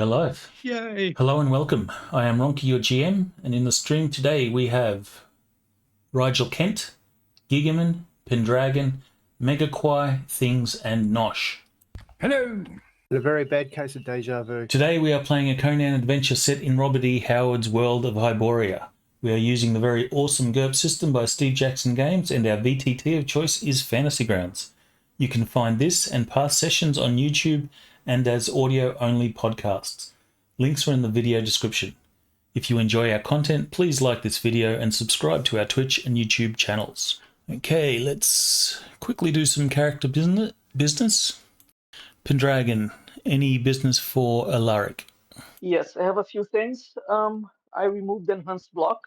are live. Yay! Hello and welcome. I am Ronnke, your GM, and in the stream today we have Rigel Kent, Gigaman, Pendragon, Megaquai, Things, and Nosh. Hello! A very bad case of deja vu. Today we are playing a Conan adventure set in Robert E. Howard's world of Hyboria. We are using the very awesome GURPS system by Steve Jackson Games, and our VTT of choice is Fantasy Grounds. You can find this and past sessions on YouTube and as audio-only podcasts. Links are in the video description. If you enjoy our content, please like this video and subscribe to our Twitch and YouTube channels. Okay, let's quickly do some character business. Pendragon, any business for Alaric? Yes, I have a few things. I removed the enhanced block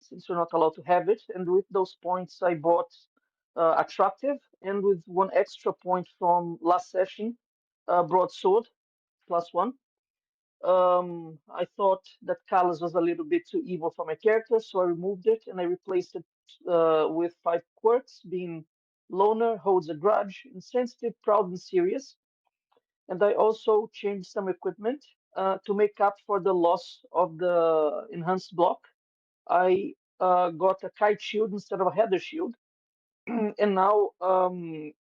since you're not allowed to have it, and with those points I bought attractive, and with one extra point from last session, broadsword +1. I thought that Callus was a little bit too evil for my character, so I removed it and I replaced it with 5 quirks, being loner, holds a grudge, insensitive, proud, and serious. And I also changed some equipment to make up for the loss of the enhanced block. I got a kite shield instead of a heather shield. And now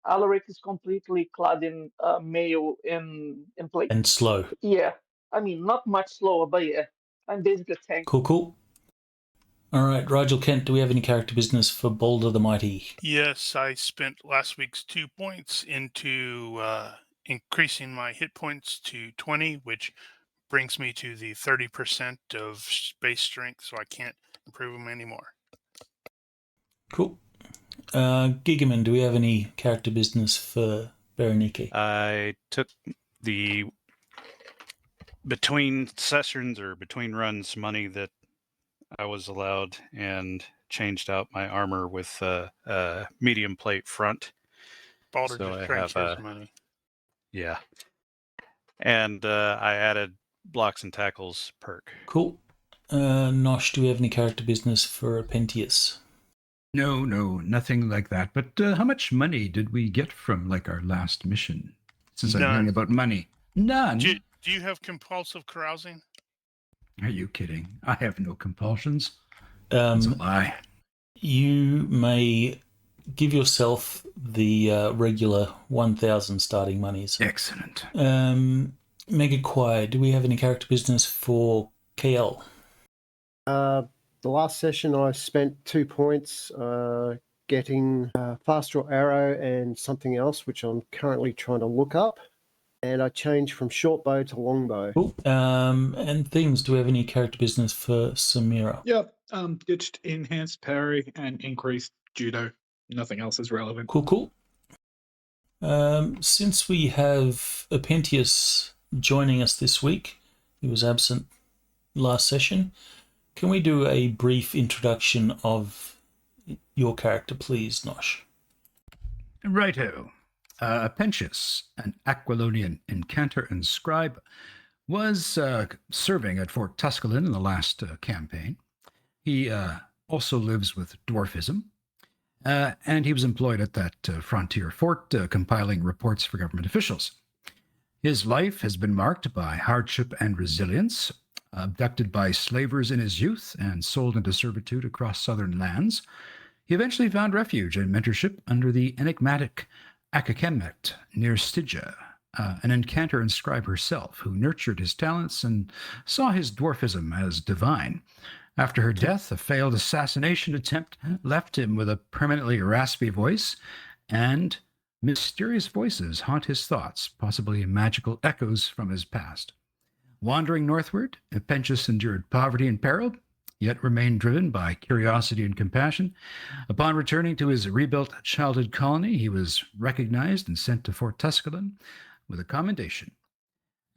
Alaric is completely clad in mail in plate. And slow. Yeah, I mean, not much slower, but yeah, I'm basically a tank. Cool. All right, Rigel Kent, do we have any character business for Boulder the Mighty? Yes, I spent last week's 2 points into increasing my hit points to 20, which brings me to the 30% of base strength, so I can't improve them anymore. Cool. Gigaman, do we have any character business for Berenike? I took the between sessions or between runs money that I was allowed and changed out my armor with a medium plate front. Balder So just I drank have, his money. Yeah. And I added blocks and tackles perk. Cool. Nosh, do we have any character business for Pentius? No, nothing like that. But how much money did we get from, like, our last mission? Since I'm hearing about money. None. Do you have compulsive carousing? Are you kidding? I have no compulsions. That's a lie. You may give yourself the regular 1,000 starting monies. Excellent. Megaquai, do we have any character business for KL? The last session I spent 2 points getting Fastral Arrow and something else, which I'm currently trying to look up. And I changed from short bow to long bow. Cool. And Things, do we have any character business for Samira? Yep. Ditched enhanced parry and increased judo. Nothing else is relevant. Cool. Since we have Pentius joining us this week, he was absent last session, can we do a brief introduction of your character, please, Nosh? Righto. Pentius, an Aquilonian incantor and scribe, was serving at Fort Tusculum in the last campaign. He also lives with dwarfism, and he was employed at that frontier fort compiling reports for government officials. His life has been marked by hardship and resilience. Abducted by slavers in his youth and sold into servitude across southern lands, he eventually found refuge and mentorship under the enigmatic Akakemet near Stygia, an incantor and scribe herself, who nurtured his talents and saw his dwarfism as divine. After her death, a failed assassination attempt left him with a permanently raspy voice, and mysterious voices haunt his thoughts, possibly magical echoes from his past. Wandering northward, Pentius endured poverty and peril, yet remained driven by curiosity and compassion. Upon returning to his rebuilt childhood colony, he was recognized and sent to Fort Tusculum with a commendation.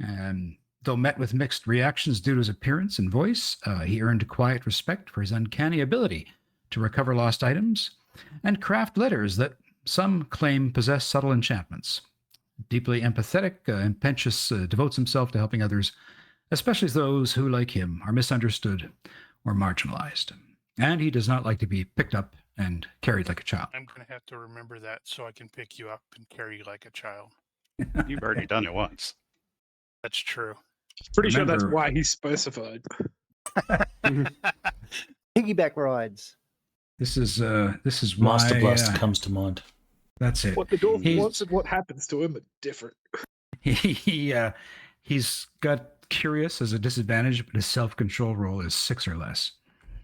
And though met with mixed reactions due to his appearance and voice, he earned quiet respect for his uncanny ability to recover lost items and craft letters that some claim possess subtle enchantments. Deeply empathetic, Pentius devotes himself to helping others, especially those who, like him, are misunderstood or marginalized. And he does not like to be picked up and carried like a child. I'm going to have to remember that so I can pick you up and carry you like a child. You've already done it once. That's true. Pretty sure that's Remember- why he specified. Piggyback rides. This is Master why. Blast comes to mind. That's it. What the dwarf He's- wants and what happens to him are different. He's got curious as a disadvantage, but his self-control roll is 6 or less.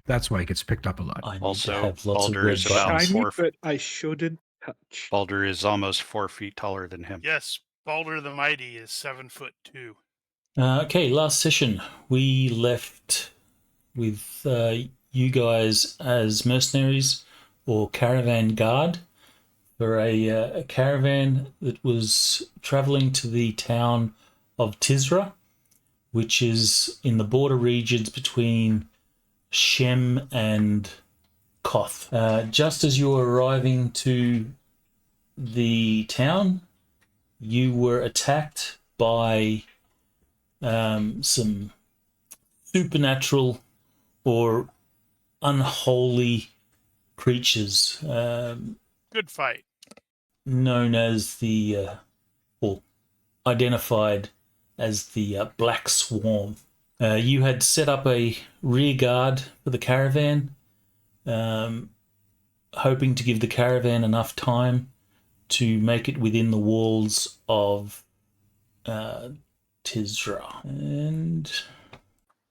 That's why he gets picked up a lot. I need Also, to have lots Baldur of red is about buttons. Tiny, 4 but I shouldn't touch. Baldur is almost 4 feet taller than him. Yes, Baldur the Mighty is 7'2". Okay, last session we left with you guys as mercenaries or caravan guard for a caravan that was traveling to the town of Tizrah, which is in the border regions between Shem and Koth. Just as you were arriving to the town, you were attacked by some supernatural or unholy creatures Good fight. known as or identified as the Black Swarm. You had set up a rear guard for the caravan, hoping to give the caravan enough time to make it within the walls of Tizrah. And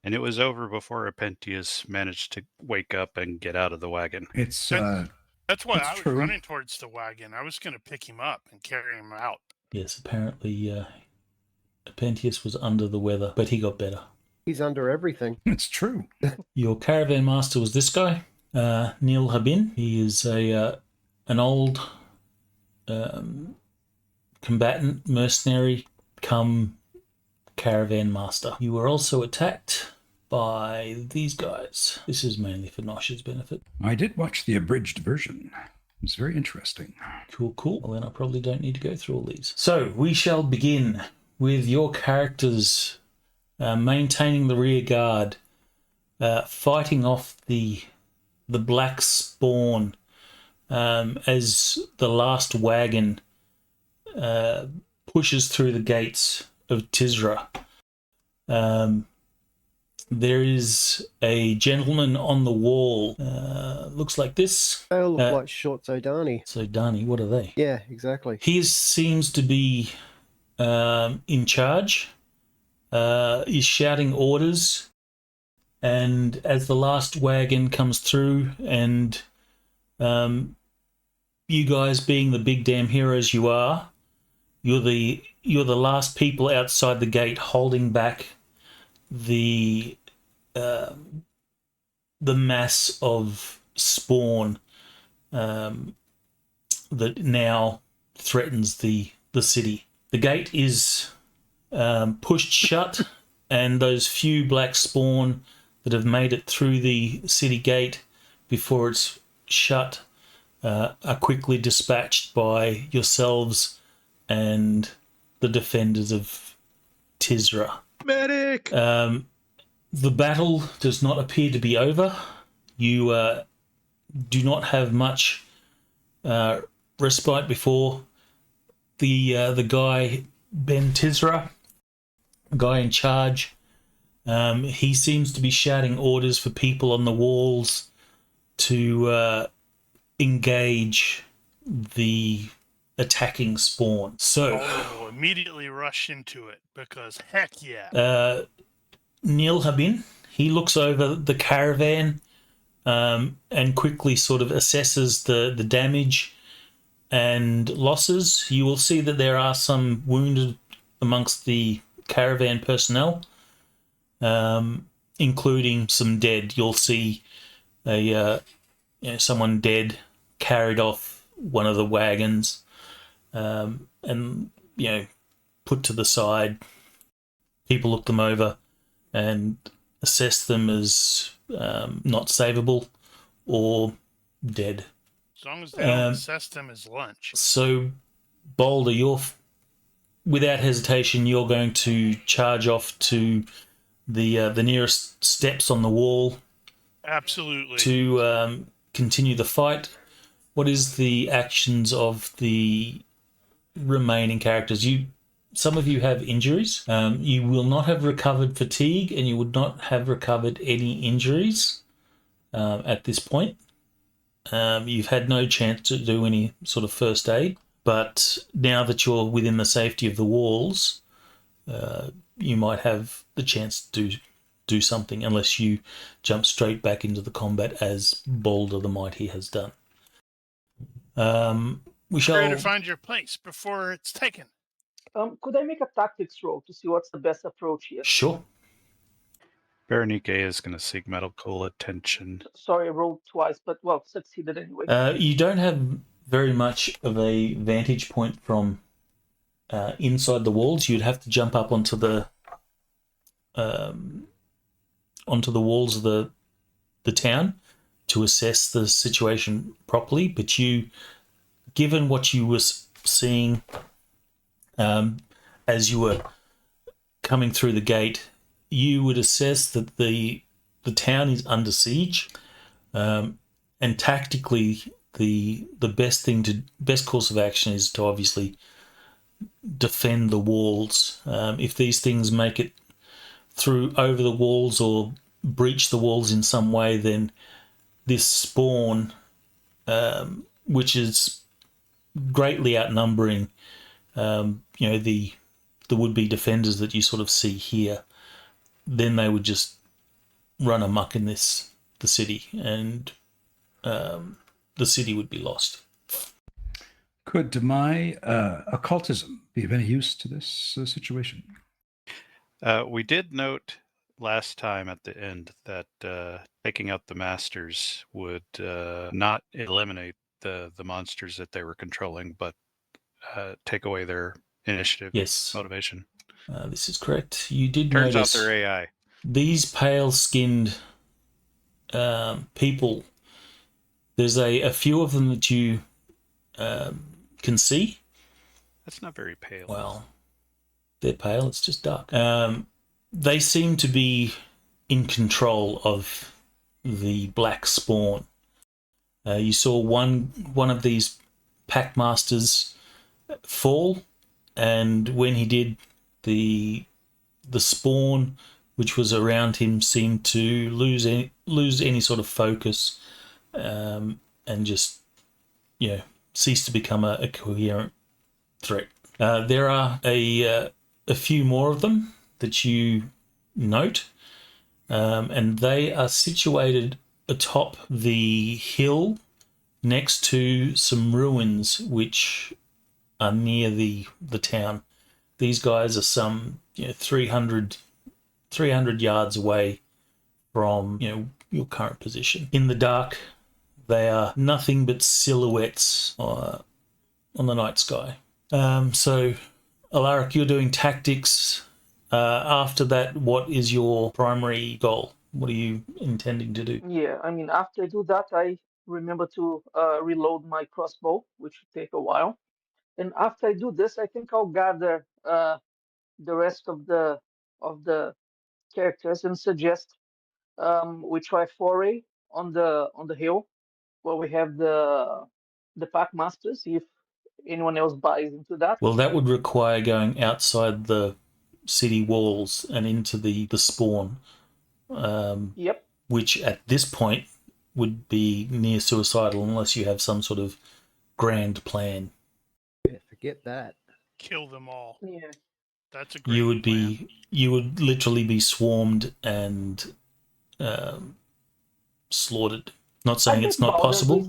And it was over before Apentius managed to wake up and get out of the wagon. It's That's why That's I was true. running towards the wagon. I was going to pick him up and carry him out. yes, apparently Apentius was under the weather, but he got better. He's under everything. it's true. Your caravan master was this guy, Neil Habin. He is an old combatant, mercenary, come caravan master. You were also attacked by these guys. This is mainly for Nosh's benefit. I did watch the abridged version. It's very interesting. Cool, cool. Well, then I probably don't need to go through all these. So we shall begin with your characters maintaining the rear guard, fighting off the black spawn as the last wagon pushes through the gates of Tizrah. There is a gentleman on the wall. Looks like this. They all look like short Zodani. So, Dani, what are they? Yeah, exactly. He seems to be in charge. Is shouting orders. And as the last wagon comes through and you guys being the big damn heroes you are, you're the last people outside the gate holding back the mass of spawn that now threatens the city. The gate is pushed shut, and those few black spawn that have made it through the city gate before it's shut are quickly dispatched by yourselves and the defenders of Tizrah. Medic! The battle does not appear to be over. You do not have much respite before the guy, Ben Tizrah, guy in charge. He seems to be shouting orders for people on the walls to engage the attacking spawn. So We'll immediately rush into it because heck yeah. Neil Habin, he looks over the caravan and quickly sort of assesses the damage and losses. You will see that there are some wounded amongst the caravan personnel, including some dead. You'll see someone dead carried off one of the wagons and put to the side. People look them over and assess them as not savable or dead. As long as they don't assess them as lunch. So, Boulder, without hesitation, you're going to charge off to the nearest steps on the wall Absolutely. to continue the fight. What is the actions of the remaining characters? some of you have injuries. You will not have recovered fatigue, and you would not have recovered any injuries at this point. You've had no chance to do any sort of first aid, but now that you're within the safety of the walls, you might have the chance to do something, unless you jump straight back into the combat as Balder the Mighty has done. We Try to shall... find your place before it's taken. Could I make a tactics roll to see what's the best approach here? Sure. Ronnke is going to seek medical attention. Sorry, I rolled twice, but well, succeeded anyway. You don't have very much of a vantage point from inside the walls. You'd have to jump up onto the walls of the town to assess the situation properly. But you, given what you were seeing as you were coming through the gate, you would assess that the town is under siege, and tactically the best course of action is to obviously defend the walls. If these things make it through over the walls or breach the walls in some way, then this spawn, which is greatly outnumbering, the would-be defenders that you sort of see here, then they would just run amok in the city, and the city would be lost. Could my occultism be of any use to this situation? We did note last time at the end that taking out the masters would not eliminate the monsters that they were controlling, but take away their initiative motivation. This is correct. You did Turns notice out they're AI. these pale-skinned people. There's a few of them that you can see. That's not very pale. Well, they're pale. It's just dark. They seem to be in control of the black spawn. You saw one of these pack masters fall, and when he did, the spawn which was around him seemed to lose any sort of focus, and just cease to become a coherent threat. There are a few more of them that you note, and they are situated atop the hill next to some ruins which are near the town. These guys are some 300 yards away from your current position. In the dark, they are nothing but silhouettes on the night sky. So, Alaric, you're doing tactics. After that, what is your primary goal? What are you intending to do? Yeah, I mean, after I do that, I remember to reload my crossbow, which should take a while. And after I do this, I think I'll gather the rest of the characters and suggest we try foray on the hill where we have the pack masters. If anyone else buys into that. Well, that would require going outside the city walls and into the spawn. Yep. Which at this point would be near suicidal unless you have some sort of grand plan. Yeah, forget that. Kill them all. Yeah. That's a great plan. You would literally be swarmed and slaughtered. Not saying it's not possible.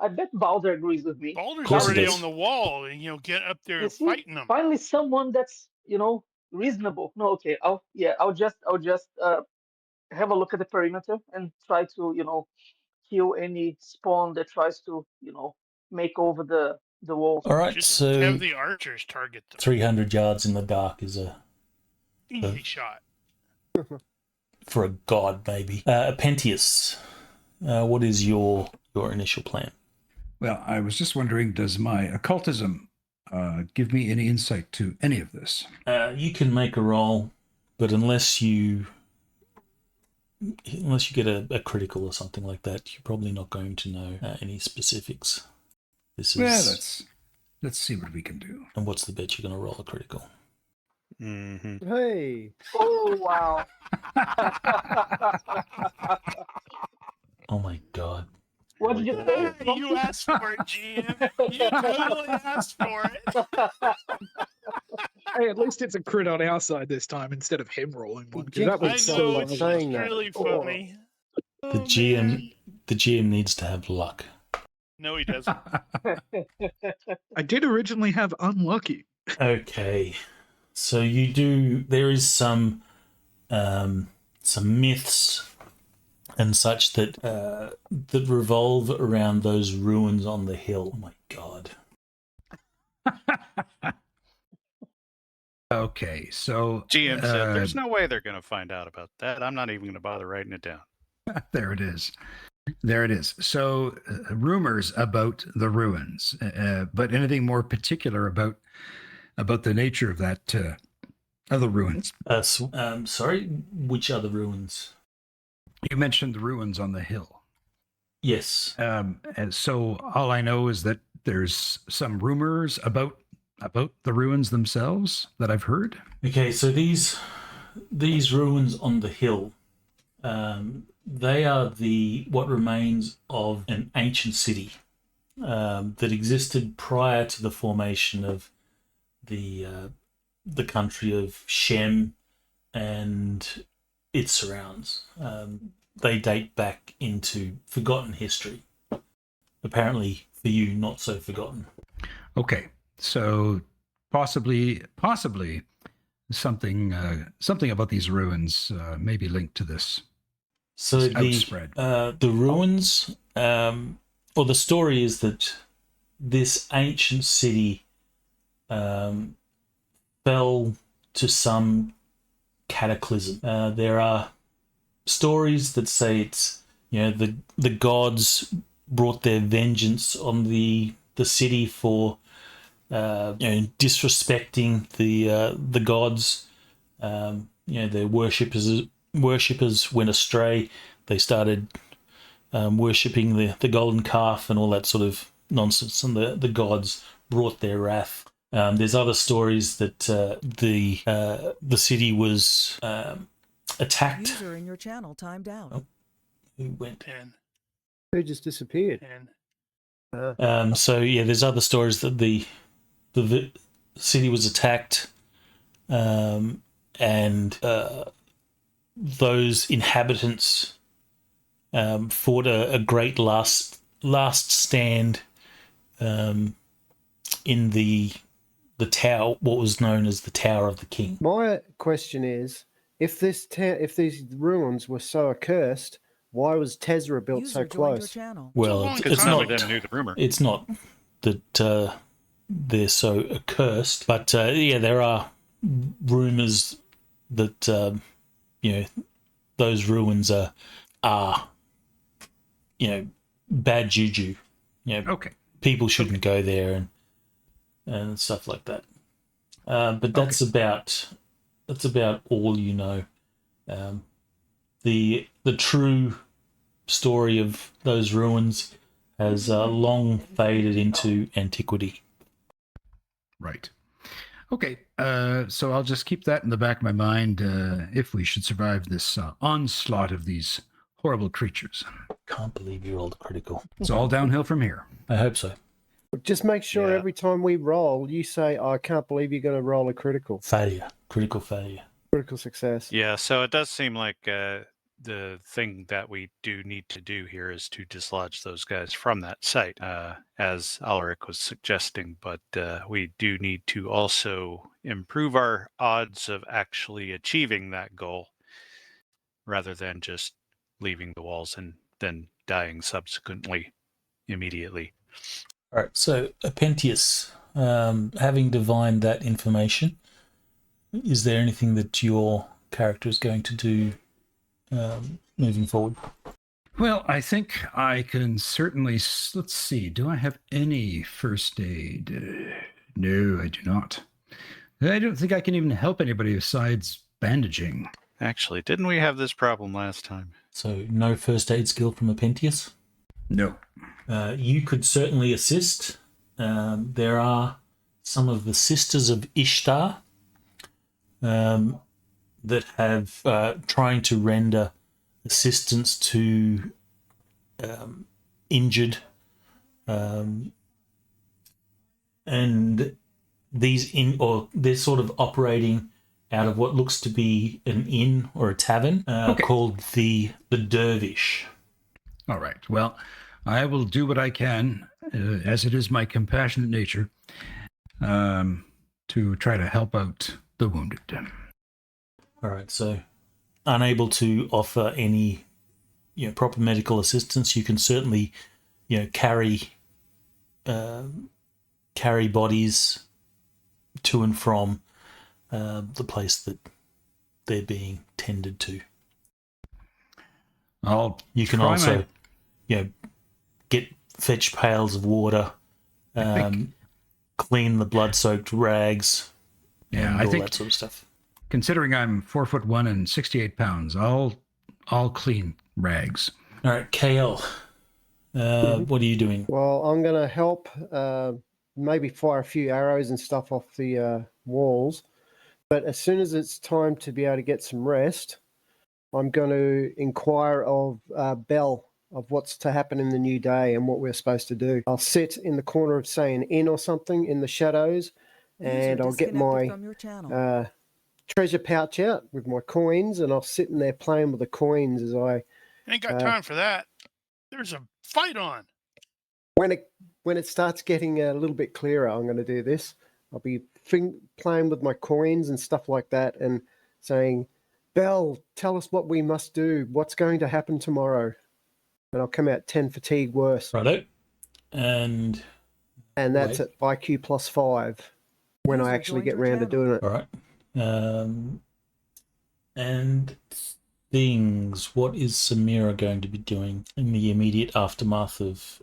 I bet Balder agrees with me. Balder's already on the wall, and get up there fighting them. Finally, someone that's reasonable. No, okay. I'll just have a look at the perimeter and try to kill any spawn that tries to make over the walls. All right, just so have the archers target them. 300 yards in the dark is a easy shot for a god, maybe. Pentius, what is your initial plan? Well, I was just wondering, does my occultism give me any insight to any of this? You can make a roll, but unless you get a critical or something like that, you're probably not going to know any specifics. Well, Let's see what we can do. And what's the bet you're going to roll a critical? Mm-hmm. Hey, Oh wow! Oh my god. What did you say? You asked for it, GM. You totally asked for it. Hey, at least it's a crit on our side this time instead of him rolling one. 'Cause jinxed that was I himself so know by it's lovely. saying that. really Oh. funny. The Oh, GM man. the GM needs to have luck. No, he doesn't. I did originally have unlucky. Okay. So there is some myths and such that revolve around those ruins on the hill. Oh my god. Okay, so GM said, "There's no way they're going to find out about that. I'm not even going to bother writing it down." there it is. There it is. So, rumors about the ruins, but anything more particular about the nature of that of the ruins? Sorry, which other ruins? You mentioned the ruins on the hill. Yes. And so all I know is that there's some rumors about the ruins themselves that I've heard. Okay, so these ruins on the hill, they are what remains of an ancient city that existed prior to the formation of the country of Shem and its surrounds. They date back into forgotten history. Apparently, for you, not so forgotten. Okay, so possibly something about these ruins may be linked to this. So It's outspread. The ruins, or the story is that this ancient city fell to some cataclysm. There are stories that say it's the gods brought their vengeance on the city for disrespecting the gods. Their worshippers went astray. They started worshipping the golden calf and all that sort of nonsense, and the gods brought their wrath. There's other stories that the city was attacked. User in your channel timed out. Oh. Who went? 10, Who just disappeared? 10. So yeah, there's other stories that the city was attacked, and those inhabitants fought a great last stand in the tower, what was known as the Tower of the King. My question is, if these ruins were so accursed, why was Tizrah built User so joined your close? channel. Well, long it's time None of not. them knew the rumor. It's not that they're so accursed, but there are rumors that those ruins are bad juju. Okay. People shouldn't go there and stuff like that. But that's about all you know. The true story of those ruins has long faded into antiquity. Right. Okay. So I'll just keep that in the back of my mind if we should survive this onslaught of these horrible creatures. Can't believe you rolled a critical. It's all downhill from here. I hope so. Just make sure Yeah. every time we roll, you say, I can't believe you're going to roll a critical Critical failure. critical success. Yeah, so it does seem like the thing that we do need to do here is to dislodge those guys from that site, as Alaric was suggesting. But we do need to also improve our odds of actually achieving that goal rather than just leaving the walls and then dying subsequently immediately. All right. So Apentius, having divined that information, is there anything that your character is going to do moving forward? Well, I think I can certainly. Let's see. Do I have any first aid? No, I do not. I don't think I can even help anybody besides bandaging. Actually, didn't we have this problem last time? So no first aid skill from Apentius? No. You could certainly assist. there are some of the sisters of Ishtar that have trying to render assistance to injured, and they're sort of operating out of what looks to be an inn or a tavern called the Dervish. All right. Well, I will do what I can, as it is my compassionate nature, to try to help out the wounded. All right. So, unable to offer any, proper medical assistance, you can certainly, carry bodies to and from the place that they're being tended to. You can also, fetch pails of water, clean the blood-soaked rags, and all that sort of stuff. Considering I'm 4'1" and 68 pounds, I'll clean rags. All right, KL, what are you doing? Well, I'm going to help maybe fire a few arrows and stuff off the walls. But as soon as it's time to be able to get some rest, I'm going to inquire of Bell of what's to happen in the new day and what we're supposed to do. I'll sit in the corner of, say, an inn or something in the shadows, and I'll get my treasure pouch out with my coins, and I'll sit in there playing with the coins as I... Ain't got time for that. There's a fight on. When it starts getting a little bit clearer, I'm going to do this. I'll be playing with my coins and stuff like that and saying, Bell, tell us what we must do. What's going to happen tomorrow? And I'll come out 10 fatigue worse. Righto. And that's at IQ +5 when I actually get round to doing it. All right. And things. What is Samira going to be doing in the immediate aftermath of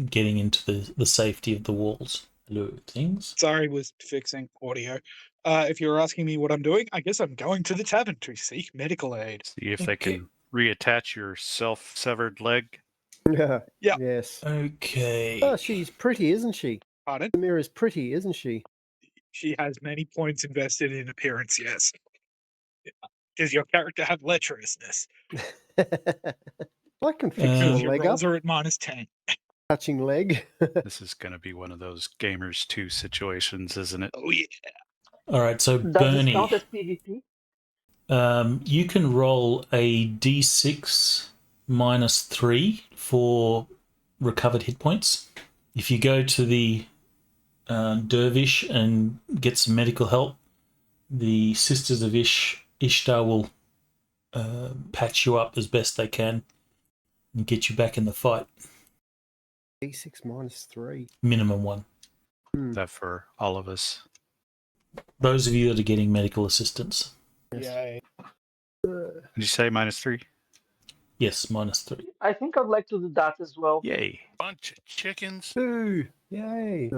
getting into the safety of the walls? Hello, things. Sorry, was fixing audio. If you're asking me what I'm doing, I guess I'm going to the tavern to seek medical aid. See if they can reattach your self-severed leg. Yeah. Yes. Okay. Oh, she's pretty, isn't she? Pardon? Samira's pretty, isn't she? She has many points invested in appearance, yes. Does your character have lecherousness? I can fix your Your leg up. rolls are at -10. Touching leg. This is going to be one of those Gamers 2 situations, isn't it? Oh, yeah. All right, so Does Bernie, this count as PvP? you can roll a d6 -3 for recovered hit points. If you go to the Dervish and get some medical help, the Sisters of Ishtar will patch you up as best they can and get you back in the fight. D6 -3. Minimum one. That for all of us. Those of you that are getting medical assistance. Yay. Did you say -3? Yes, -3. I think I'd like to do that as well. Yay. Bunch of chickens. Ooh, yay.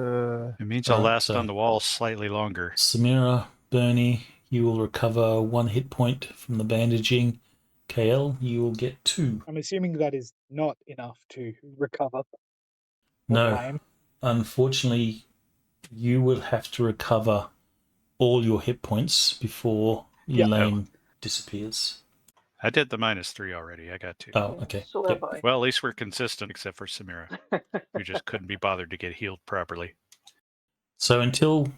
It means I'll last on the wall slightly longer. Samira, Bernie, you will recover 1 hit point from the bandaging. KL, you will get 2. I'm assuming that is not enough to recover. No, Lame. unfortunately, you will have to recover all your hit points before Lame disappears. I did the -3 already. I got 2. Oh, okay. So Yep. have I. Well, at least we're consistent, except for Samira, who just couldn't be bothered to get healed properly. So until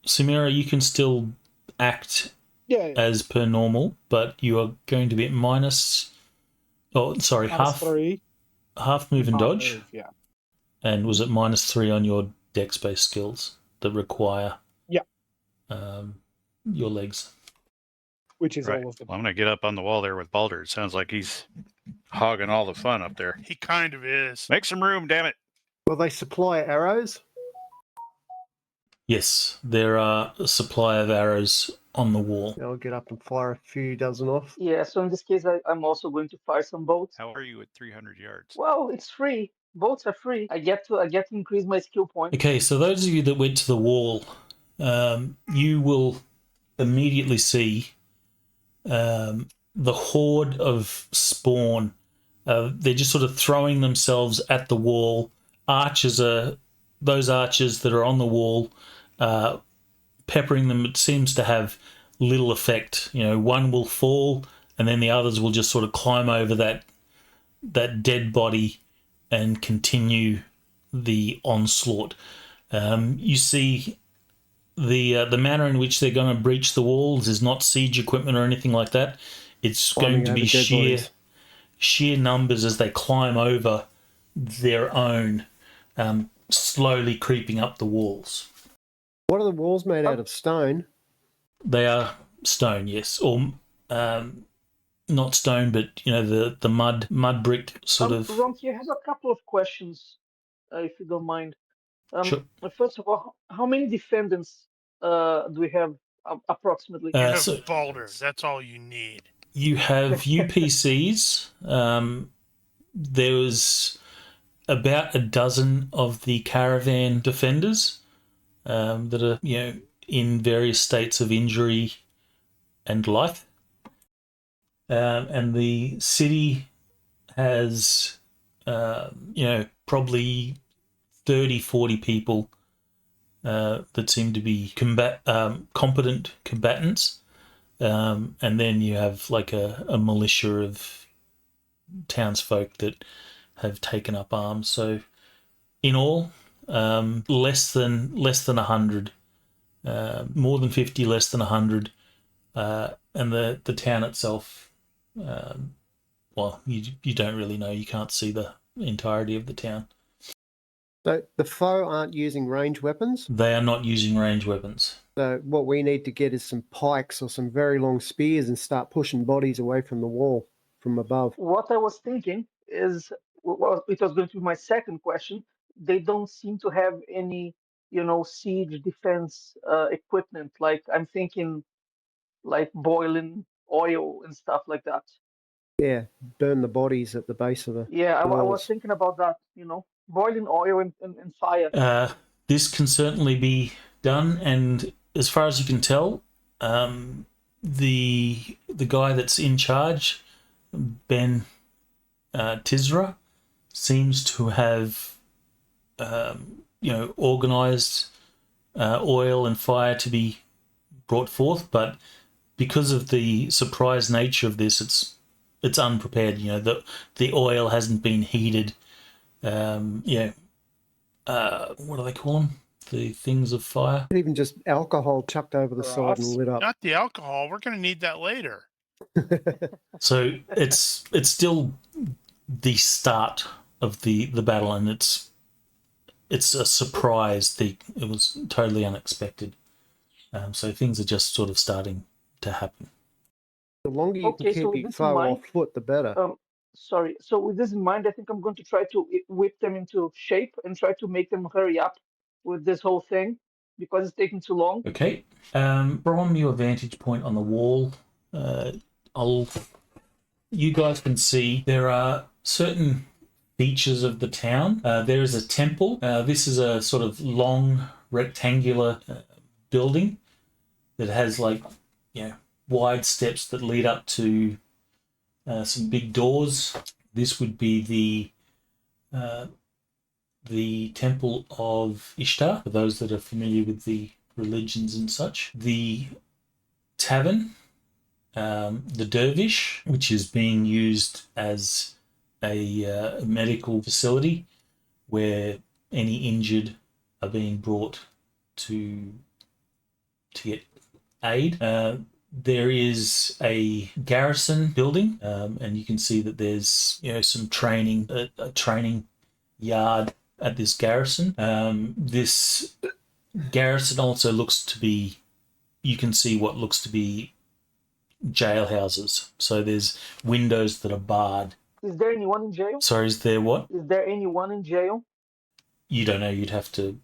Samira, you can still act Yeah. as per normal, but you are going to be at -3. half move and dodge, Move, yeah. and was it -3 on your dex-based skills that require your legs. Which is Right. all of them. Well, I'm going to get up on the wall there with Baldur. It sounds like he's hogging all the fun up there. He kind of is. Make some room, damn it. Will they supply arrows? Yes, there are a supply of arrows on the wall. I'll get up and fire a few dozen off. Yeah, so in this case, I'm also going to fire some boats. How are you at 300 yards? Well, it's free. Boats are free. I get to increase my skill point. Okay, so those of you that went to the wall, you will immediately see the horde of spawn. They're just sort of throwing themselves at the wall. Archers are those archers that are on the wall, peppering them, it seems to have little effect. You know, one will fall, and then the others will just sort of climb over that dead body and continue the onslaught. You see the manner in which they're going to breach the walls is not siege equipment or anything like that. It's going to be sheer numbers as they climb over their own, slowly creeping up the walls. What are the walls made out of? Stone? They are stone, yes, or not stone, but you know the mud brick sort of. Ronnke, I have a couple of questions, if you don't mind. Sure. First of all, how many defendants do we have approximately? You have Balder. That's all you need. You have UPCs. There was about a dozen of the caravan defenders that are, you know, in various states of injury and life. And the city has, you know, probably 30, 40 people that seem to be competent combatants. And then you have like a militia of townsfolk that have taken up arms. So in all, less than 100, more than 50, less than 100. And the town itself, well, you don't really know. You can't see the entirety of the town. So the foe aren't using ranged weapons? They are not using ranged weapons. So what we need to get is some pikes or some very long spears and start pushing bodies away from the wall from above. What I was thinking is, well, it was going to be my second question. They don't seem to have any, you know, siege defense equipment. Like I'm thinking, like boiling oil and stuff like that. Yeah, burn the bodies at the base of the Yeah, I was walls. thinking about that. You know, boiling oil and fire. This can certainly be done, and as far as you can tell, the guy that's in charge, Ben Tizrah, seems to have you know, organised oil and fire to be brought forth, but because of the surprise nature of this, it's unprepared. You know, the oil hasn't been heated. You know, what do they call them? The things of fire. Even just alcohol chucked over the side and lit up. Not the alcohol. We're going to need that later. So it's still the start of the battle, and it's a surprise. It was totally unexpected. So things are just sort of starting to happen. The longer you can keep your foe off foot, the better. Sorry. So with this in mind, I think I'm going to try to whip them into shape and try to make them hurry up with this whole thing because it's taking too long. Okay. From your vantage point on the wall, you guys can see there are certain features of the town. There is a temple. This is a sort of long rectangular building that has, like, you know, wide steps that lead up to some big doors. This would be the temple of Ishtar, for those that are familiar with the religions and such. The tavern, the dervish, which is being used as a medical facility where any injured are being brought to get aid. There is a garrison building, and you can see that there's, you know, some training, a training yard at this garrison. This garrison also looks to be, you can see what looks to be jailhouses. So there's windows that are barred. Is there anyone in jail? Sorry, is there what? Is there anyone in jail? You don't know. You'd have to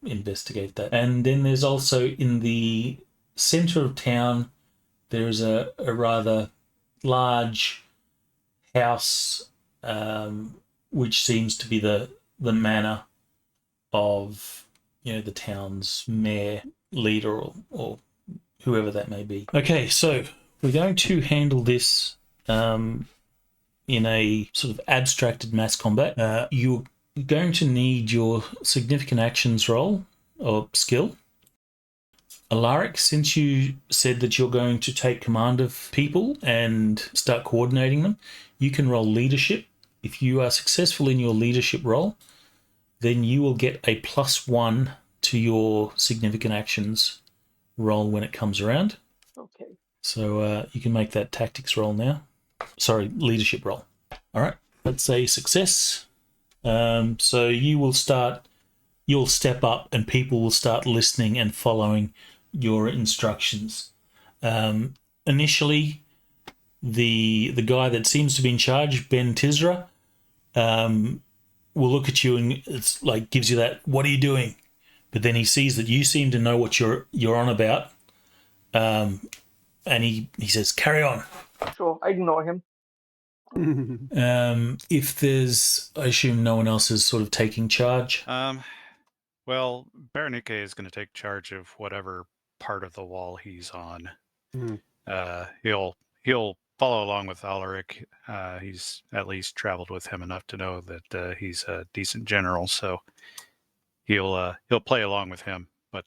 investigate that. And then there's also, in the center of town, there is a rather large house, which seems to be the manor of, you know, the town's mayor, leader, or whoever that may be. Okay, so we're going to handle this in a sort of abstracted mass combat. You're you're going to need your significant actions roll or skill. Alaric, since you said that you're going to take command of people and start coordinating them, you can roll leadership. If you are successful in your leadership role, then you will get a +1 to your significant actions roll when it comes around. Okay. So you can make that tactics roll now. Sorry, leadership roll. All right, that's a success. So you'll step up and people will start listening and following your instructions. Initially, the guy that seems to be in charge, Ben Tizrah, will look at you and it's like gives you that, what are you doing? But then he sees that you seem to know what you're on about, and he says, carry on. Sure, I ignore him. If there's, I assume no one else is sort of taking charge. Well, Ronnke is going to take charge of whatever part of the wall he's on. He'll follow along with Alaric. He's at least traveled with him enough to know that he's a decent general, so he'll play along with him. But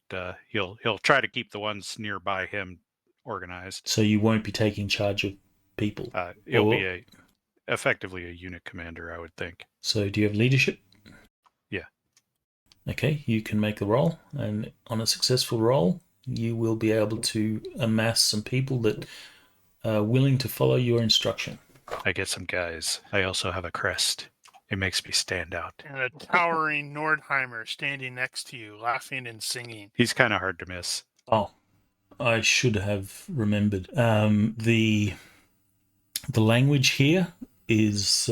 he'll try to keep the ones nearby him organized. So you won't be taking charge of people. He'll be effectively a unit commander, I would think. So do you have leadership? Yeah. Okay, you can make the roll, and on a successful roll, you will be able to amass some people that are willing to follow your instruction. I get some guys. I also have a crest. It makes me stand out. And a towering Nordheimer standing next to you, laughing and singing. He's kind of hard to miss. Oh, I should have remembered. The language here is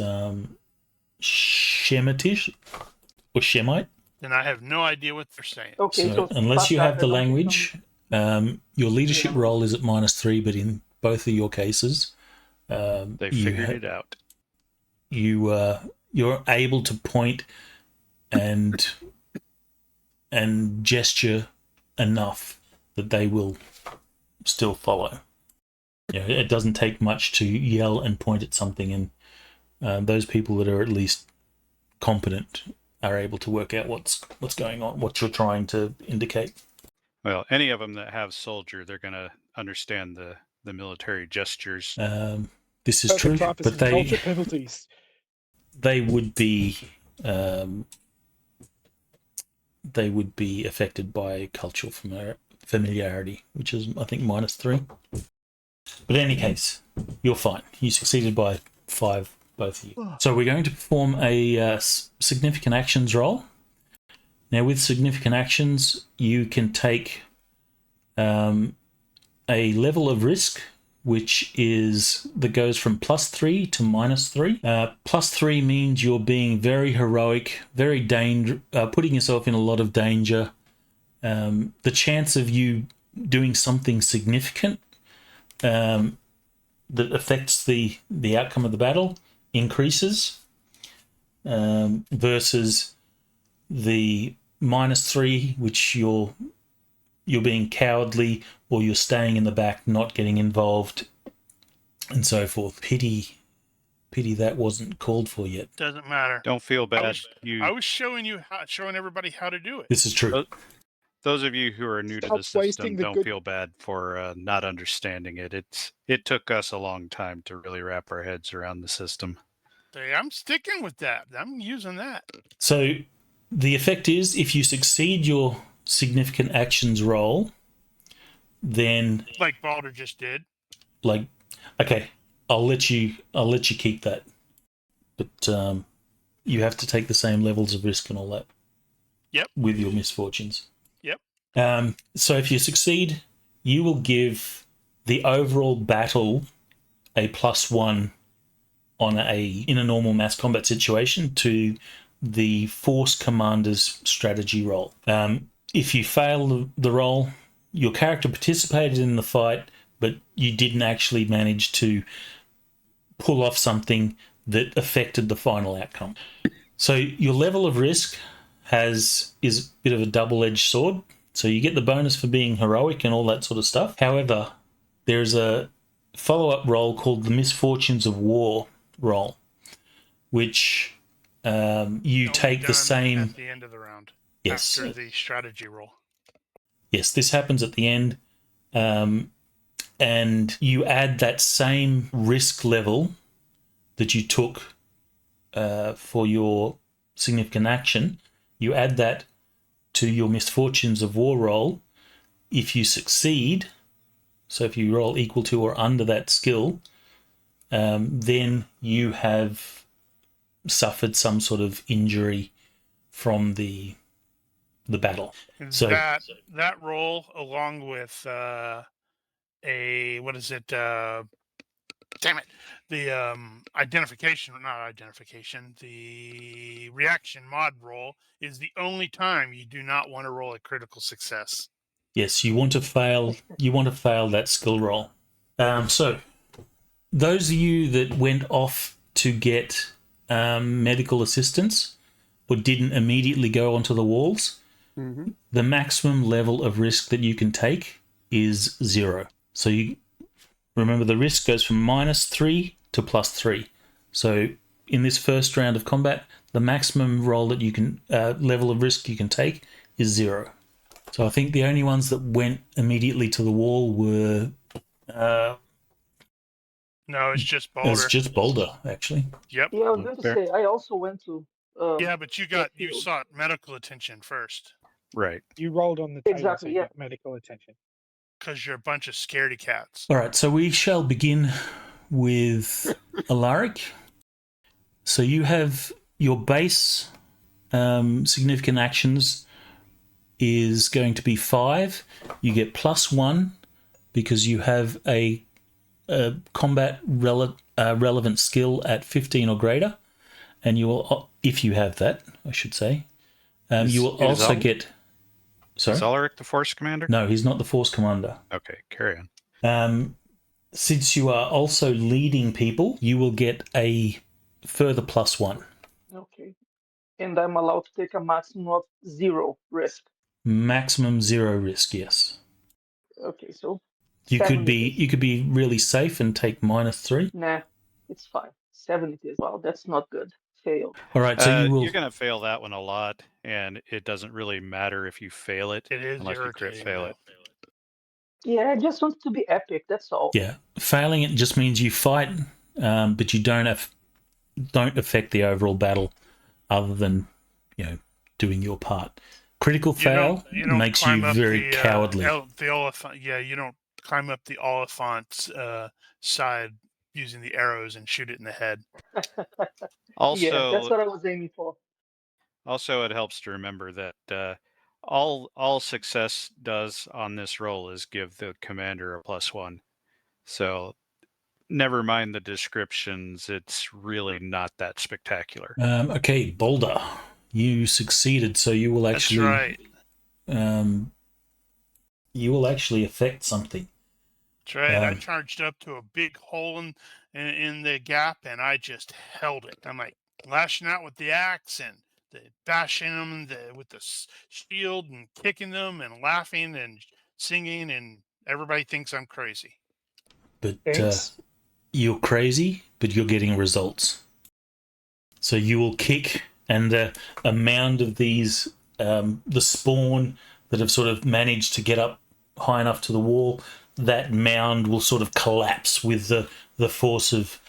Shemitish or Shemite. And I have no idea what they're saying. Okay, So unless you have the language, your leadership roll is at -3, but in both of your cases, They figured it out. You're able to point and gesture enough that they will still follow. It doesn't take much to yell and point at something, and those people that are at least competent are able to work out what's going on, what you're trying to indicate. Well, any of them that have soldier, they're going to understand the military gestures. This is true, but culture penalties. they would be affected by cultural familiarity, which is, I think, -3. But in any case, you're fine. You succeeded by 5, both of you. So we're going to perform a significant actions roll. Now, with significant actions, you can take a level of risk, which goes from +3 to -3. +3 means you're being very heroic, very putting yourself in a lot of danger. The chance of you doing something significant that affects the outcome of the battle increases, versus the -3, which you're being cowardly, or you're staying in the back, not getting involved, and so forth. Pity that wasn't called for yet. Doesn't matter. Don't feel bad. I was showing everybody how to do it. This is true. Those of you who are new to Stop the system, wasting the don't good- feel bad for not understanding it. It took us a long time to really wrap our heads around the system. I'm sticking with that. I'm using that. So the effect is, if you succeed your significant actions roll, then Like Balder just did. okay, I'll let you keep that, but you have to take the same levels of risk and all that. Yep. With your misfortunes. Yep. So if you succeed, you will give the overall battle a +1 in a normal mass combat situation to the force commander's strategy roll. If you fail the roll, your character participated in the fight, but you didn't actually manage to pull off something that affected the final outcome. So your level of risk is a bit of a double-edged sword. So you get the bonus for being heroic and all that sort of stuff. However, there's a follow-up roll called the Misfortunes of War roll, which you Only take the done same. at the end of the round. Yes, After the strategy roll. yes. This happens at the end, and you add that same risk level that you took for your significant action. You add that to your misfortunes of war roll. If you succeed, so if you roll equal to or under that skill, then you have suffered some sort of injury from the battle. So that roll, along with what is it? Damn it! The the reaction mod roll is the only time you do not want to roll a critical success. yes, you want to fail. You want to fail that skill roll. So those of you that went off to get medical assistance or didn't immediately go onto the walls, the maximum level of risk that you can take is 0. So you remember the risk goes from -3 to +3. So in this first round of combat, the maximum roll that you can level of risk you can take is 0. So I think the only ones that went immediately to the wall were. No, it's just Boulder. It's just Boulder, actually. Yep. Yeah, I was going to say I also went to. Yeah, but you sought medical attention first. Right. You rolled on the table, Exactly, so you yeah. got medical attention. Because you're a bunch of scaredy cats. All right, so we shall begin with Alaric. So you have your base significant actions is going to be 5. You get +1 because you have a combat relevant skill at 15 or greater, and you will, if you have that, I should say, you will also get. Sorry? Is Alaric the Force Commander? No, he's not the Force Commander. Okay, carry on. Since you are also leading people, you will get a further +1. Okay. And I'm allowed to take a maximum of 0 risk. Maximum 0 risk, yes. Okay, so You 7 could be it is. you could be really safe and take -3. Nah, it's fine. 7 it is. Wow, that's not good. Failed. All right, so you will. You're going to fail that one a lot, and it doesn't really matter if you fail it, It is unless you crit irritating, fail though. it. Yeah, I just want it to be epic. That's all. Yeah, failing it just means you fight, but you don't affect the overall battle, other than doing your part. Critical fail You don't makes climb you up very cowardly. the Oliphant. Yeah, you don't climb up the Oliphant's side using the arrows and shoot it in the head. Yeah, that's Also, what I was aiming for. it helps to remember that all success does on this roll is give the commander a +1. So never mind the descriptions; it's really not that spectacular. Okay, Boulder, you succeeded, so you will actually. That's right. You will actually affect something. That's right. I charged up to a big hole in the gap, and I just held it. I'm like lashing out with the axe and bashing them with the shield and kicking them and laughing and singing, and everybody thinks I'm crazy. But Thanks. you're crazy, but you're getting results. So you will kick, and a mound of these, the spawn that have sort of managed to get up high enough to the wall, that mound will sort of collapse with the force of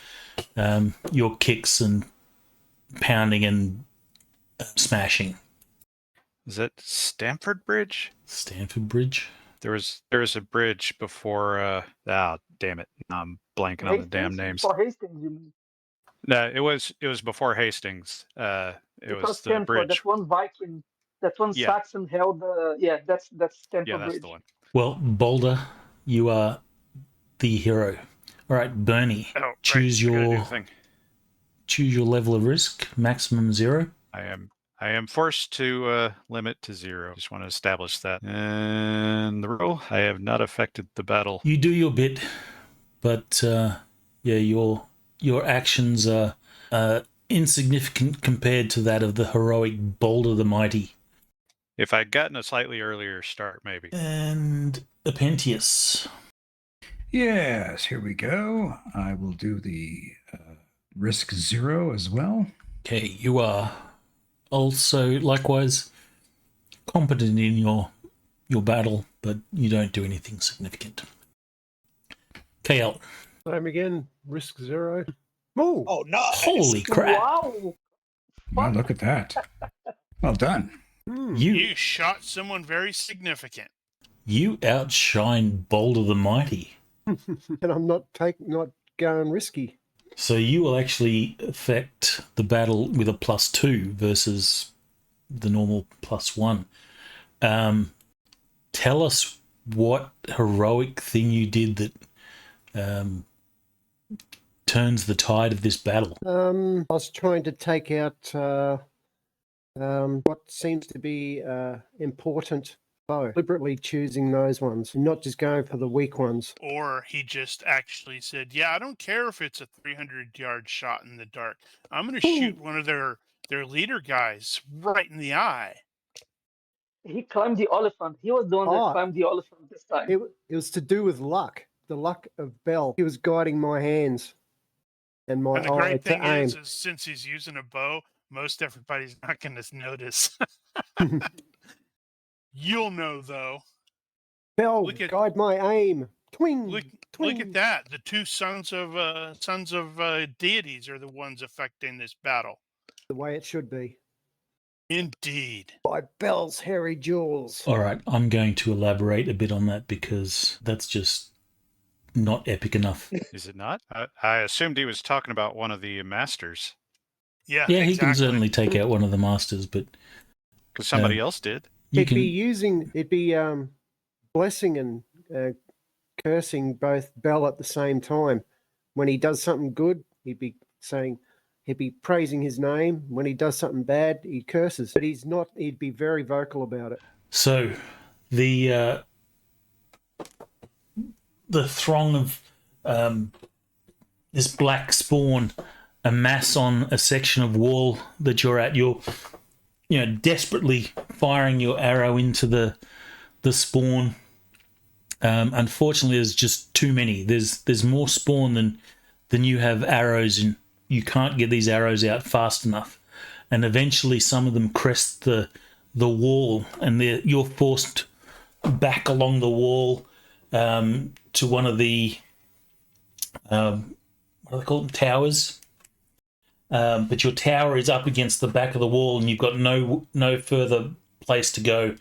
your kicks and pounding and smashing. Is it Stamford Bridge? Stanford Bridge? There was a bridge before. Damn it! I'm blanking on the damn names. For Hastings, you mean? No, it was before Hastings. It was the Stanford, bridge. that one Viking, that one Yeah. Saxon held. That's Stanford Yeah, that's Bridge. the one. Well, Boulder, you are the hero. All right, Bernie, choose I gotta do your the thing. choose your level of risk, maximum 0. I am forced to limit to 0. Just want to establish that. And the roll. I have not affected the battle. You do your bit, but your actions are insignificant compared to that of the heroic Boulder the Mighty. If I'd gotten a slightly earlier start, maybe. And Apentius. Yes, here we go. I will do the risk 0 as well. Okay, you are also likewise competent in your battle, but you don't do anything significant. KL. Same again. Risk 0. Oh, Oh, nice. Holy crap. Wow. Well, look at that. Well done. You shot someone very significant. You outshine Boulder the Mighty. and I'm not going risky. So you will actually affect the battle with a +2 versus the normal +1. Tell us what heroic thing you did that turns the tide of this battle. I was trying to take out what seems to be important foe, deliberately choosing those ones, not just going for the weak ones. Or he just actually said, yeah, I don't care if it's a 300-yard shot in the dark. I'm going to shoot one of their leader guys right in the eye. He climbed the elephant. He was the one that climbed the elephant this time. It was to do with luck, the luck of Bell. He was guiding my hands and my And the eye great to thing aim. is since he's using a bow, most everybody's not going to notice. You'll know, though. Bell, guide my aim. Twing, look at that. The two sons of deities are the ones affecting this battle. The way it should be. Indeed. By Bell's hairy jewels. All right, I'm going to elaborate a bit on that because that's just not epic enough. Is it not? I assumed he was talking about one of the masters. Yeah, exactly. He can certainly take out one of the masters, but because somebody else did. It'd be blessing and cursing both Bell at the same time. When he does something good, he'd be praising his name. When he does something bad, he curses. But he'd be very vocal about it. So the throng of this black spawn amass on a section of wall that you're at. You're desperately firing your arrow into the spawn. Unfortunately, there's just too many. There's more spawn than you have arrows, and you can't get these arrows out fast enough. And eventually, some of them crest the wall, and you're forced back along the wall to one of the what do they call them? Towers. But your tower is up against the back of the wall, and you've got no further place to go.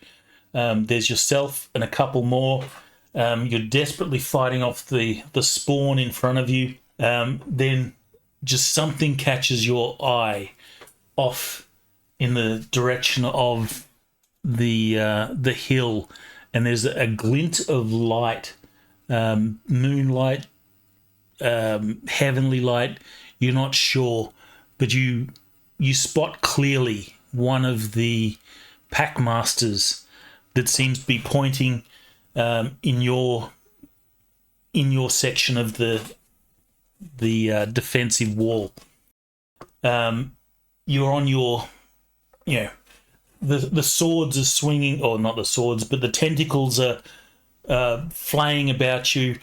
There's yourself and a couple more. You're desperately fighting off the spawn in front of you. Then just something catches your eye off in the direction of the hill, and there's a glint of light, moonlight, heavenly light. You're not sure, but you spot clearly one of the pack masters that seems to be pointing in your section of the defensive wall. You're on your, the swords are swinging, or not the swords, but the tentacles are flaying about you.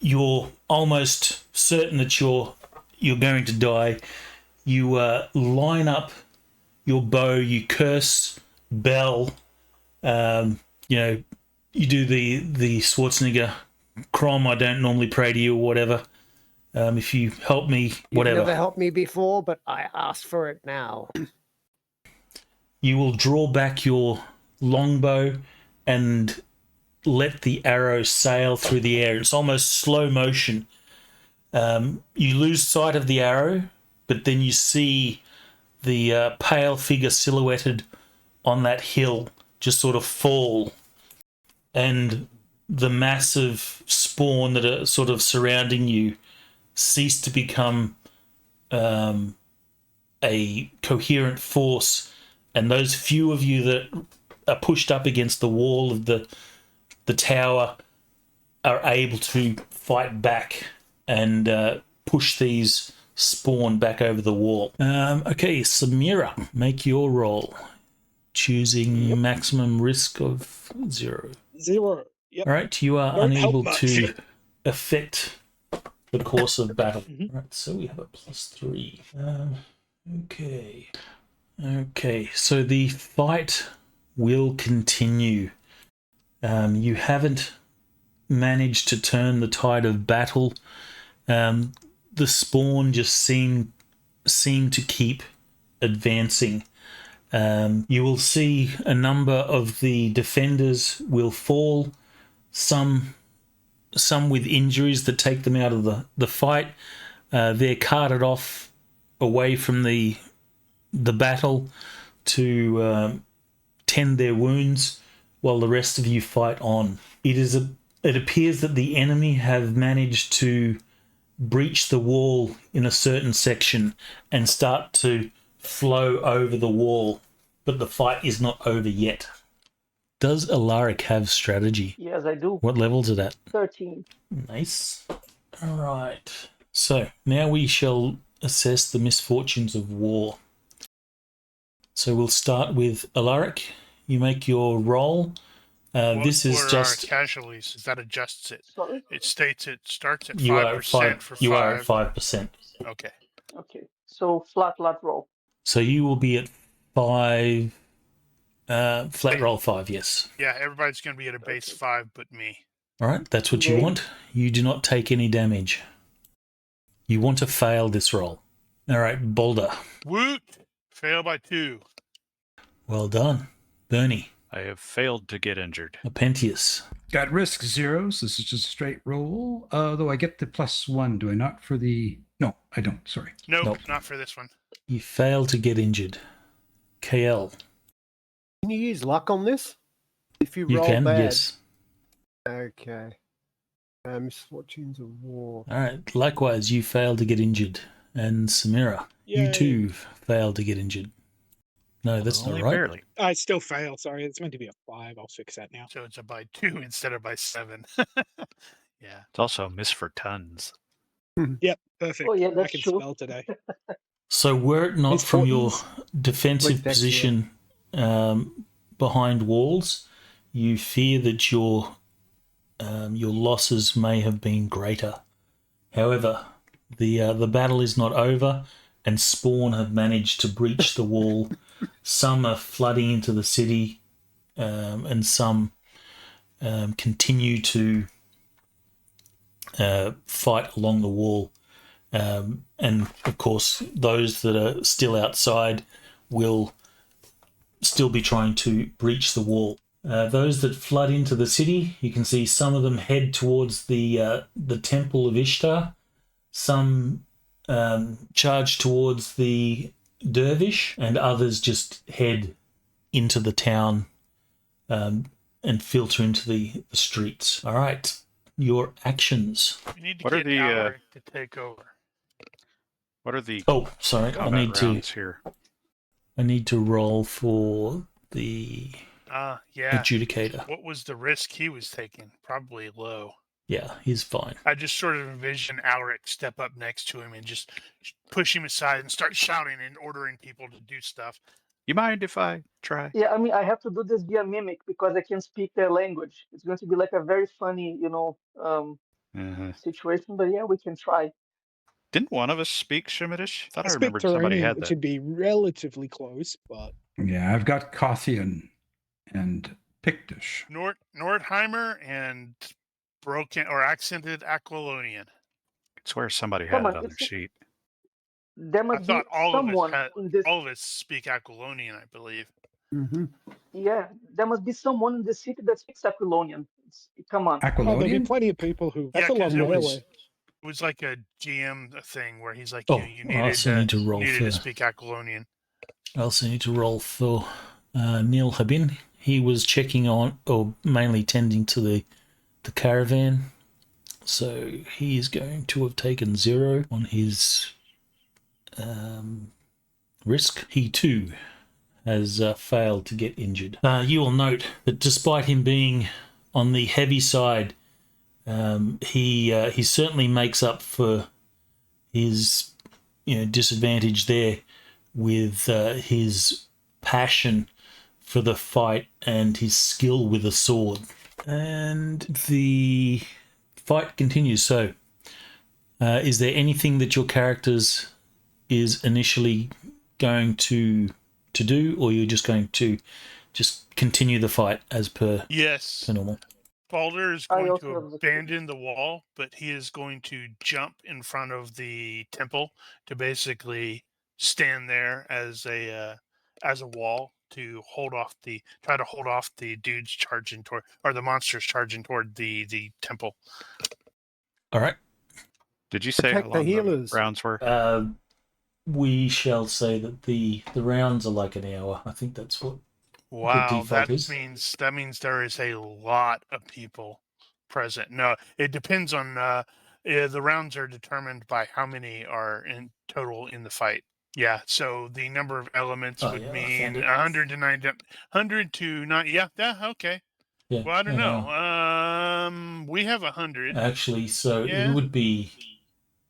You're almost certain that you're going to die. You line up your bow. You curse Bell. You do the Schwarzenegger, Crom, I don't normally pray to you or whatever. If you help me, whatever. You've never helped me before, but I ask for it now. You will draw back your longbow and let the arrow sail through the air. It's almost slow motion. You lose sight of the arrow, but then you see the pale figure silhouetted on that hill just sort of fall, and the massive spawn that are sort of surrounding you cease to become a coherent force, and those few of you that are pushed up against the wall of the tower are able to fight back and push these spawn back over the wall. Okay, Samira, make your roll. Choosing maximum risk of 0. 0. Yep. All right, you are Don't unable help to much. affect the course of battle. Mhm. All right, so we have a +3. Okay. Okay, so the fight will continue. You haven't managed to turn the tide of battle. The spawn just seem to keep advancing. You will see a number of the defenders will fall, some with injuries that take them out of the fight. They're carted off away from the battle to tend their wounds while the rest of you fight on. It appears that the enemy have managed to breach the wall in a certain section and start to flow over the wall, but the fight is not over yet. Does Alaric have strategy? Yes, I do. What level's it at? 13. Nice. All right. So now we shall assess the misfortunes of war. So we'll start with Alaric. You make your roll. This is What just our casualties. That adjusts it. Sorry? It states it starts at you are 5% for 5. You are at 5%. Okay. Okay. So flat roll. So you will be at 5. Flat roll 5. Yes. Yeah, everybody's going to be at a base 5 but me. All right. That's what you Yay. want. You do not take any damage. You want to fail this roll. All right, Boulder. Woot! Fail by 2. Well done, Bernie. I have failed to get injured. Apentius. Got risk zeros. This is just a straight roll. Though I get the +1, do I not for the... No, I don't. Sorry. Nope, not for this one. You fail to get injured. KL. Can you use luck on this? If you You roll can, bad. yes. Okay. Misfortunes of war. All right. Likewise, you fail to get injured. And Samira, you Yay. too fail to get injured. No, that's not Only right. barely. I still fail. Sorry, it's meant to be a 5. I'll fix that now. So it's a by 2 instead of by 7. Yeah. It's also a miss for tons. Yep, perfect. Oh, yeah, I that's can true. spell today. So were it not from your defensive Like that, position behind walls, you fear that your losses may have been greater. However, the battle is not over, and Spawn have managed to breach the wall. Some are flooding into the city, and some continue to fight along the wall. And of course, those that are still outside will still be trying to breach the wall. Those that flood into the city, you can see some of them head towards the Temple of Ishtar. Some charge towards the Dervish, and others just head into the town and filter into the streets. All right, your actions. We need to What are get the, Alaric to take over. What are the Oh, sorry, I combat need rounds here? to roll for the Yeah. adjudicator. What was the risk he was taking? Probably low. Yeah, he's fine. I just sort of envision Alaric step up next to him and just push him aside and start shouting and ordering people to do stuff. You mind if I try? Yeah, I mean, I have to do this via mimic because I can speak their language. It's going to be like a very funny, situation. But yeah, we can try. Didn't one of us speak Shemitish? I thought I I speak remembered somebody Turanian, had which that. should be relatively close, but Yeah, I've got Kothian and Pictish. Nordheimer and broken or accented Aquilonian. I swear somebody had Come it on, on their it's- sheet. There I must be thought all someone of us in this. all of us speak Aquilonian, I believe. Mm-hmm. Yeah, there must be someone in the city that speaks Aquilonian. Come on. there'll be Aquilonian? plenty of people who. Yeah, That's a 'cause long it way was- away. It was like a GM thing where he's like, Oh, you I needed, also need to roll needed for. to speak Aquilonian. I also need to roll for Neil Habin. He was checking on, or mainly tending to the caravan. So he is going to have taken 0 on his risk. He too has failed to get injured. You will note that despite him being on the heavy side, he certainly makes up for his disadvantage there with his passion for the fight and his skill with a sword. And the fight continues. So, is there anything that your characters is initially going to do, or you're just going to just continue the fight as per Yes. normal? Balder is I going also to have the abandon the wall, but he is going to jump in front of the temple to basically stand there as a wall to try to hold off the dudes charging toward, or the monsters charging toward the temple. All right. Did you say how Protect the long the healers. rounds were? We shall say that the rounds are like an hour. I think that's what Wow, default that is. means there is a lot of people present. No, it depends on the rounds are determined by how many are in total in the fight. Yeah, so the number of elements Oh, would yeah, I mean found it. 100 to 90, 100 to 90. Yeah, okay. Yeah. Well, I don't know. We have 100. Actually, so Yeah.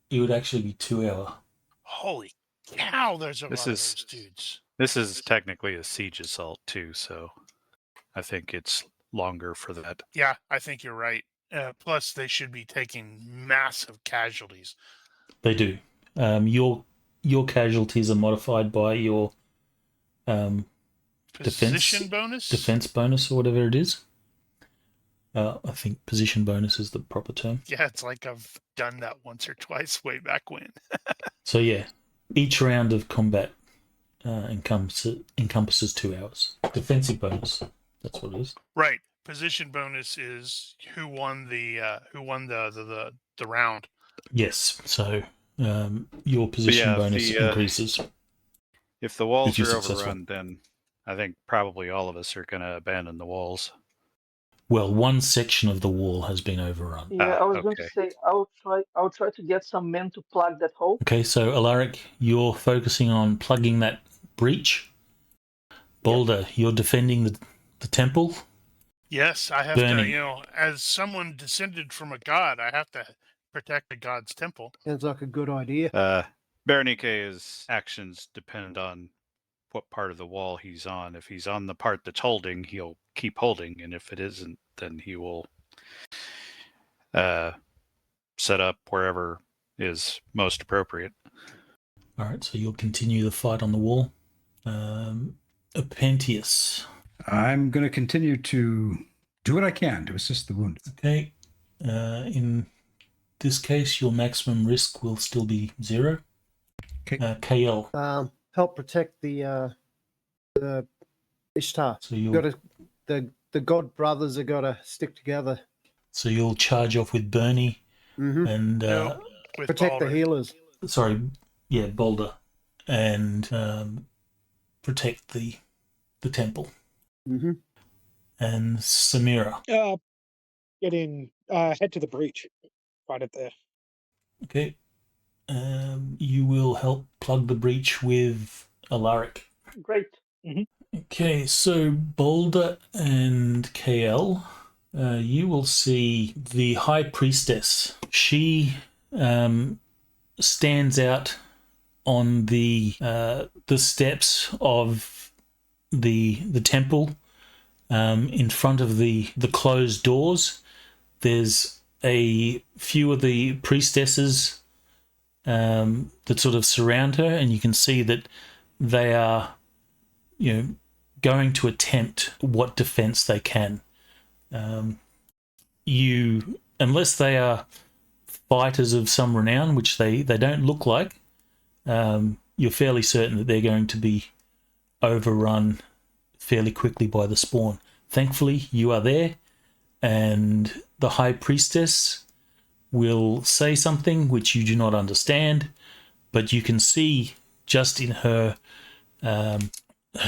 it would actually be 2 hour. Holy cow! There's a This lot of is- those dudes. This is technically a siege assault too, so I think it's longer for that. Yeah, I think you're right. Plus, they should be taking massive casualties. They do. Your casualties are modified by your Position bonus. defense bonus or whatever it is. I think position bonus is the proper term. Yeah, it's like I've done that once or twice way back when. So yeah, each round of combat encompasses 2 hours. Defensive bonus, that's what it is. Right. Position bonus is who won the round. Yes. So your position yeah, if bonus the, increases. If the walls If you're are successful. overrun, then I think probably all of us are going to abandon the walls. Well, one section of the wall has been overrun. Yeah, I was going okay. to say I'll try to get some men to plug that hole. Okay, so Alaric, you're focusing on plugging that breach. Boulder, you're defending the temple. Yes, I have Burning. to, as someone descended from a god, I have to protect the god's temple. Sounds like a good idea. Ronnke's actions depend on what part of the wall he's on. If he's on the part that's holding, he'll keep holding, and if it isn't, then he will set up wherever is most appropriate. All right, so you'll continue the fight on the wall. Apentius. I'm going to continue to do what I can to assist the wounded. Okay. In this case, your maximum risk will still be 0. Okay. KL. Help protect the Ishtar. So you'll Got to the god brothers have got to stick together. so you'll charge off with Bernie Mm-hmm. and No, with Protect the Balder. healers. Boulder, and protect the temple. Mm-hmm. And Samira. Get in, head to the breach. Right up there. Okay. You will help plug the breach with Alaric. Great. Okay, so Boulder and KL, you will see the High Priestess. She stands out on the steps of the temple, in front of the closed doors. There's a few of the priestesses that sort of surround her, and you can see that they are, going to attempt what defense they can. Unless they are fighters of some renown, which they don't look like, you're fairly certain that they're going to be overrun fairly quickly by the spawn. Thankfully, you are there, and the High Priestess will say something which you do not understand, but you can see just in her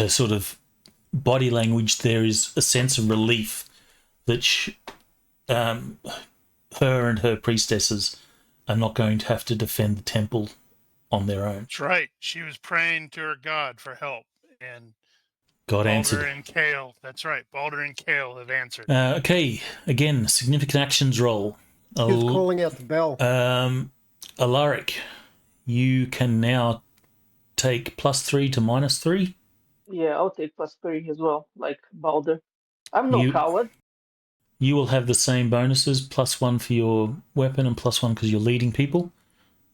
sort of body language there is a sense of relief that her and her priestesses are not going to have to defend the temple on their own. That's right. She was praying to her god for help, and God Balder answered. and Kale. That's right. Balder and Kale have answered. Okay, again, significant actions roll. He was calling out the bell. Alaric, you can now take +3 to -3. Yeah, I'll take +3 as well, like Balder. I'm no coward. You will have the same bonuses, +1 for your weapon and +1 because you're leading people,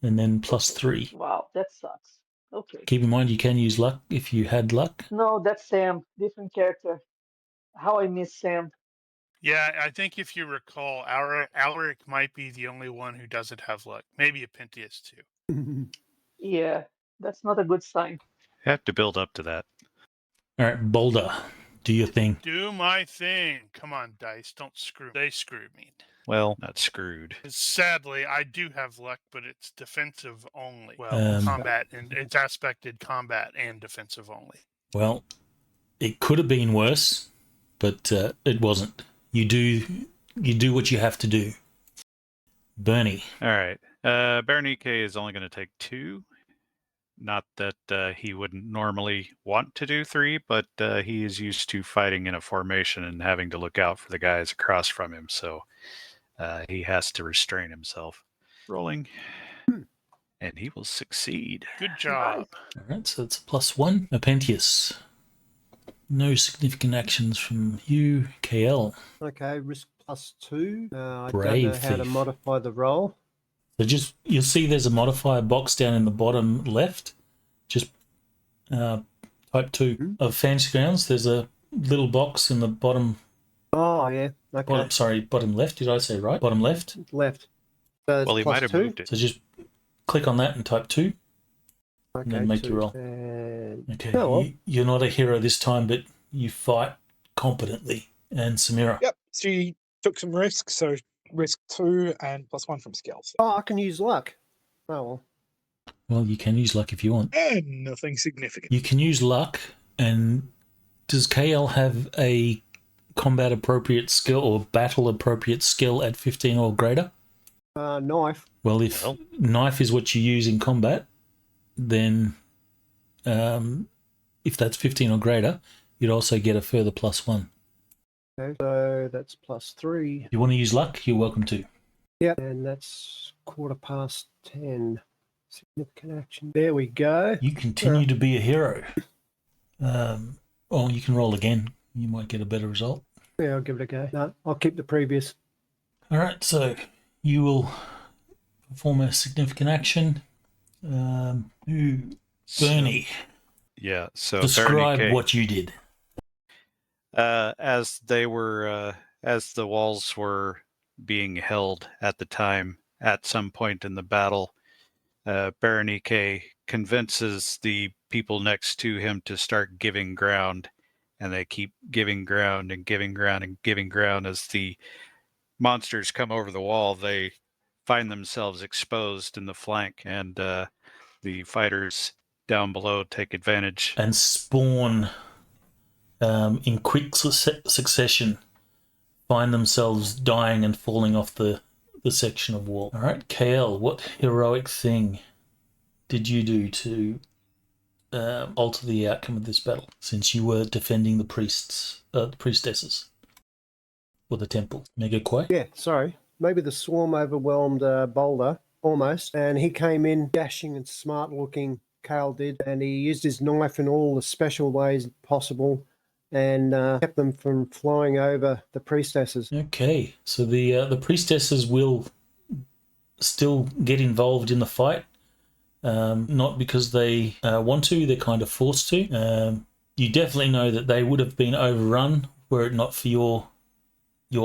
and then +3. Wow, that sucks. Okay. Keep in mind you can use luck if you had luck. No, that's Sam. Different character. How I miss Sam. Yeah, I think if you recall, Alaric might be the only one who doesn't have luck. Maybe a Pentheus too. Yeah, that's not a good sign. Have to build up to that. All right, Boulder, do your thing. Do my thing. Come on, dice. Don't screw. They screwed me. Well, not screwed. Sadly, I do have luck, but it's defensive only. Well, combat, and it's aspected combat and defensive only. Well, it could have been worse, but it wasn't. You do what you have to do. Bernie. All right. Ronnke is only going to take 2. Not that he wouldn't normally want to do 3, but he is used to fighting in a formation and having to look out for the guys across from him, so he has to restrain himself. Rolling. And he will succeed. Good job. All right, so it's a +1. Pentheus. No significant actions from you, KL. Okay, risk +2. I Brave don't know how to thief. modify the roll. So you'll see there's a modifier box down in the bottom left. Just type 2 of Fantasy Grounds. There's a little box in the bottom. Oh, yeah. Okay. Bottom left. Did I say right? Bottom left. Left. So it's Well, he might have +2. moved it. So just click on that and type 2. Okay, And then make 2, your roll. and- Okay. Oh, well. You're not a hero this time, but you fight competently. And Samira. Yep. She took some risks, so risk 2 and +1 from skills. Oh, I can use luck. Oh, well. Well, you can use luck if you want. And nothing significant. You can use luck. And does KL have a combat appropriate skill or battle appropriate skill at 15 or greater? Knife. Well, if knife is what you use in combat, then if that's 15 or greater, you'd also get a further +1. Okay, so that's +3. If you want to use luck, you're welcome to. Yep. And that's 10:15. Significant action. There we go. You continue to be a hero. Or you can roll again. You might get a better result. Yeah, I'll give it a go. No, I'll keep the previous. All right, so you will perform a significant action. Bernie, Yeah, so describe Ronnke, what you did. as they were, as the walls were being held at the time, at some point in the battle, Ronnke convinces the people next to him to start giving ground, and they keep giving ground and giving ground and giving ground. As the monsters come over the wall, they find themselves exposed in the flank, and the fighters down below take advantage. And spawn in quick succession, find themselves dying and falling off the section of wall. All right, KL, what heroic thing did you do to alter the outcome of this battle, since you were defending the priestesses, or the temple? Mega Quay? Yeah, sorry. Maybe the swarm overwhelmed Boulder, almost, and he came in dashing and smart looking, Kale did, and he used his knife in all the special ways possible and kept them from flying over the priestesses. Okay, so the priestesses will still get involved in the fight, not because they want to, they're kind of forced to. You definitely know that they would have been overrun were it not for your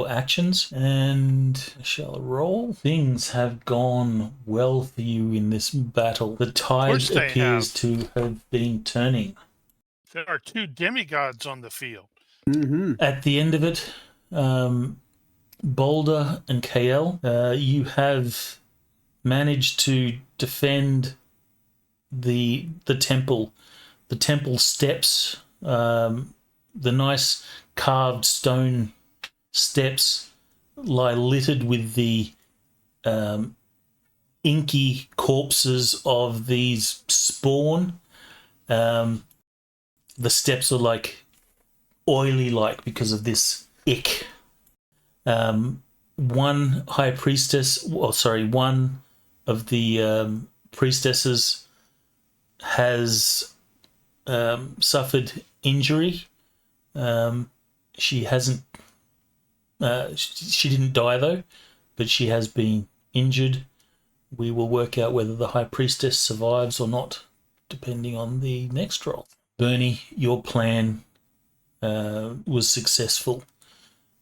actions. And shall I roll? Things have gone well for you in this battle. The tide appears to have been turning. There are 2 demigods on the field. Mm-hmm. At the end of it, Boulder and KL, you have managed to defend the temple steps, the nice carved stone steps lie littered with the inky corpses of these spawn. The steps are like oily because of this ick. One of the priestesses has suffered injury. She hasn't. She didn't die though, but she has been injured. We will work out whether the high priestess survives or not depending on the next roll. Bernie, your plan was successful.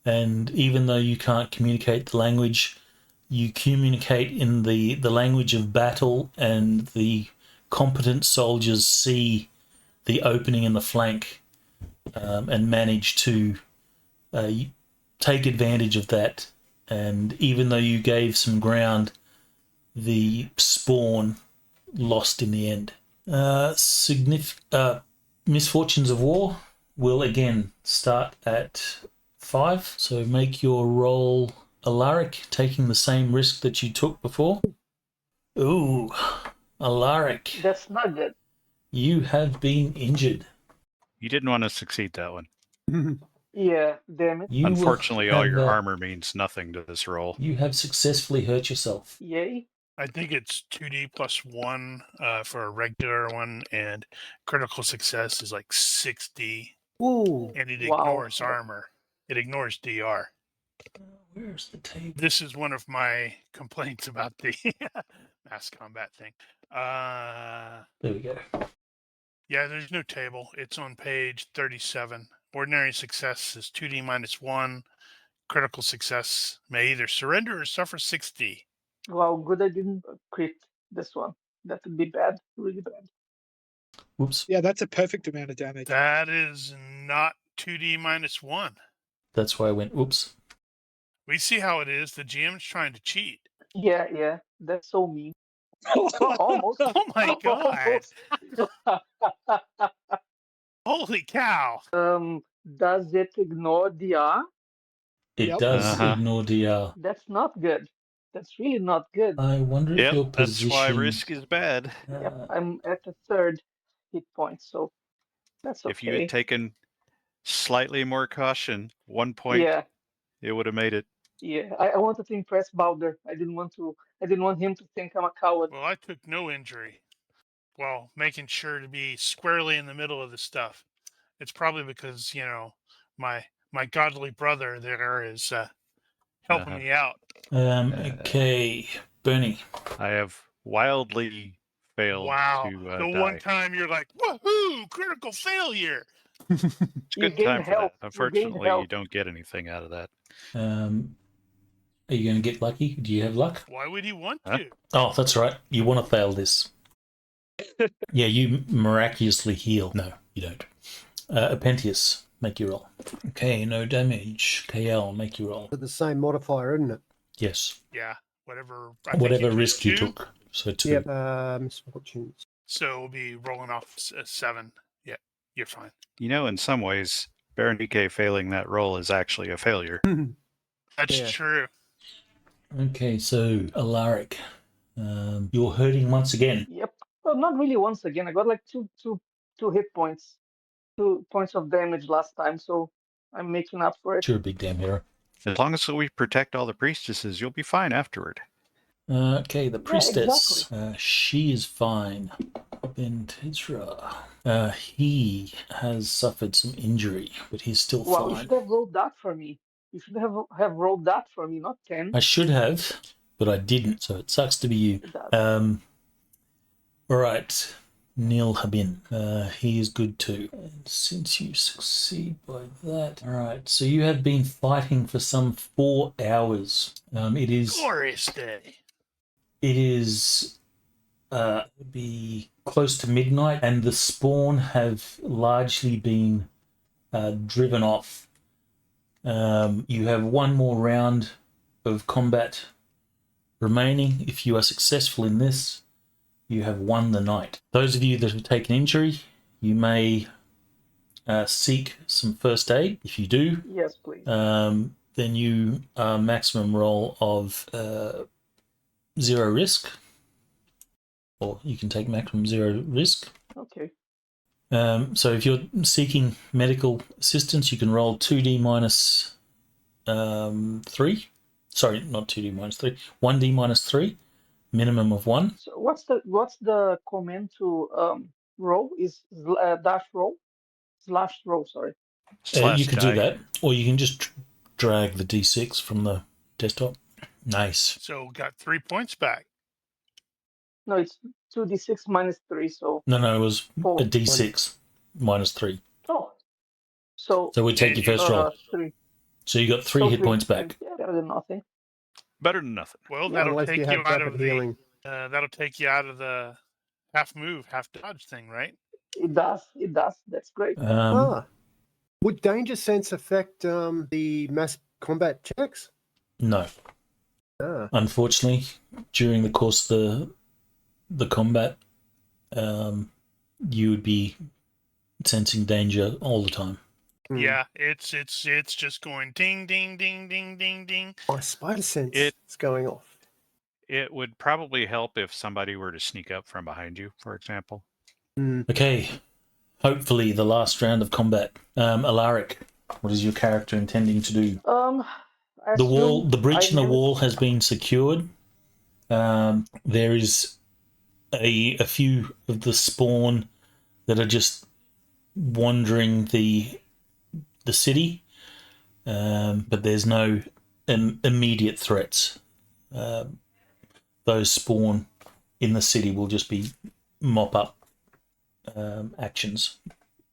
And even though you can't communicate the language, you communicate in the language of battle, and the competent soldiers see the opening in the flank and manage to take advantage of that. And even though you gave some ground, the spawn lost in the end. Misfortunes of war will again start at 5. So make your roll, Alaric, taking the same risk that you took before. Ooh, Alaric, That's not good. you have been injured. You didn't want to succeed that one. Yeah, damn it. You Unfortunately, will all have, your armor means nothing to this roll. You have successfully hurt yourself. Yay. I think it's 2D plus 1 for a regular one, and critical success is like 60, Ooh. and it Wow. ignores armor. It ignores DR. Where's the table? This is one of my complaints about the mass combat thing. There we go. Yeah, there's no table. It's on page 37. Ordinary success is 2D minus 1. Critical success may either surrender or suffer 60. Wow, good I didn't crit this one. That would be bad, really bad. Whoops. Yeah, that's a perfect amount of damage. That is not 2D minus 1. That's why I went, oops. We see how it is. The GM's trying to cheat. Yeah, that's so mean. Almost. Oh my god. Almost. Holy cow. Does it ignore DR? It Yep. does ignore DR. That's not good. That's really not good. I wonder if your Yep, position... that's why risk is bad. Yep, I'm at the 3rd hit point, so that's okay. If you had taken slightly more caution, 1 point, Yeah, it would have made it. yeah. I wanted to impress Balder. I didn't want him to think I'm a coward. Well, I took no injury. Well, making sure to be squarely in the middle of the stuff. It's probably because, my godly brother there is helping me out. Okay, Bernie. I have wildly failed Wow. to The die. one time you're like, woohoo, critical failure. It's a You good gain time for help. that. You gain Unfortunately, help. you don't get anything out of that. Are you going to get lucky? Do you have luck? Why would he want Huh? to? Oh, that's right. You want to fail this. Yeah, you miraculously heal. No, you don't. Apentius, make your roll. Okay, no damage. KL, make your roll. With the same modifier, isn't it? Yes. Yeah, whatever. I think Whatever you took risk you 2, took. So 2. Yep. Misfortunes. So we'll be rolling off 7. Yeah, you're fine. In some ways, Ronnke failing that roll is actually a failure. That's Yeah. true. Okay, so Alaric, you're hurting once again. Yep. Well, not really once again. I got like two hit points, 2 points of damage last time, so I'm making up for it. You're a big damn hero. As long as we protect all the priestesses, you'll be fine afterward. Okay, the priestess. exactly. She is fine. Then Tizrah. He has suffered some injury, but he's still Wow, you fine. should have rolled that for me. You should have rolled that for me, not 10. I should have, but I didn't, so it sucks to be you. It does. All right, Neil Habin. He is good too. And since you succeed by that... All right, so you have been fighting for some 4 hours. It is... Glorious day. It is be close to midnight, and the spawn have largely been driven off. You have 1 more round of combat remaining. If you are successful in this, you have won the night. Those of you that have taken injury, you may seek some first aid. If you do, Yes, please. then you maximum roll of 0 risk, or you can take maximum 0 risk. Okay. So if you're seeking medical assistance, you can roll 2d minus 3. Sorry, not 2d minus 3. 1d minus 3, minimum of 1. So what's the command to roll? Is dash roll? Slash roll, sorry. Slash You can die. do that, or you can just drag the d6 from the desktop. Nice. So got 3 points back. No, it's 2d6 minus 3, so No, it was 4. a d6 minus 3. Oh, so So we take your first roll. 3. So you got 3 So hit 3. points back. Yeah, better than nothing. Better than nothing. Well, Yeah, that'll Unless you take have you out rapid of healing. that'll take you out of the half move, half dodge thing, right? It does. It does. That's great. Would danger sense affect the mass combat checks? No. Ah. Unfortunately, during the course of the combat, you would be sensing danger all the time. Yeah, it's just going ding ding ding ding ding ding. My spider sense is going off. It would probably help if somebody were to sneak up from behind you, for example. Okay. Hopefully the last round of combat. Alaric, what is your character intending to do? I The wall, assume the breach I in the managed- wall has been secured. There is a few of the spawn that are just wandering the city, but there's no immediate threats. Those spawn in the city will just be mop up actions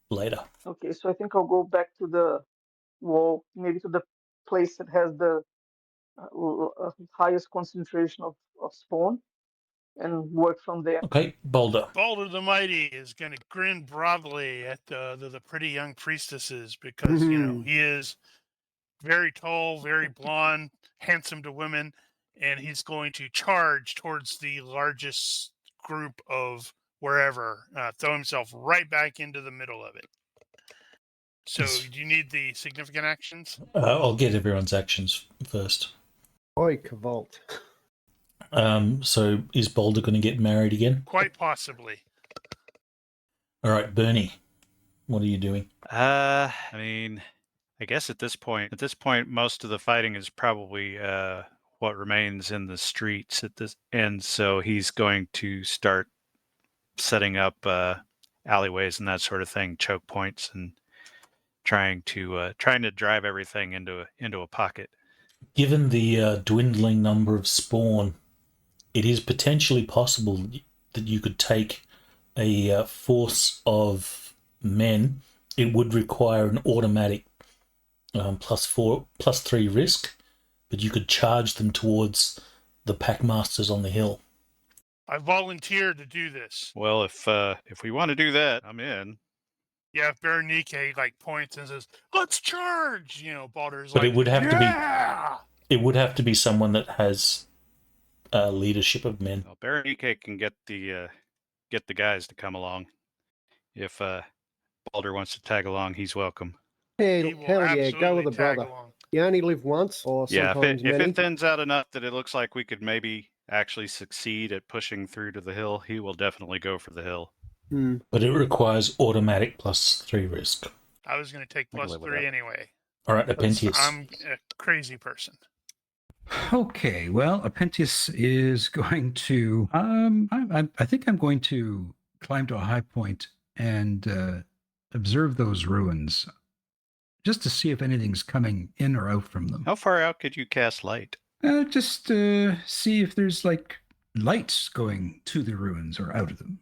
later. Okay, so I think I'll go back to the wall, maybe to the place that has the highest concentration of spawn, and work from there. Okay, Boulder. Balder the Mighty is going to grin broadly at the pretty young priestesses because he is very tall, very blonde, handsome to women, and he's going to charge towards the largest group of wherever, throw himself right back into the middle of it. So, do you need the significant actions? I'll get everyone's actions first. Oi, Cavolt. So is Boulder going to get married again? Quite possibly. All right, Bernie, what are you doing? I mean, I guess at this point, most of the fighting is probably what remains in the streets at this end. So he's going to start setting up alleyways and that sort of thing, choke points, and trying to drive everything into a pocket. Given the dwindling number of spawn, it is potentially possible that you could take a force of men. It would require an automatic +3 risk, but you could charge them towards the packmasters on the hill. I volunteered to do this. Well, if we want to do that, I'm in. Yeah, if Ronnke points and says, "Let's charge," Balder's But like, it would have to be. "Yeah!" It would have to be someone that has leadership of men. Well, Ronnke can get the guys to come along. If Balder wants to tag along, he's welcome. He will Hell yeah, go with absolutely a tag brother. along. You only live once, or Yeah, sometimes if many. it thins out enough that it looks like we could maybe actually succeed at pushing through to the hill, he will definitely go for the hill. But it requires automatic +3 risk. I was going to take I can live with +3 that. anyway. All right, 'cause Apentius. I'm a crazy person. Okay, well, Apentius is going to. I think I'm going to climb to a high point and observe those ruins, just to see if anything's coming in or out from them. How far out could you cast light? Just see if there's lights going to the ruins or out of them.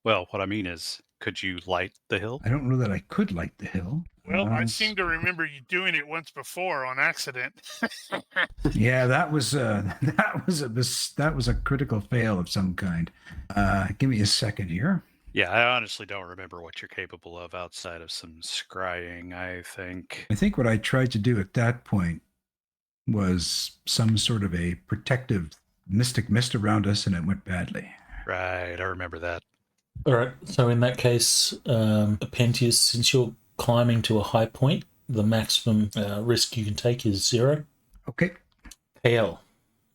Well, what I mean is, could you light the hill? I don't know that I could light the hill. Well, I seem to remember you doing it once before on accident. Yeah, that was a critical fail of some kind. Give me a second here. Yeah, I honestly don't remember what you're capable of outside of some scrying, I think. I think what I tried to do at that point was some sort of a protective mystic mist around us, and it went badly. Right, I remember that. All right, so in that case, Apentius, since you're climbing to a high point, the maximum risk you can take is 0. Okay. KL,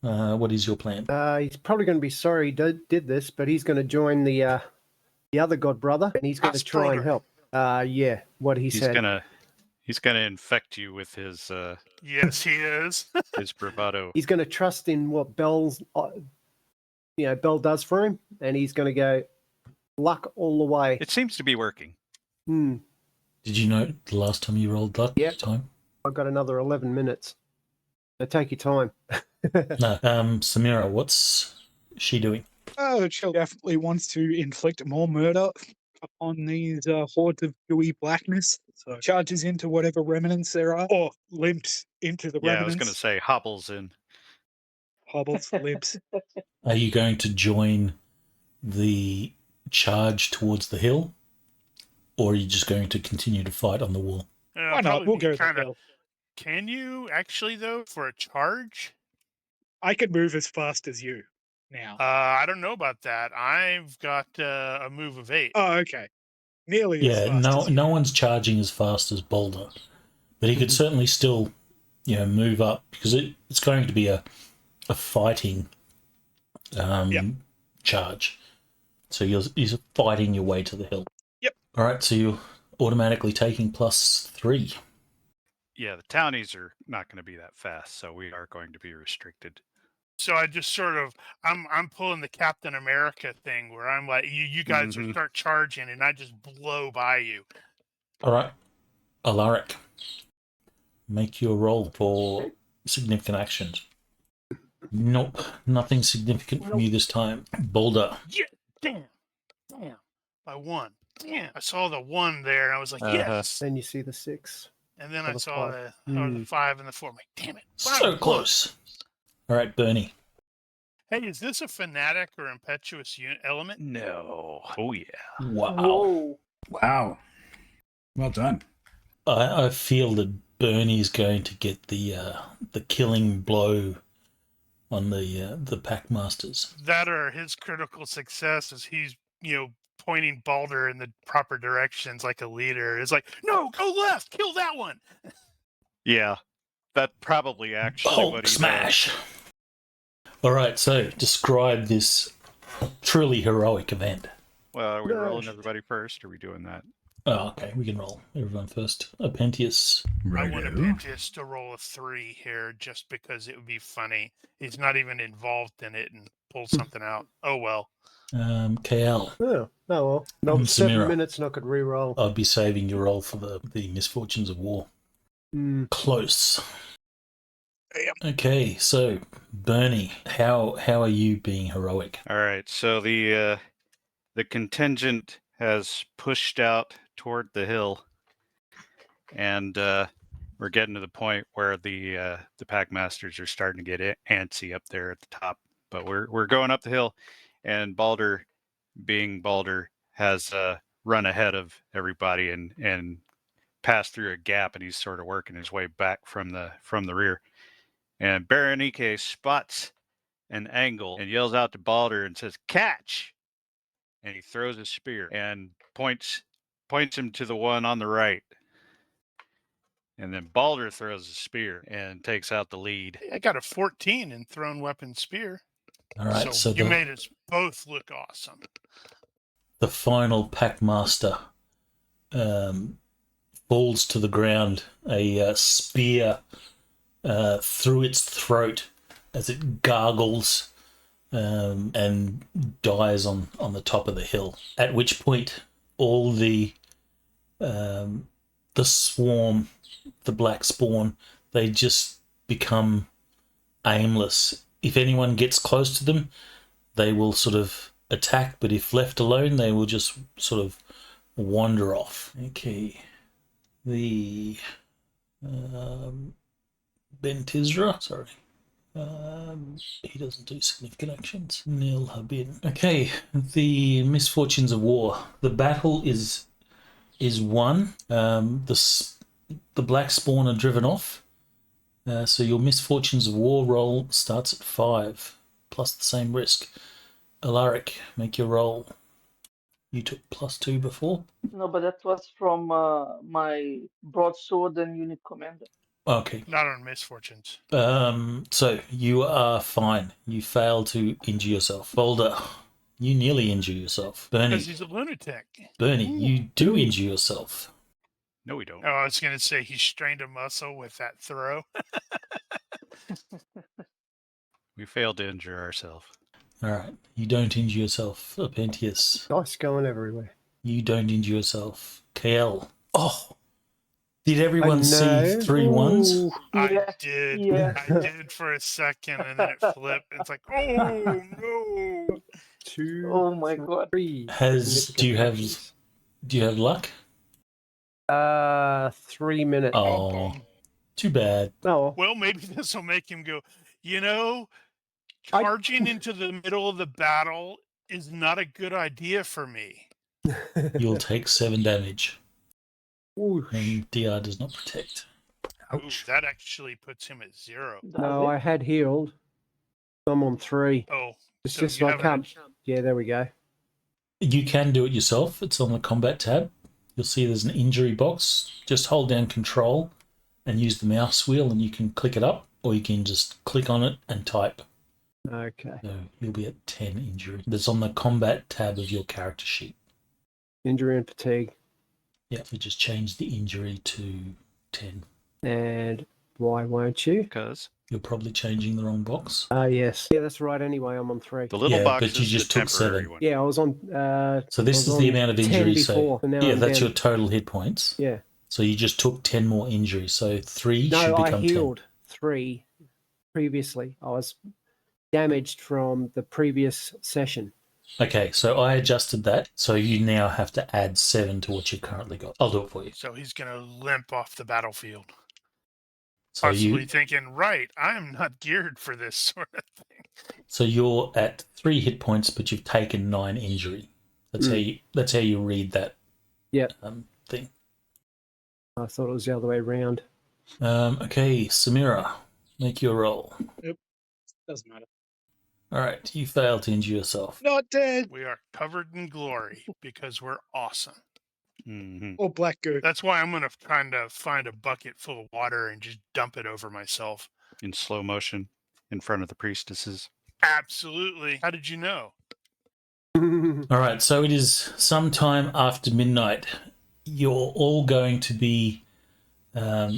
what is your plan? He's probably going to be sorry he did this, but he's going to join the other god brother, and he's going to try and help. Yeah, what he said. He's gonna infect you with his Yes, he is. his bravado. He's going to trust in what Bell does for him, and he's going to go luck all the way. It seems to be working. Did you note the last time you rolled luck? Yep. Time? I've got another 11 minutes. So take your time. No. Samira, what's she doing? Oh, Chill definitely wants to inflict more murder upon these hordes of gooey blackness. So charges into whatever remnants there are, or limps into the Yeah, I was going to remnants. say hobbles in. Hobbles, limps. Are you going to join the charge towards the hill, or are you just going to continue to fight on the wall? Why not? We'll go to the Kind of. hill. Can you actually though for a charge? I can move as fast as you now. I don't know about that. I've got a move of 8. Oh, okay. Nearly as Yeah, fast as you. no one's charging as fast as Boulder, but he could certainly still, move up because it's going to be a fighting charge. So you're fighting your way to the hill. Yep. All right, so you're automatically taking +3. Yeah, the townies are not going to be that fast, so we are going to be restricted. So I just sort of I'm pulling the Captain America thing where I'm like you guys Mhm. start charging and I just blow by you. All right, Alaric, make your roll for significant actions. Nope, nothing significant from you this time. Boulder. Yeah, damn. By 1. Damn. I saw the 1 there and I was like, Uh-huh. yes. Then you see the 6. And then Or I the saw 5. the 5 and the 4. I'm like, damn it. So close. All right, Bernie. Hey, is this a fanatic or impetuous element? No. Oh, yeah. Wow. Whoa. Wow. Well done. I feel that Bernie's going to get the killing blow on the Packmasters. That or his critical success is he's, pointing Balder in the proper directions like a leader. It's like, no, go left, kill that one. Yeah, that probably actually Hulk what he smash. All right, so describe this truly heroic event. does. Well, are we rolling Gosh. everybody first? Or are we doing that? Oh, okay, we can roll everyone first. Apentius. I want Righto. Apentius to roll a 3 here just because it would be funny. He's not even involved in it and pull something out. Oh, well. KL. Oh well. That was Samira. 7 minutes and I could re-roll. I'd be saving your roll for the misfortunes of war. Close. Okay, so Bernie, how are you being heroic? All right, so the contingent has pushed out toward the hill, and we're getting to the point where the Packmasters are starting to get antsy up there at the top. But we're going up the hill, and Balder, being Balder, has run ahead of everybody and passed through a gap, and he's sort of working his way back from the rear. And Berenike spots an angle and yells out to Balder and says, "Catch!" And he throws a spear and points him to the one on the right. And then Balder throws a spear and takes out the lead. I got a 14 in thrown weapon spear. All right, so you made us both look awesome. the final Packmaster falls to the ground, a spear through its throat as it gargles and dies on the top of the hill. At which point, all the swarm, the black spawn, they just become aimless. If anyone gets close to them, they will sort of attack, but if left alone, they will just sort of wander off. Okay, the Ben Tizrah, sorry. He doesn't do significant actions. Nil Habin. Okay, the misfortunes of war. The battle is won. The black spawn are driven off. So your misfortunes of war roll starts at 5, plus the same risk. Alaric, make your roll. You took +2 before. No, but that was from my broadsword and unit commander. Okay. Not on misfortunes. So you are fine. You fail to injure yourself. Boulder, you nearly injure yourself. Bernie, Because he's a lunatic. Bernie, you do injure yourself. No, we don't. Oh, I was going to say he strained a muscle with that throw. We failed to injure ourselves. All right. You don't injure yourself. Apentius, Dice going everywhere. you don't injure yourself. KL. Oh, did everyone I see know. 3 ones? Ooh. I Yeah, did. yeah. I did for a second, and then it flipped. It's like, oh, no. 2, Oh my god. 3. Do you have actions. luck? 3 minutes. Oh, too bad. Oh, Well, maybe this will make him go, you know, I- charging into the middle of the battle is not a good idea for me. You'll take 7 damage, Ooh, and DR does not protect. Ooh, Ouch. that actually puts him at 0. Does no, it? I had healed. I'm on 3. Oh, It's so just you I haven't can't. Yeah, there we go. You can do it yourself. It's on the combat tab. You'll see there's an injury box. Just hold down control and use the mouse wheel and you can click it up, or you can just click on it and type. Okay. So you'll be at 10 injury. That's on the combat tab of your character sheet. Injury and fatigue. Yeah, we just change the injury to 10. And why won't you? Because You're probably changing the wrong box. Yes. Yeah, that's right. Anyway, I'm on 3. the little Yeah, box but you is just the took temporary 7. one. Yeah, I was on. So this I was is the on amount of 10 injury. before, So and now yeah, I'm that's down. your total hit points. Yeah. So you just took 10 more injuries. So 3 should No, I become healed 3 previously. I was damaged from the previous session. 10. Okay, so I adjusted that. So you now have to add 7 to what you've currently got. I'll do it for you. So he's going to limp off the battlefield, So possibly thinking, right, I'm not geared for this sort of thing. So you're at 3 hit points, but you've taken 9 injury. That's how you read that. Yep. Thing. I thought it was the other way around. Okay, Samira, make your roll. Doesn't matter. All right, you failed to injure yourself. Not dead. We are covered in glory because we're awesome. Mm-hmm. Or black goo. That's why I'm going to try to find a bucket full of water and just dump it over myself. In slow motion in front of the priestesses. Absolutely. How did you know? All right, so it is sometime after midnight. You're all going to be at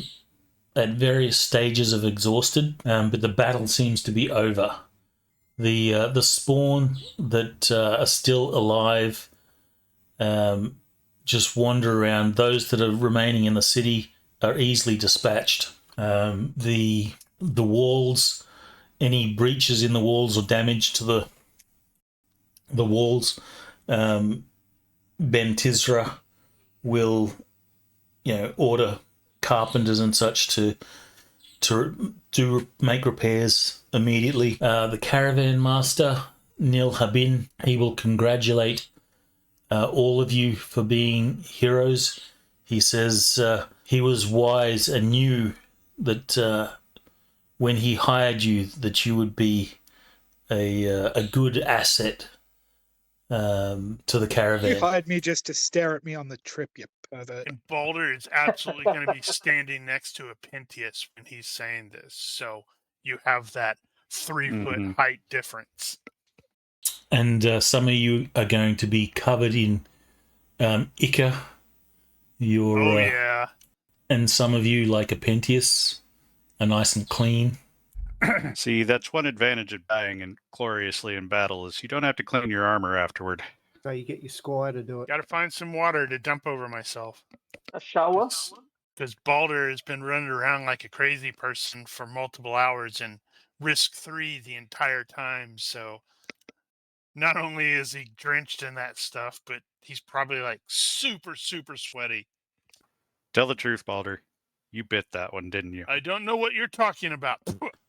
various stages of exhausted, but the battle seems to be over. The spawn that are still alive just wander around. Those that are remaining in the city are easily dispatched. The walls, any breaches in the walls or damage to the walls, Ben Tizrah will, order carpenters and such to make repairs immediately. The caravan master Nil Habin, he will congratulate all of you for being heroes. He says he was wise and knew that when he hired you that you would be a good asset to the caravan. You hired me just to stare at me on the trip, you pervert. And Balder is absolutely going to be standing next to a Pentius when he's saying this. So you have that 3-foot height difference. And some of you are going to be covered in ichor. Yeah. And some of you, like a Pentius, are nice and clean. See, that's one advantage of dying and gloriously in battle is you don't have to clean your armor afterward. So you get your squire to do it. Got to find some water to dump over myself. A shower? Because Balder has been running around like a crazy person for multiple hours and risk 3 the entire time. So not only is he drenched in that stuff, but he's probably like super, super sweaty. Tell the truth, Balder. You bit that one, didn't you? I don't know what you're talking about.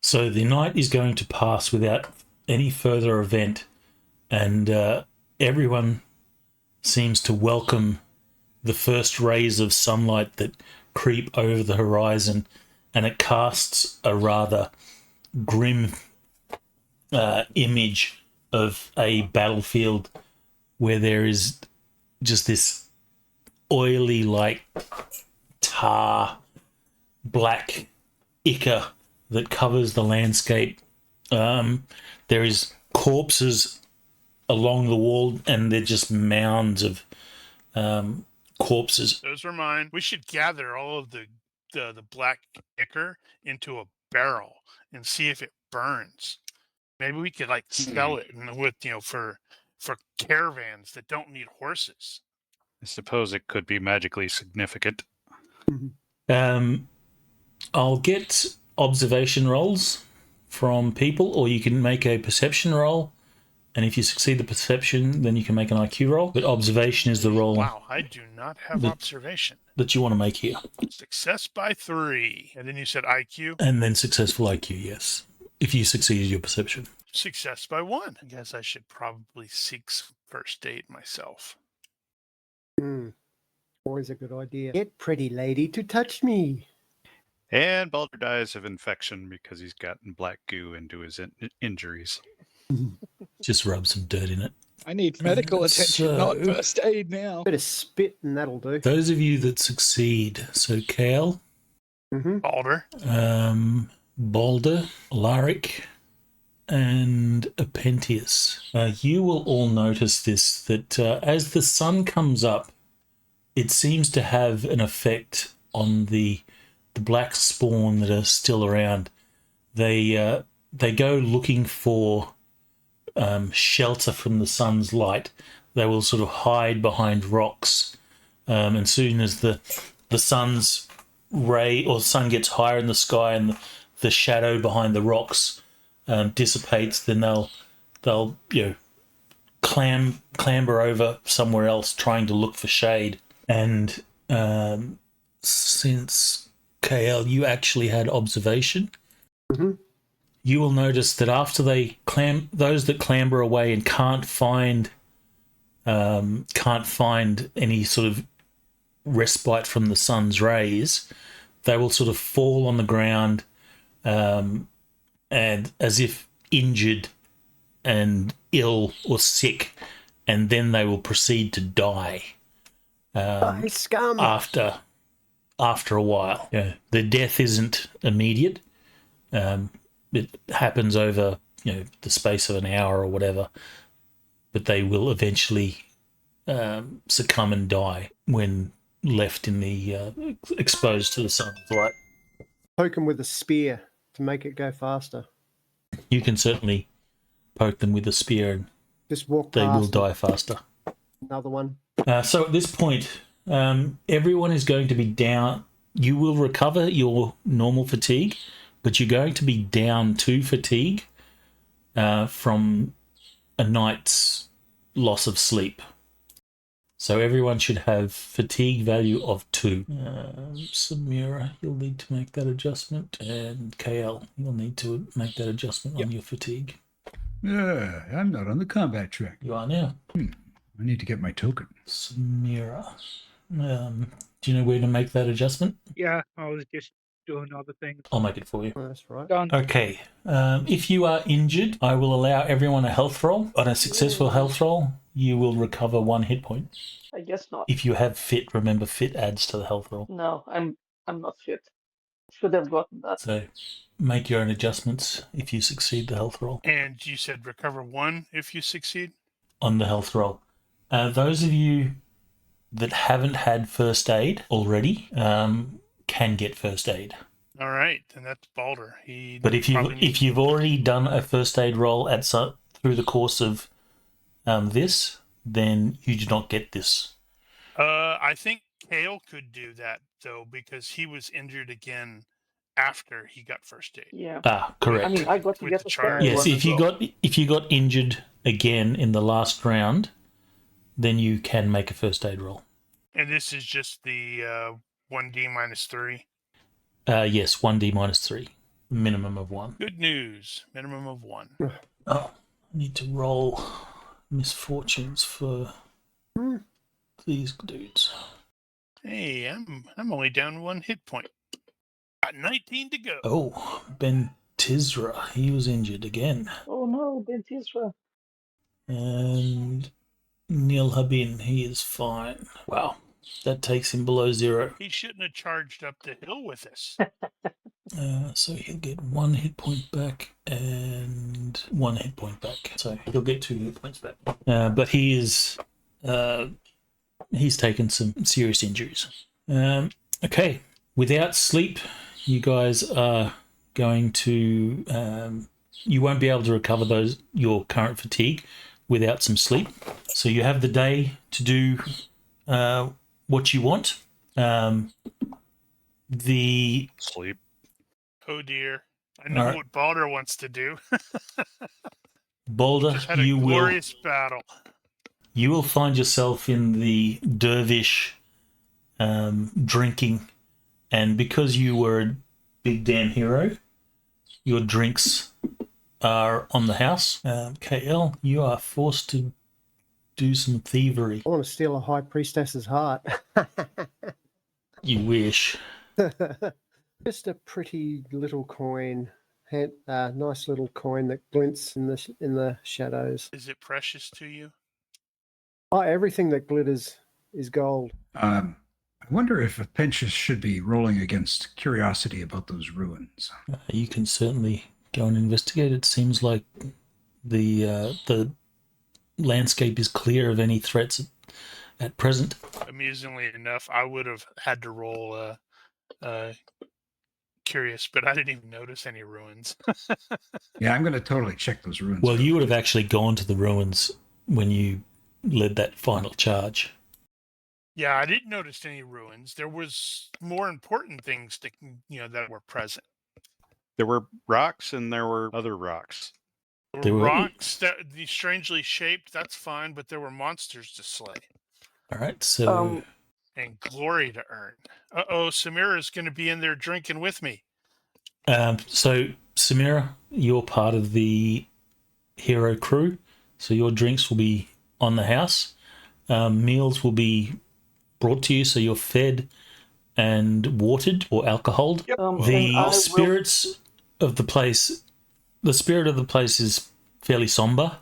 So the night is going to pass without any further event, and everyone seems to welcome the first rays of sunlight that creep over the horizon, and it casts a rather grim image of a battlefield where there is just this oily, like tar, black ichor that covers the landscape. There is corpses along the wall, and they're just mounds of corpses. Those are mine. We should gather all of the black ichor into a barrel and see if it burns. Maybe we could like sell it with for caravans that don't need horses. I suppose it could be magically significant. I'll get observation rolls from people, or you can make a perception roll And if you succeed the perception, then you can make an IQ roll. But observation is the roll Wow, I do not have The- observation. that you want to make here. Success by 3. And then you said IQ. And then successful IQ, yes. If you succeeded your perception. Success by 1. I guess I should probably seek first aid myself. Always a good idea. Get pretty lady to touch me. And Balder dies of infection because he's gotten black goo into his injuries. Just rub some dirt in it. I need medical attention, not So- first aid now. Bit of spit and that'll do. Those of you that succeed, so Kale, Mm-hmm. Balder. Balder, Alaric, and Apentius. You will all notice this, that as the sun comes up, it seems to have an effect on the black spawn that are still around. They go looking for shelter from the sun's light. They will sort of hide behind rocks, and soon as the sun's ray or sun gets higher in the sky and the shadow behind the rocks dissipates, then they'll clamber over somewhere else trying to look for shade. And since KL, you actually had observation, you will notice that after they those that clamber away and can't find any sort of respite from the sun's rays, they will sort of fall on the ground and as if injured and ill or sick, and then they will proceed to die Scum. after a while. Yeah, the death isn't immediate. It happens over the space of an hour or whatever, but they will eventually succumb and die when left in the exposed to the sun's light. Poke him with a spear to make it go faster. You can certainly poke them with a spear and Just walk they past. will die faster. Another one. So at this point, everyone is going to be down. You will recover your normal fatigue, but you're going to be down 2 fatigue from a night's loss of sleep. So everyone should have fatigue value of 2. Samira, you'll need to make that adjustment, and KL, you'll need to make that adjustment on your fatigue. Yeah, I'm not on the combat track. You are now. I need to get my token. Samira, do you know where to make that adjustment? Yeah, I was just doing other things. I'll make it for you. Oh, that's right. Done. Okay. If you are injured, I will allow everyone a health roll. On a successful health roll, you will recover 1 hit point. I guess not. If you have fit, remember fit adds to the health roll. No, I'm not fit. Should have gotten that. So make your own adjustments if you succeed the health roll. And you said recover 1 if you succeed? On the health roll. Those of you that haven't had first aid already can get first aid. All right, then that's Balder. But if you've already done a first aid roll through the course of this, then you do not get this. I think Kale could do that, though, because he was injured again after he got first aid. Yeah. Correct. I mean, I got to With get the a charge. second Yes, one if you got injured again in the last round, then you can make a first aid roll. And this is just the 1d minus 3. Yes, 1d minus 3. Minimum of 1. Good news. Minimum of 1. Oh, I need to roll misfortunes for these dudes. Hey, I'm only down 1 hit point. Got 19 to go. Oh, Ben Tizrah, he was injured again. Oh no, Ben Tizrah. And Neil Habin, he is fine. Wow, that takes him below 0. He shouldn't have charged up the hill with us. So he'll get 1 hit point back and 1 hit point back. So he'll get 2 hit points back. But he is... he's taken some serious injuries. Okay, without sleep, you guys are going to... you won't be able to recover your current fatigue without some sleep. So you have the day to do what you want. The Sleep. Oh dear. I know what Balder wants to do. Boulder, Just had a glorious battle. you will find yourself in the dervish drinking, and because you were a big damn hero, your drinks are on the house. KL, you are forced to do some thievery. I want to steal a high priestess's heart. You wish. Just a pretty little coin. Nice little coin that glints in the shadows. Is it precious to you? Oh, everything that glitters is gold. I wonder if Pensius should be rolling against curiosity about those ruins. You can certainly go and investigate. It seems like the landscape is clear of any threats at present. Amusingly enough, I would have had to roll curious, but I didn't even notice any ruins. Yeah, I'm going to totally check those ruins. Well, out. you would have actually gone to the ruins when you led that final charge. Yeah, I didn't notice any ruins. There was more important things that were present. There were rocks and there were other rocks. There were rocks that strangely shaped. That's fine, but there were monsters to slay. All right, so and glory to earn. Samira's going to be in there drinking with me. so Samira, you're part of the hero crew, so your drinks will be on the house. Meals will be brought to you, so you're fed and watered or alcoholed. Yep. The spirits of the place, the spirit of the place is fairly somber.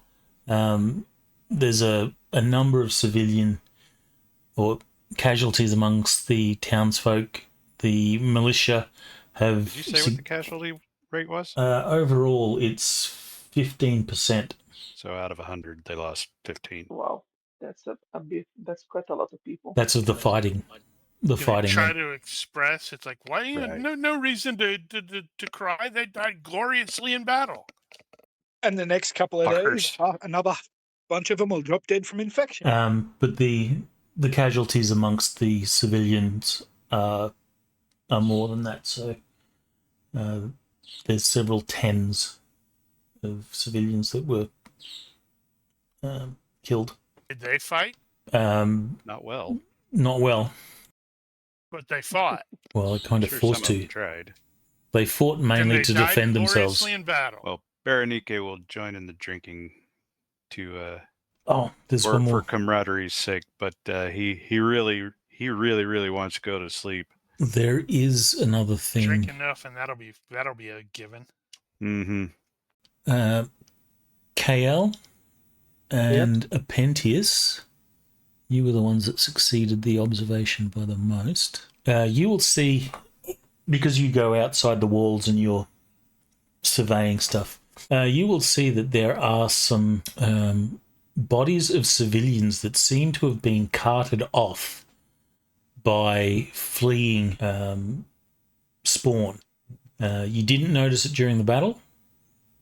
There's a number of civilian or casualties amongst the townsfolk. The militia have... Did you say what the casualty rate was? Overall, it's 15%. So out of 100, they lost 15. Wow, that's a bit. That's quite a lot of people. That's of the fighting. The fighting. Try to express. It's like, why? Right. No reason to cry. They died gloriously in battle. And the next couple of days, another bunch of them will drop dead from infection. But the casualties amongst the civilians are more than that. So there's several tens of civilians that were killed. Did they fight? Not well. Not well. But they fought. Well, they're kind of forced to. Tried. They fought mainly to defend themselves. In battle. Well, Ronnke will join in the drinking to there's one more for camaraderie's sake, but he really wants to go to sleep. There is another thing. Drink enough, and that'll be a given. Mm-hmm. KL and Apentius, you were the ones that succeeded the observation by the most. You will see, because you go outside the walls and you're surveying stuff, you will see that there are some bodies of civilians that seem to have been carted off by fleeing spawn. You didn't notice it during the battle,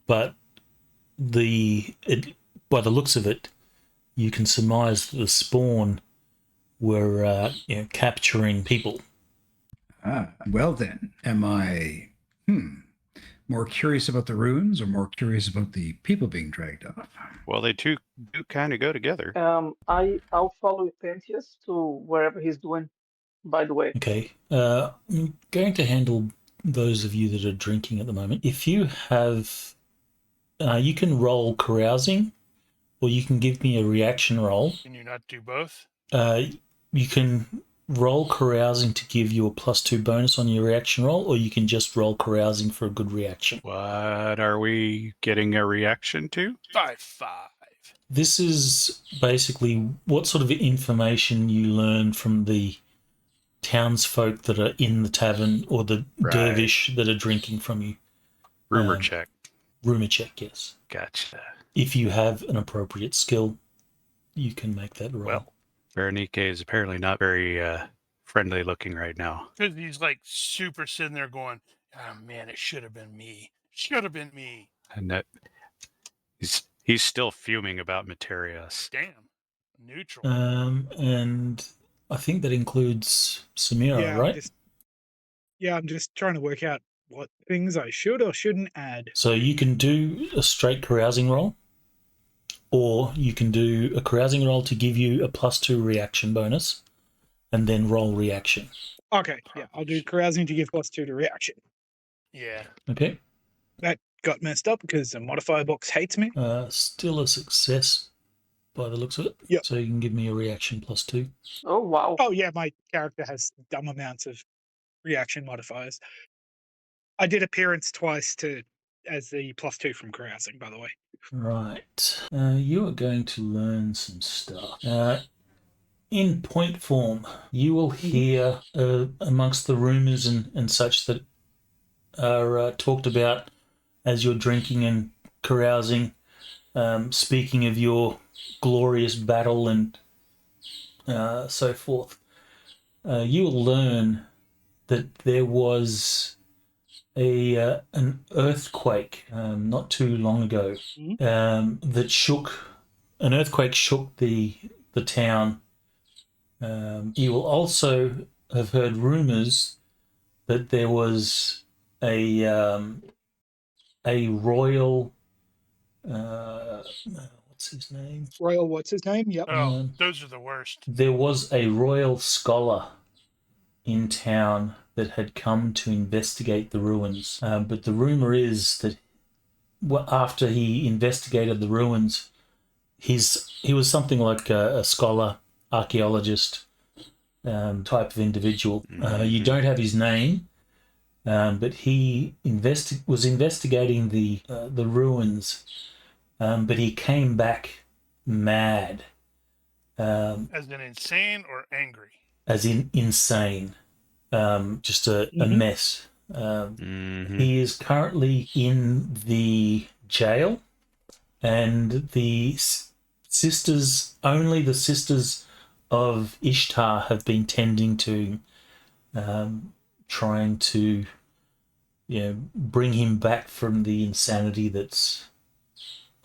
but by the looks of it, you can surmise that the spawn were capturing people. Well then, am I more curious about the ruins or more curious about the people being dragged off? Well, they do kind of go together. I'll follow Pensius to wherever he's doing, by the way. Okay. I'm going to handle those of you that are drinking at the moment. If you have... you can roll carousing, or you can give me a reaction roll. Can you not do both? You can roll carousing to give you a +2 bonus on your reaction roll, or you can just roll carousing for a good reaction. What are we getting a reaction to? 5. This is basically what sort of information you learn from the townsfolk that are in the tavern, or the dervish that are drinking from you. Rumor check. Rumor check, yes. Gotcha. If you have an appropriate skill, you can make that roll. Well, Ronnke is apparently not very friendly looking right now. Because he's like super sitting there going, oh man, it should have been me. Should have been me. And that he's still fuming about Materius. Damn. Neutral. And I think that includes Samira, right? I'm just trying to work out what things I should or shouldn't add. So you can do a straight carousing roll. or you can do a carousing roll to give you a +2 reaction bonus, and then roll reaction. Okay, yeah, I'll do carousing to give +2 to reaction. Yeah. Okay. That got messed up because the modifier box hates me. Still a success by the looks of it. Yep. So you can give me a reaction +2. Oh wow. Oh yeah, my character has dumb amounts of reaction modifiers. I did appearance twice as the +2 from carousing, by the way. Right. You are going to learn some stuff. In point form, you will hear amongst the rumours and such that are talked about as you're drinking and carousing, speaking of your glorious battle and so forth. You will learn that there was an earthquake not too long ago that shook. An earthquake shook the town. You will also have heard rumors that there was a royal what's his name? Royal, what's his name? Yep. Oh, those are the worst. There was a royal scholar in town that had come to investigate the ruins. But the rumor is that after he investigated the ruins, he was something like a scholar, archaeologist type of individual. You don't have his name, but he was investigating the ruins, but he came back mad. As in insane or angry? As in insane. Just a mess. He is currently in the jail, and the sisters of Ishtar have been tending to trying to bring him back from the insanity that's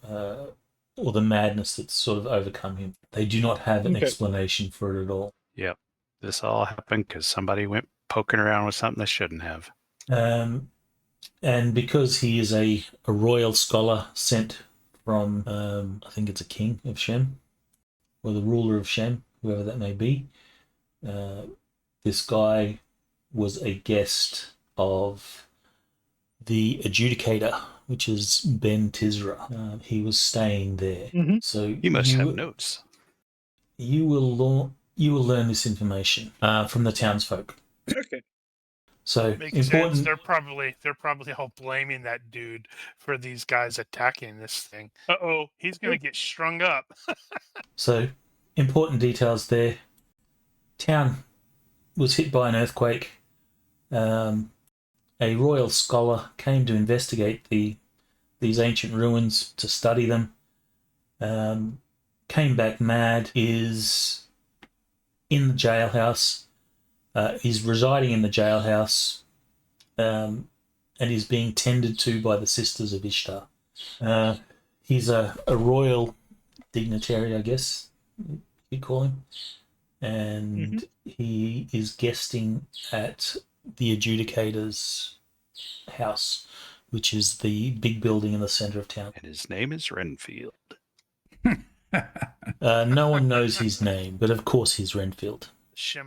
or the madness that's sort of overcome him. They do not have an explanation for it at all. Yep. This all happened because somebody went poking around with something they shouldn't have. And because he is a royal scholar sent from, I think it's a king of Shem, or the ruler of Shem, whoever that may be, this guy was a guest of the adjudicator, which is Ben Tizrah. He was staying there. So You must have notes. You will learn this information from the townsfolk. Okay. So Makes important. sense. They're probably all blaming that dude for these guys attacking this thing. He's gonna get strung up. So important details there. Town was hit by an earthquake. A royal scholar came to investigate these ancient ruins, to study them. Came back mad. Is in the jailhouse. He's residing in the jailhouse, and is being tended to by the sisters of Ishtar. He's a royal dignitary, I guess you'd call him, and he is guesting at the adjudicator's house, which is the big building in the center of town. And his name is Renfield. No one knows his name, but of course he's Renfield.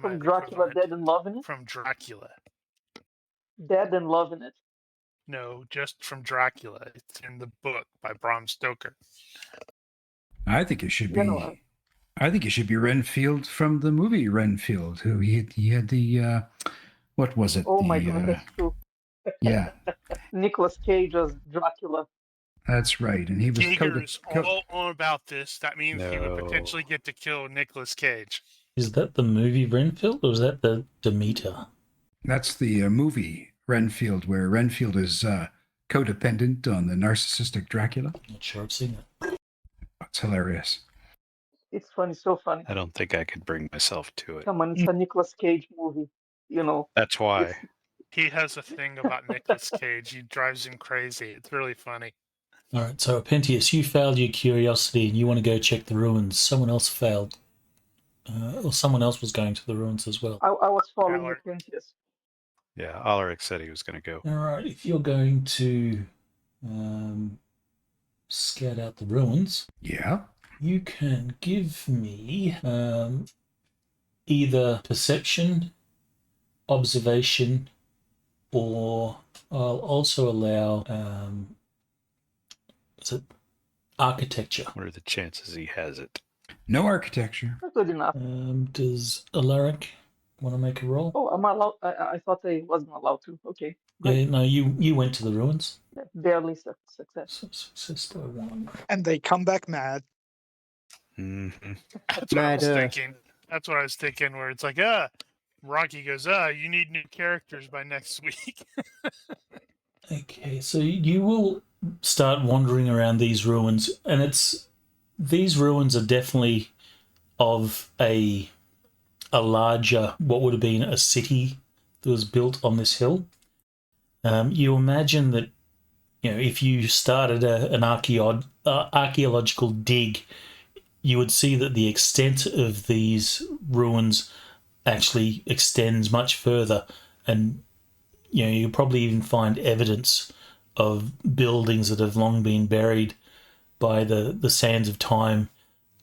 From Dracula, Dead and Loving It? From Dracula. Dead and Loving It. No, just from Dracula. It's in the book by Bram Stoker. I think it should be. I think it should be Renfield from the movie Renfield. Who he had the what was it? Oh my God, that's true. Yeah. Nicolas Cage as Dracula. That's right, and he was Giger's all on about this. That means he would No. potentially get to kill Nicolas Cage. Is that the movie Renfield, or is that the Demeter? That's the movie Renfield, where Renfield is codependent on the narcissistic Dracula. Not sure I've seen it. It's hilarious. It's funny, so funny. I don't think I could bring myself to it. Come on, it's a Nicolas Cage movie. You know. That's why. He has a thing about Nicolas Cage. He drives him crazy. It's really funny. All right, so Pentius, you failed your curiosity and you want to go check the ruins. Someone else failed. Or someone else was going to the ruins as well. I was following Alaric. Pentius. Yeah, Alaric said he was going to go. All right, if you're going to scout out the ruins, Yeah. You can give me either perception, observation, or I'll also allow is it architecture? What are the chances he has it? No architecture. Not good enough. Does Alaric want to make a roll? Oh, I'm allowed. I thought I wasn't allowed to. Okay, great. Yeah, no, you went to the ruins. Yeah, barely success. So success by 1. And they come back mad. Mm-hmm. That's what I was Mad thinking. That's what I was thinking. Where it's like, Ronnke goes, you need new characters by next week. Okay, so you will start wandering around these ruins, and these ruins are definitely of a larger, what would have been a city that was built on this hill. You imagine that, if you started an archaeological dig, you would see that the extent of these ruins actually extends much further, and you'll probably even find evidence of buildings that have long been buried by the sands of time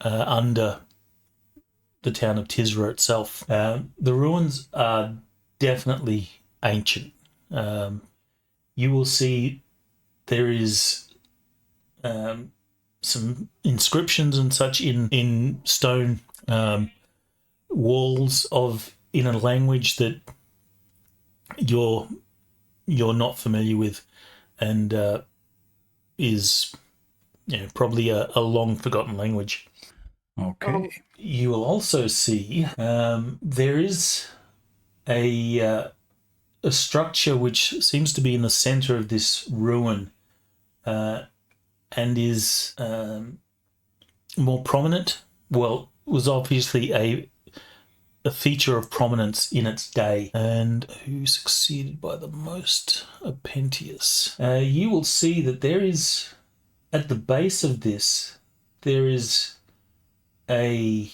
under the town of Tizrah itself. The ruins are definitely ancient. You will see there is some inscriptions and such in stone walls in a language that you're not familiar with, and is probably a long forgotten language. Okay. You will also see there is a structure which seems to be in the center of this ruin, and is more prominent. Well, was obviously a feature of prominence in its day. And who succeeded by the most? Apentius. You will see that there is, at the base of this, there is a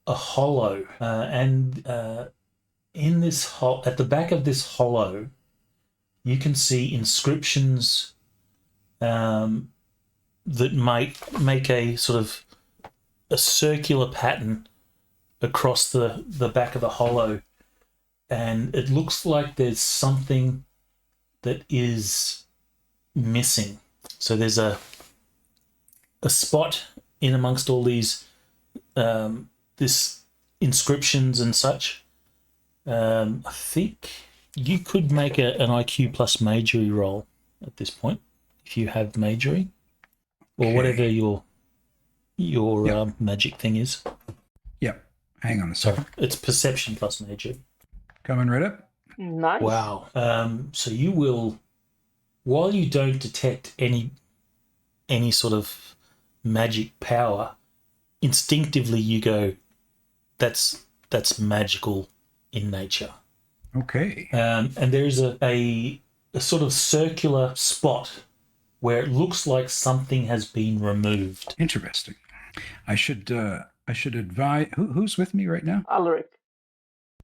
hollow, and in this at the back of this hollow, you can see inscriptions that make a sort of a circular pattern across the back of the hollow, and it looks like there's something that is missing. So there's a spot in amongst all these this inscriptions and such. I think you could make an IQ plus magery roll at this point if you have magery, or whatever your magic thing is. Yep. Hang on a So second. it's perception plus magery. Coming right up. Nice. Wow. So you will, while you don't detect any sort of magic power, instinctively you go, that's magical in nature. Okay. And there is a sort of circular spot where it looks like something has been removed. Interesting. I should advise. Who's with me right now? Alaric.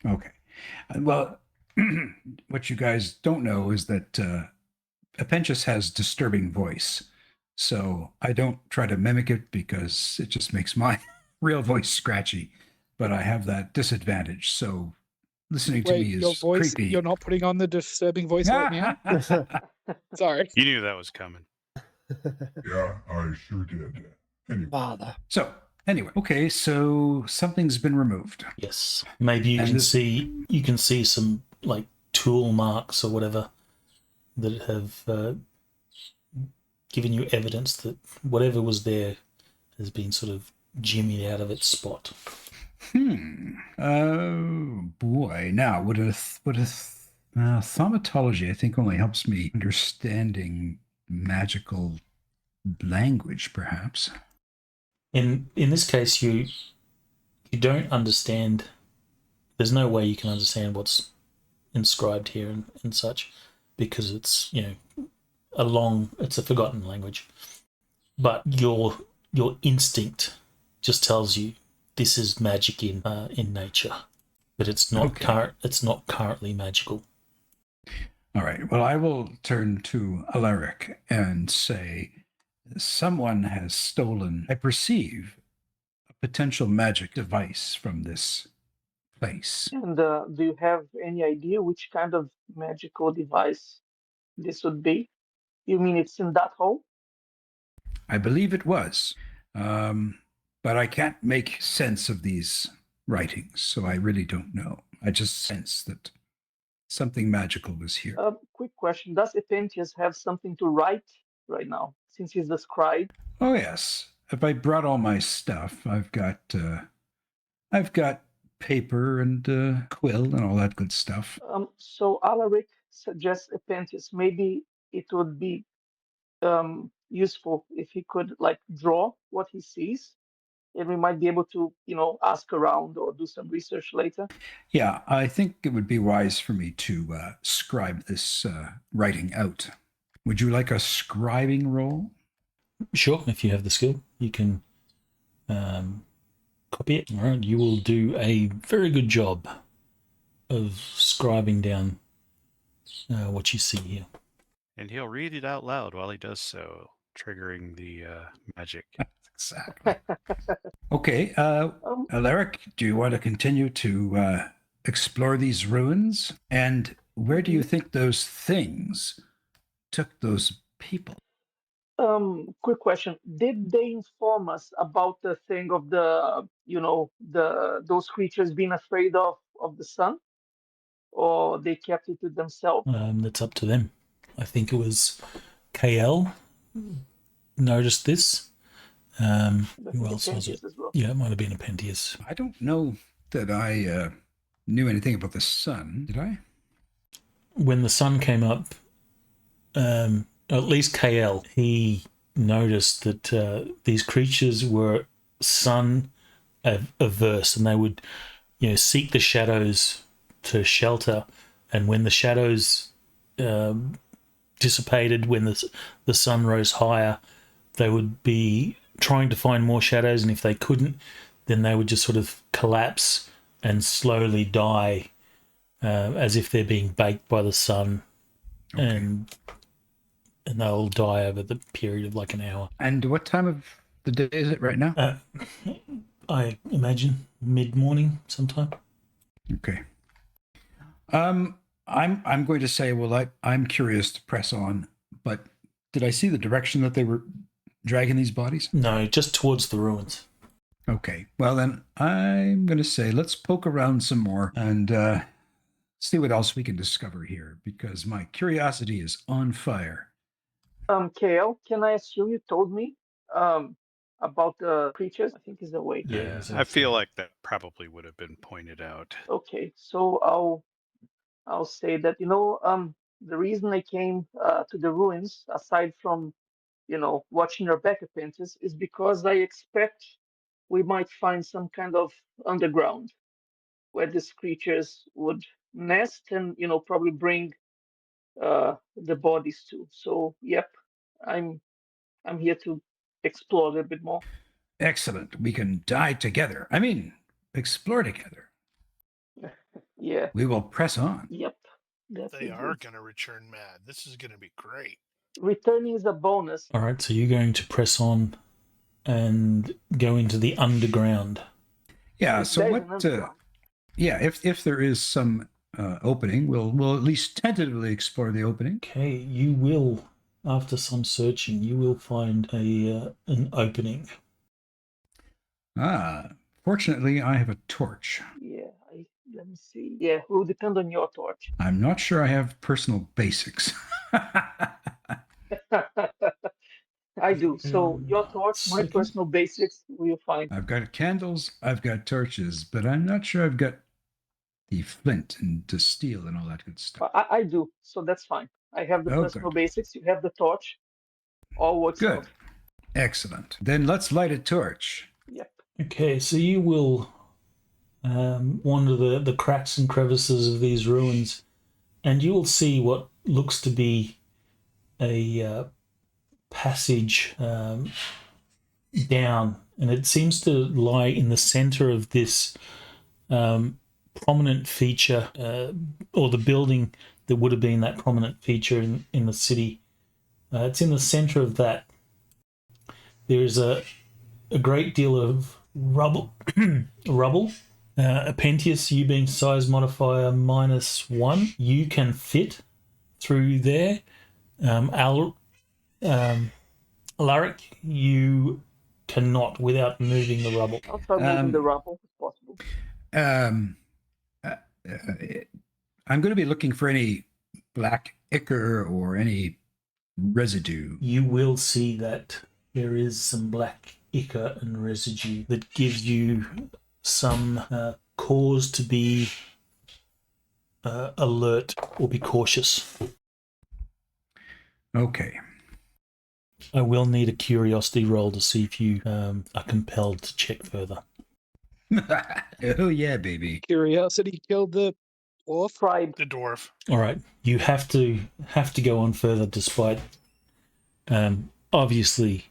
Okay. Well, what you guys don't know is that Apentius has disturbing voice. So I don't try to mimic it because it just makes my real voice scratchy. But I have that disadvantage. So listening to Wait, me your is voice, creepy. you're not putting on the disturbing voice right now? Sorry. You knew that was coming. Yeah, I sure did. Anyway, Father. So anyway, okay. So something's been removed. Yes. Maybe you And can see some like tool marks or whatever that have given you evidence that whatever was there has been sort of jimmied out of its spot. Oh boy. Now, would a thaumatology, I think, only helps me understanding magical language, perhaps. In this case, you don't understand. There's no way you can understand what's inscribed here and such, because it's it's a forgotten language. But your instinct just tells you this is magic in nature, but it's not it's not currently magical. All right. Well, I will turn to Alaric and say, someone has stolen, I perceive, a potential magic device from this place. And do you have any idea which kind of magical device this would be? You mean it's in that hole? I believe it was. But I can't make sense of these writings, so I really don't know. I just sense that something magical was here. Quick question. Does Epentius have something to write right now, since he's the scribe? Oh yes. If I brought all my stuff, I've got paper and quill and all that good stuff. So Alaric suggests Epentius maybe it would be useful if he could like draw what he sees, and we might be able to, ask around or do some research later. Yeah, I think it would be wise for me to scribe this writing out. Would you like a scribing roll? Sure, if you have the skill, you can copy it. All right, you will do a very good job of scribing down what you see here. And he'll read it out loud while he does so, triggering the magic. Exactly. Okay, Alaric, do you want to continue to explore these ruins? And where do you think those things took those people? Quick question. Did they inform us about the thing of the, those creatures being afraid of the sun? Or they kept it to themselves? That's up to them. I think it was KL noticed this. Who else was it? Well. Yeah, it might have been Apentius. I don't know that I knew anything about the sun, did I? When the sun came up, at least KL, he noticed that these creatures were sun averse, and they would, seek the shadows to shelter. And when the shadows dissipated, when the sun rose higher, they would be trying to find more shadows, and if they couldn't, then they would just sort of collapse and slowly die, as if they're being baked by the sun. Okay. And they'll die over the period of like an hour. And what time of the day is it right now? I imagine mid-morning sometime. Okay. I'm going to say, well, I'm curious to press on, but did I see the direction that they were dragging these bodies? No, just towards the ruins. Okay. Well, then I'm going to say let's poke around some more and see what else we can discover here, because my curiosity is on fire. KL, can I assume you told me about the creatures? I think is the way. Yeah, I feel like that probably would have been pointed out. Okay, so I'll say that the reason I came to the ruins, aside from watching your back apprentice, is because I expect we might find some kind of underground where these creatures would nest and probably bring the bodies to. So yep, I'm here to explore a little bit more. Excellent. We can die together. I mean, explore together. Yeah. We will press on. Yep. They are going to return mad. This is going to be great. Returning is a bonus. All right, so you're going to press on and go into the underground. Yeah. So what? If there is some opening, we'll at least tentatively explore the opening. Okay, you will, after some searching, you will find an opening. Fortunately, I have a torch. Yeah, let me see. Yeah, it will depend on your torch. I'm not sure I have personal basics. I do. So your torch, my personal basics, we'll find. I've got candles, I've got torches, but I'm not sure I've got the flint and the steel and all that good stuff. I do, so that's fine. I have the personal basics. You have the torch. All works out. Good. Excellent. Then let's light a torch. Yep. Okay, so you will wander the cracks and crevices of these ruins, and you will see what looks to be a passage down, and it seems to lie in the center of this prominent feature, or the building that would have been that prominent feature in the city. It's in the center of that There is a great deal of rubble. Apentius, you being size modifier -1, you can fit through there. Alaric, you cannot without moving the rubble. I'll try moving the rubble if possible. Um, uh, uh, I'm going to be looking for any black ichor or any residue. You will see that there is some black ichor and residue that gives you some cause to be alert or be cautious. Okay. I will need a curiosity roll to see if you are compelled to check further. Oh yeah, baby. Curiosity killed the dwarf. Tribe. The dwarf. All right, you have to go on further, despite obviously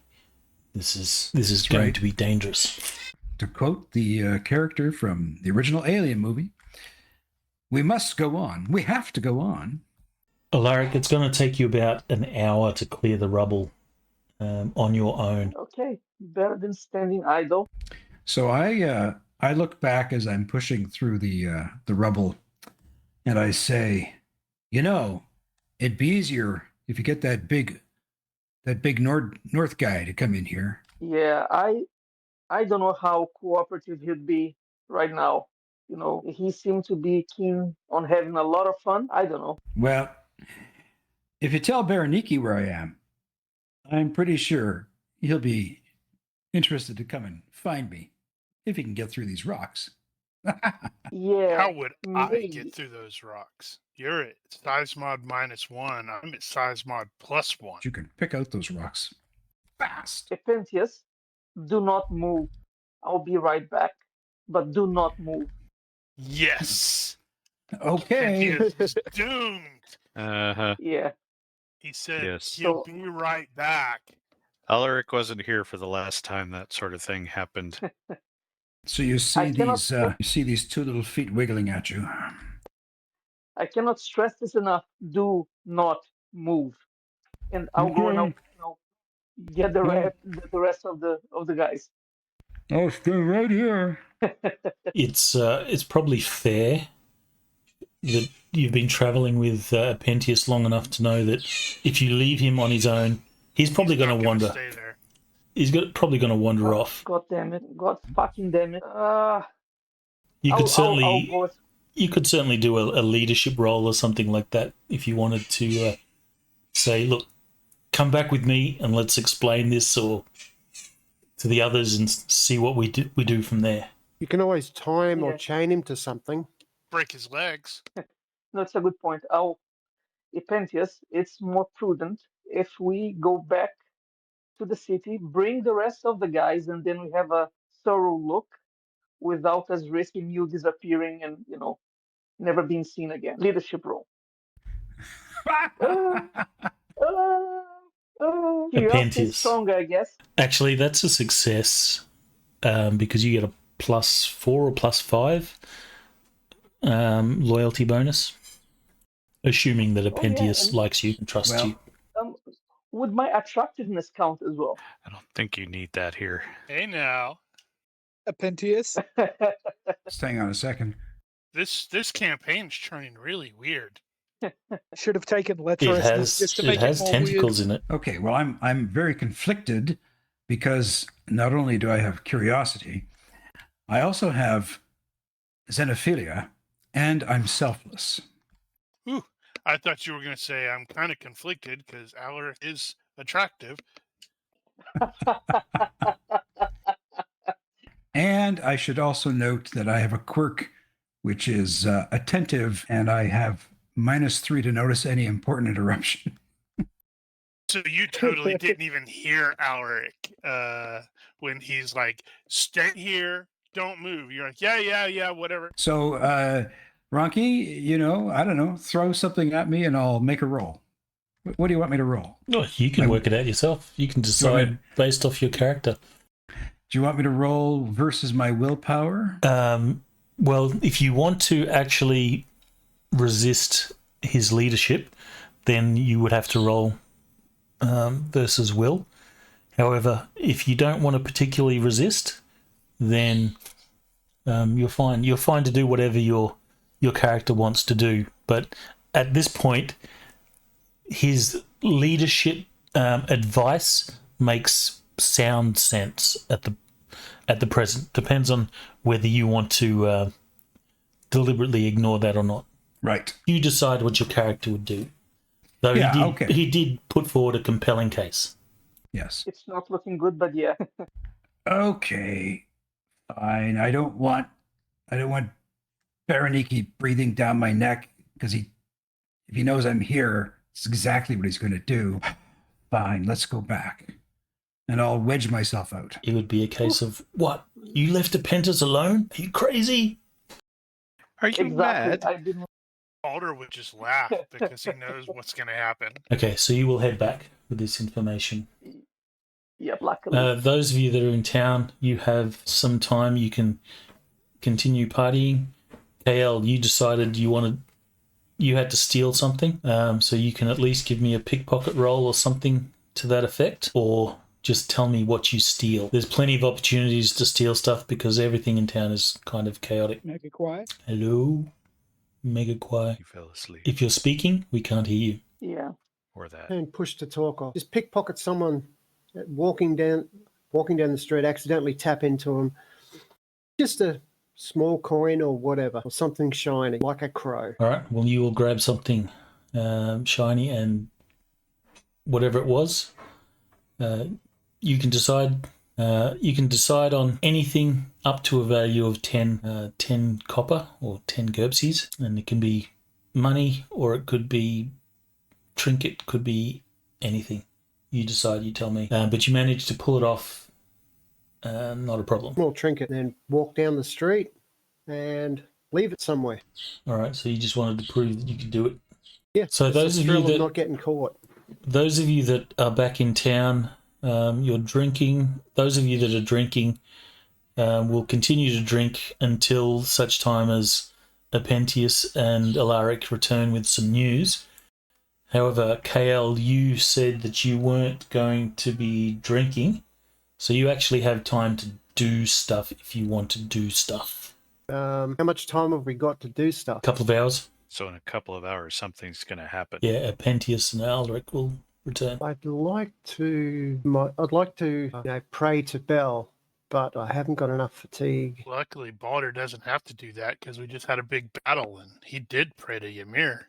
this is going right. to be dangerous. To quote the character from the original Alien movie, we must go on. We have to go on. Alaric, it's going to take you about an hour to clear the rubble on your own. Okay, better than standing idle. So I look back as I'm pushing through the rubble, and I say, you know, it'd be easier if you get that big north guy to come in here. Yeah, I don't know how cooperative he'd be right now. You know, he seemed to be keen on having a lot of fun. I don't know. Well, if you tell Berenike where I am, I'm pretty sure he'll be interested to come and find me if he can get through these rocks. Yeah. How would I maybe. get through those rocks? You're at size mod -1. I'm at size mod +1. You can pick out those rocks fast. Epentius, do not move. I'll be right back. But do not move. Yes. Okay. He is doomed. Uh-huh. Yeah. He said Yes. he'll So- be right back. Alaric wasn't here for the last time that sort of thing happened. So you see I cannot these two little feet wiggling at you. I cannot stress this enough. Do not move. And I'll go and I'll get the rest of the guys. I'll stay right here. It's probably fair that you've been traveling with Pentius long enough to know that if you leave him on his own, he's probably He's going not to gonna wander. Stay there. He's probably going to wander off. God damn it. God fucking damn it. You could certainly I'll go. you could certainly do a leadership role or something like that if you wanted to say, look, come back with me and let's explain this or to the others and see what we do from there. You can always tie him or Yeah. chain him to something. Break his legs. No, it's a good point. Epentius, it's more prudent if we go back to the city, bring the rest of the guys, and then we have a thorough look without us risking you disappearing and, never being seen again. Leadership role. Curiosity is Epentius. stronger, I guess. Actually, that's a success because you get a +4 or +5 loyalty bonus, assuming that Epentius and- likes you and trusts you. Would my attractiveness count as well? I don't think you need that here. Hey now, Apentius. Just hang on a second. this campaign's turning really weird. Should have taken It lecherousness just to make has it more tentacles weird. in it. Okay, well I'm very conflicted because not only do I have curiosity, I also have xenophilia, and I'm selfless. Ooh, I thought you were going to say I'm kind of conflicted because Alaric is attractive. And I should also note that I have a quirk which is attentive, and I have -3 to notice any important interruption. So you totally didn't even hear Alaric when he's like, "Stay here, don't move." You're like, "Yeah, whatever." So, Ronnke, I don't know, throw something at me and I'll make a roll. What do you want me to roll? Oh, you can work it out yourself. You can decide based off your character. Do you want me to roll versus my willpower? Well, if you want to actually resist his leadership, then you would have to roll versus will. However, if you don't want to particularly resist, then you're fine. You're fine to do whatever your character wants to do. But at this point, his leadership advice makes sound sense at the present. Depends on whether you want to deliberately ignore that or not. Right. You decide what your character would do. Though he did put forward a compelling case. Yes. It's not looking good, but yeah. Okay. Fine. I don't want Berenike breathing down my neck because if he knows I'm here, it's exactly what he's going to do. Fine, let's go back. And I'll wedge myself out. It would be a case of, what? You left Apprentice alone? Are you crazy? Are you mad? I didn't. Alder would just laugh because he knows what's going to happen. Okay, so you will head back with this information. Yep, luckily. Those of you that are in town, you have some time. You can continue partying. KL, you decided you had to steal something, so you can at least give me a pickpocket roll or something to that effect, or just tell me what you steal. There's plenty of opportunities to steal stuff because everything in town is kind of chaotic. Make it quiet. Hello? Mega quiet. You fell asleep. If you're speaking, we can't hear you. Yeah. Or that. And push to talk off. Just pickpocket someone walking down the street, accidentally tap into them. Just a small coin or whatever, or something shiny, like a crow. All right, well, you will grab something shiny and whatever it was. You can decide on anything up to a value of 10 copper or 10 GURPSes, and it can be money or it could be trinket, could be anything. You decide, you tell me. But you managed to pull it off, not a problem. Small trinket, then walk down the street and leave it somewhere. All right, so you just wanted to prove that you could do it. Yeah. So those of you that not getting caught. Those of you that are back in town, you're drinking. Those of you that are drinking will continue to drink until such time as Apentius and Alaric return with some news. However, KL, you said that you weren't going to be drinking, so you actually have time to do stuff if you want to do stuff. How much time have we got to do stuff? A couple of hours. So in a couple of hours, something's going to happen. Yeah, Apentius and Alaric will return. I'd like to pray to Bell, but I haven't got enough fatigue. Luckily, Balder doesn't have to do that because we just had a big battle and he did pray to Ymir.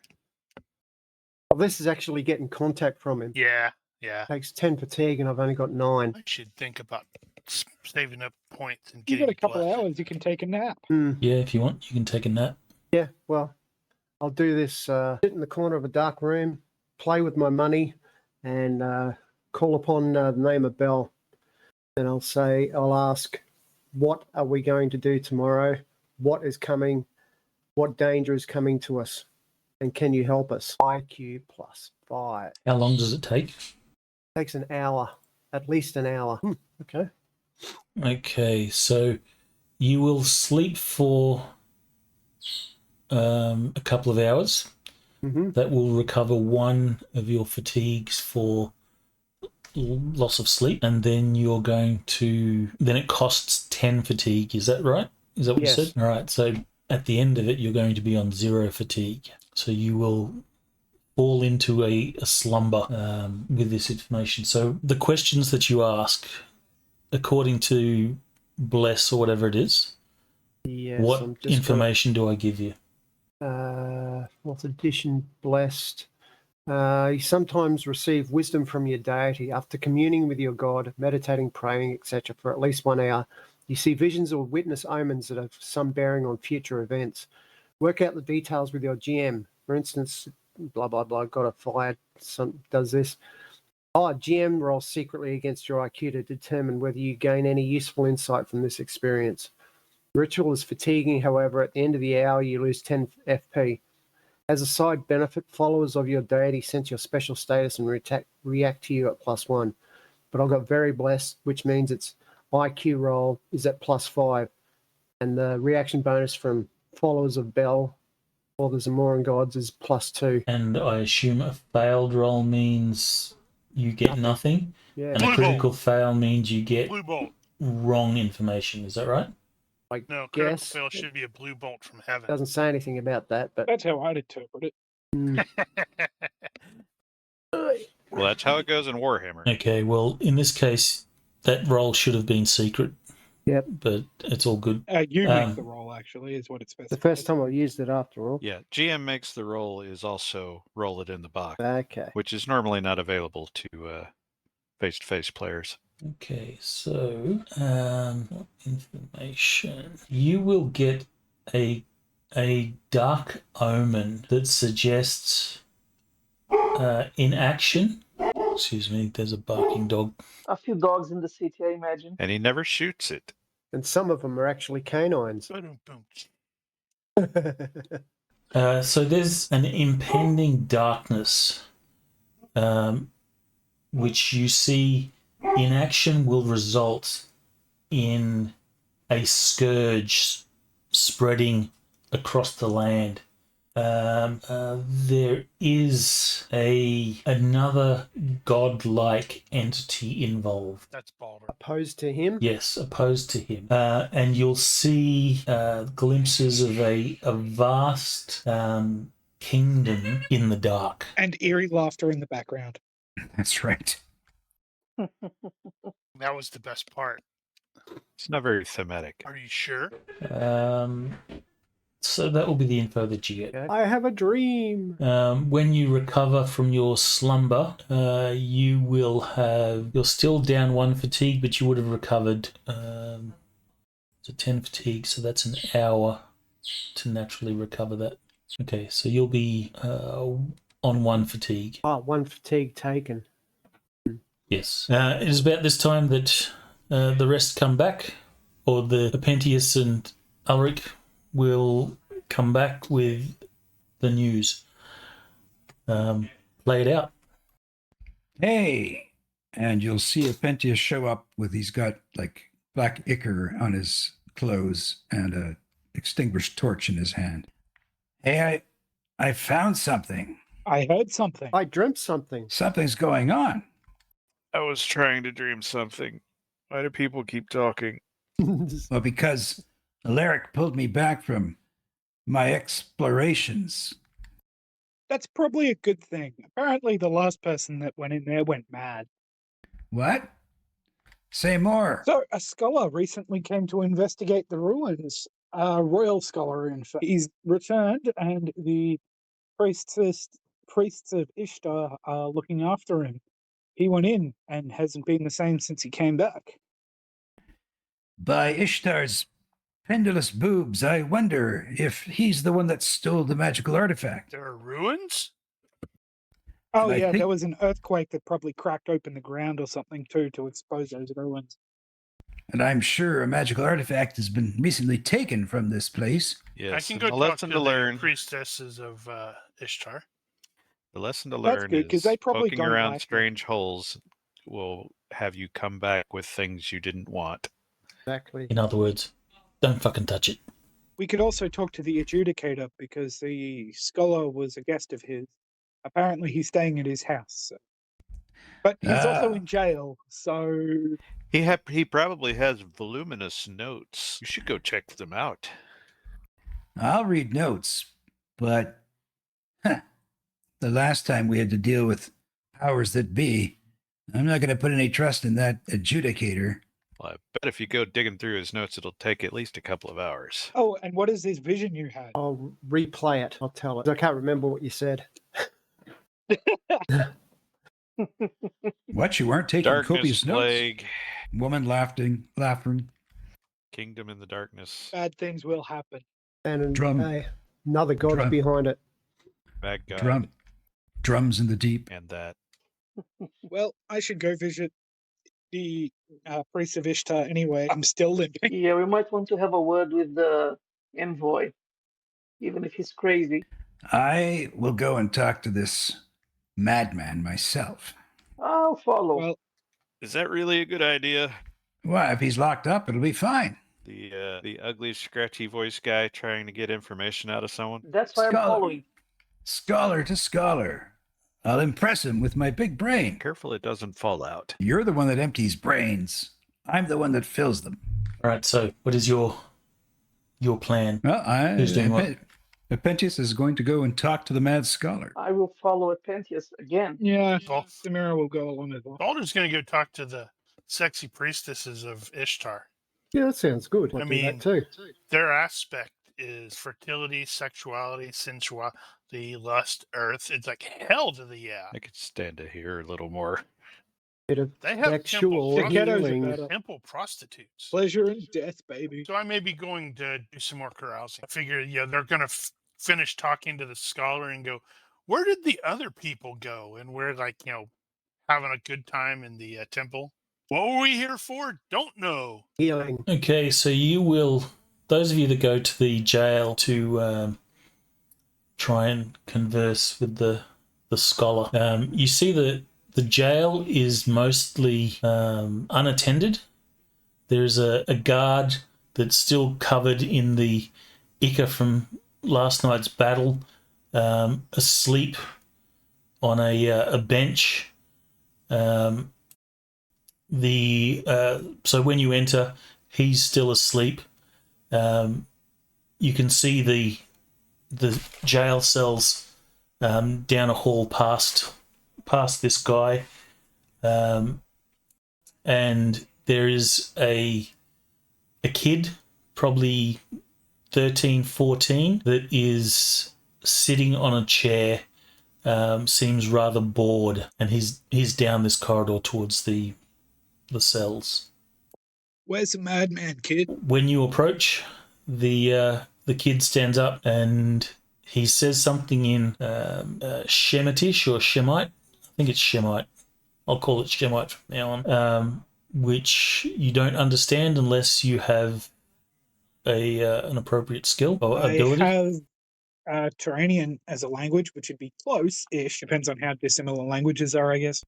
Well, this is actually getting contact from him. Yeah. Takes 10 fatigue and I've only got 9. I should think about saving up points and You getting got a couple of blessing. hours, you can take a nap. Yeah, if you want, you can take a nap. Yeah, well, I'll do this. Sit in the corner of a dark room, play with my money, and call upon the name of Bell. And I'll ask, what are we going to do tomorrow? What is coming? What danger is coming to us? And can you help us? IQ +5. How long does it take? Takes an hour, at least an hour. Okay. Okay, so you will sleep for a couple of hours. Mm-hmm. That will recover 1 of your fatigues for loss of sleep, and then then it costs 10 fatigue. Is that right? Is that what Yes. you said? All right, so at the end of it, you're going to be on 0 fatigue. So you will fall into a slumber with this information. So the questions that you ask, according to Bless or whatever it is, Yes. what information do I give you? Fourth edition blessed. You sometimes receive wisdom from your deity after communing with your god, meditating, praying, etc. for at least 1 hour. You see visions or witness omens that have some bearing on future events. Work out the details with your GM. For instance, blah, blah, blah, got a fire, does this. GM rolls secretly against your IQ to determine whether you gain any useful insight from this experience. Ritual is fatiguing, however, at the end of the hour you lose 10 FP. As a side benefit, followers of your deity sense your special status and react to you at +1. But I've got very blessed, which means its IQ roll is at +5. And the reaction bonus from followers of Bell or the Zamoran gods is +2. And I assume a failed roll means you get nothing. Yeah, And a Blue critical fail means you get Blue bolt. wrong information. Is that right? I No, critical guess. fail should be a blue bolt from heaven. Doesn't say anything about that, but That's how I'd interpret it. Well, that's how it goes in Warhammer. Okay, well, in this case, that roll should have been secret. Yep. But it's all good. You make the roll, actually, is what it's the first time I used it after all. Yeah, GM makes the roll is also roll it in the box, Okay. which is normally not available to face-to-face players. Okay, so what information? You will get a dark omen that suggests inaction. Excuse me, there's a barking dog. A few dogs in the city, I imagine. And he never shoots it. And some of them are actually canines. Boom, boom. So there's an impending darkness, which you see inaction will result in a scourge spreading across the land. There is another godlike entity involved. That's Balder. Opposed to him? Yes, opposed to him. And you'll see glimpses of a vast kingdom in the dark. And eerie laughter in the background. That's right. That was the best part. It's not very thematic. Are you sure? So that will be the info that you get. I have a dream. When you recover from your slumber, you're still down 1 fatigue, but you would have recovered. So 10 fatigue, so that's an hour to naturally recover that. Okay, so you'll be on 1 fatigue. Oh, 1 fatigue taken. Yes. It is about this time that the rest come back, or the Apentius and Ulrich will come back with the news. Play it out. Hey, and you'll see Apentius show up with, he's got like black ichor on his clothes and a extinguished torch in his hand. Hey, I found something. I heard something. I dreamt something. Something's going on. I was trying to dream something. Why do people keep talking? Well, because Alaric pulled me back from my explorations. That's probably a good thing. Apparently, the last person that went in there went mad. What? Say more. So, a scholar recently came to investigate the ruins. A royal scholar, in fact. He's returned, and the priests of Ishtar are looking after him. He went in and hasn't been the same since he came back. By Ishtar's pendulous boobs, I wonder if he's the one that stole the magical artifact. There are ruins? Oh, And I yeah, think- there was an earthquake that probably cracked open the ground or something, too, to expose those ruins. And I'm sure a magical artifact has been recently taken from this place. Yes, I can and go the talk lesson to to the learn. priestesses of Ishtar. The lesson to That's learn good, 'cause is they probably poking don't around like them. strange holes will have you come back with things you didn't want. Exactly. In other words, don't fucking touch it. We could also talk to the adjudicator because the scholar was a guest of his. Apparently, he's staying at his house. So. But he's also in jail, so He probably has voluminous notes. You should go check them out. I'll read notes, but the last time we had to deal with powers that be, I'm not going to put any trust in that adjudicator. Well, I bet if you go digging through his notes, it'll take at least a couple of hours. Oh, and what is this vision you had? I'll replay it. I'll tell it. I can't remember what you said. What, you weren't taking Darkness, copious notes? plague, Woman laughing. kingdom in the darkness, Bad things will happen. And Drum. another god Drum. behind it. bad guy, Drums in the deep. and that. Well, I should go visit the priest of Ishtar anyway. I'm still limping. Yeah, we might want to have a word with the envoy, even if he's crazy. I will go and talk to this madman myself. I'll follow. Well, Is that really a good idea? Well, if he's locked up, it'll be fine. The ugly, scratchy voice guy trying to get information out of someone? That's why I'm Scholar. following. Scholar to scholar. I'll impress him with my big brain. Careful it doesn't fall out. You're the one that empties brains. I'm the one that fills them. All right. So, what is your plan? Well, Who's doing what? Apentius is going to go and talk to the mad scholar. I will follow Apentius again. Yeah, Well, Samira will go along as well. Balder's going to go talk to the sexy priestesses of Ishtar. Yeah, that sounds good. I'll I do mean, that too. Their aspect is fertility, sexuality, sensuality, lust, earth. It's like hell to the yeah. I could stand to hear a little more. Bit of They have sexual The ghettos are healing. better. temple prostitutes. Pleasure and death, baby. So I may be going to do some more carousing. I figure, they're going to finish talking to the scholar and go, where did the other people go? And we're like, having a good time in the temple. What were we here for? Don't know. Healing. Okay, so you will. Those of you that go to the jail to try and converse with the scholar, you see that the jail is mostly unattended. There's a guard that's still covered in the ichor from last night's battle, asleep on a bench. So when you enter, he's still asleep. You can see the jail cells down a hall past this guy, and there is a kid, probably 13, 14, that is sitting on a chair, seems rather bored, and he's down this corridor towards the cells. Where's the madman, kid? When you approach, the kid stands up and he says something in Shemitish or Shemite. I think it's Shemite. I'll call it Shemite from now on, which you don't understand unless you have an appropriate skill or ability. I have Turanian as a language, which would be close-ish. Depends on how dissimilar languages are, I guess.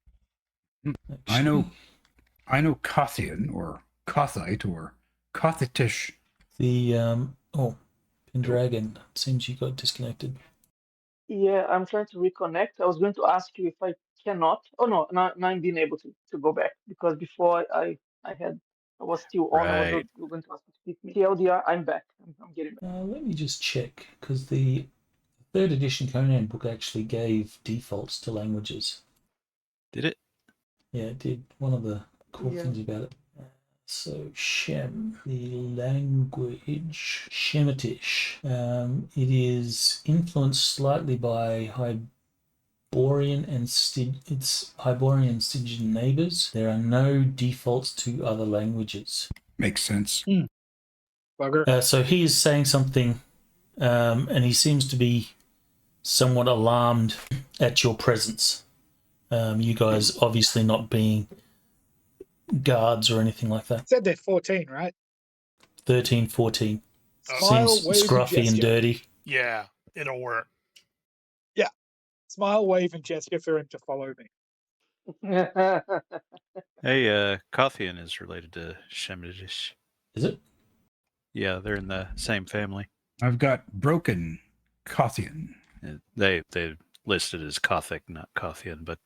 I know Kothian or Kothite or Kothitish. The Pendragon, seems you got disconnected. Yeah, I'm trying to reconnect. I was going to ask you if I cannot. Oh no, now I'm being able to go back because before I was still on. I was Right. going to ask you to speak me. TLDR, I'm back. I'm getting back. Let me just check, because the 3rd edition Conan book actually gave defaults to languages. Did it? Yeah, it did. One of the cool Yeah. things about it. So Shem, the language, Shemitish. It is influenced slightly by Hyborian and its Hyborian and Stygian neighbours. There are no defaults to other languages. Makes sense. Bugger. So he is saying something, and he seems to be somewhat alarmed at your presence. You guys obviously not being guards or anything like that. Said they're 14, right? 13, 14. Smile, Seems wave, scruffy and gesture. dirty. Yeah, it'll work. Smile, wave, and gesture for him to follow me. Hey, Kothian is related to Shemitish. Is it? Yeah, they're in the same family. I've got broken Kothian. They listed as Kothic, not Kothian, but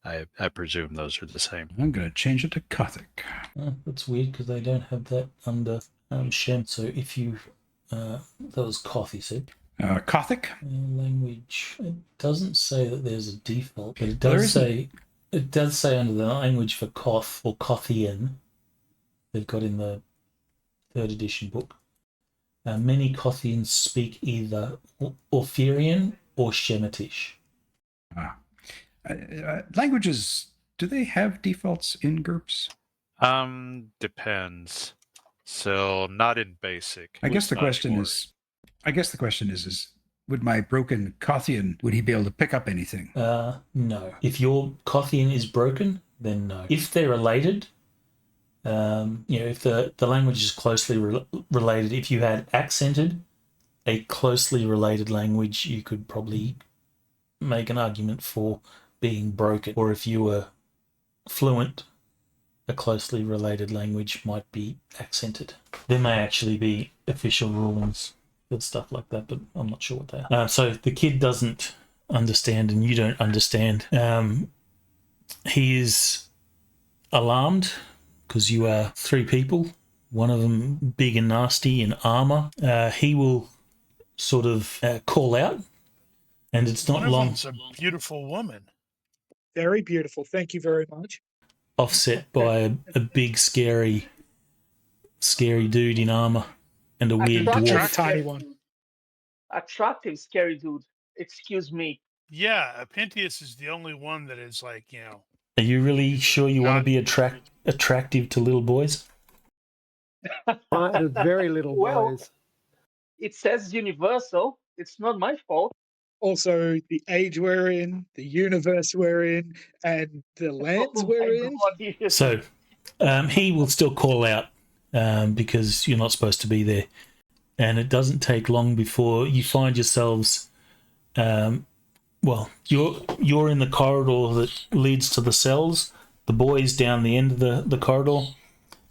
I presume those are the same. I'm going to change it to Kothic. That's weird because they don't have that under Shem. So if you... that was Koth, you said. Kothic? Language. It doesn't say that there's a default, but it There does isn't. say under the language for Koth or Kothian they've got in the 3rd edition book. Many Kothians speak either Orphirian or Shemitish. Languages, do they have defaults in GURPS? Depends. So not in basic. I guess the Not question sure. is, would my broken Kothian, would he be able to pick up anything? No. If your Kothian is broken, then no. If they're related, if the language is closely related, if you had accented a closely related language, you could probably make an argument for being broken. Or if you were fluent, a closely related language might be accented. There may actually be official rulings with stuff like that, but I'm not sure what they are. So the kid doesn't understand and you don't understand. He is alarmed because you are 3 people, one of them big and nasty in armor. He will sort of call out, and it's not One of long them's a beautiful woman. Very beautiful. Thank you very much. offset by a big scary dude in armor and a weird And Attractive. a dwarf. tiny one. Attractive, scary dude. Excuse me. Yeah, Apentius is the only one that is like, Are you really sure you want to Not- be attractive to little boys? Very little Well, boys. it says universal. It's not my fault. Also, the age we're in, the universe we're in, and the lands Oh we're my in. God, yes. So he will still call out because you're not supposed to be there. And it doesn't take long before you find yourselves. You're in the corridor that leads to the cells. The boys down the end of the corridor,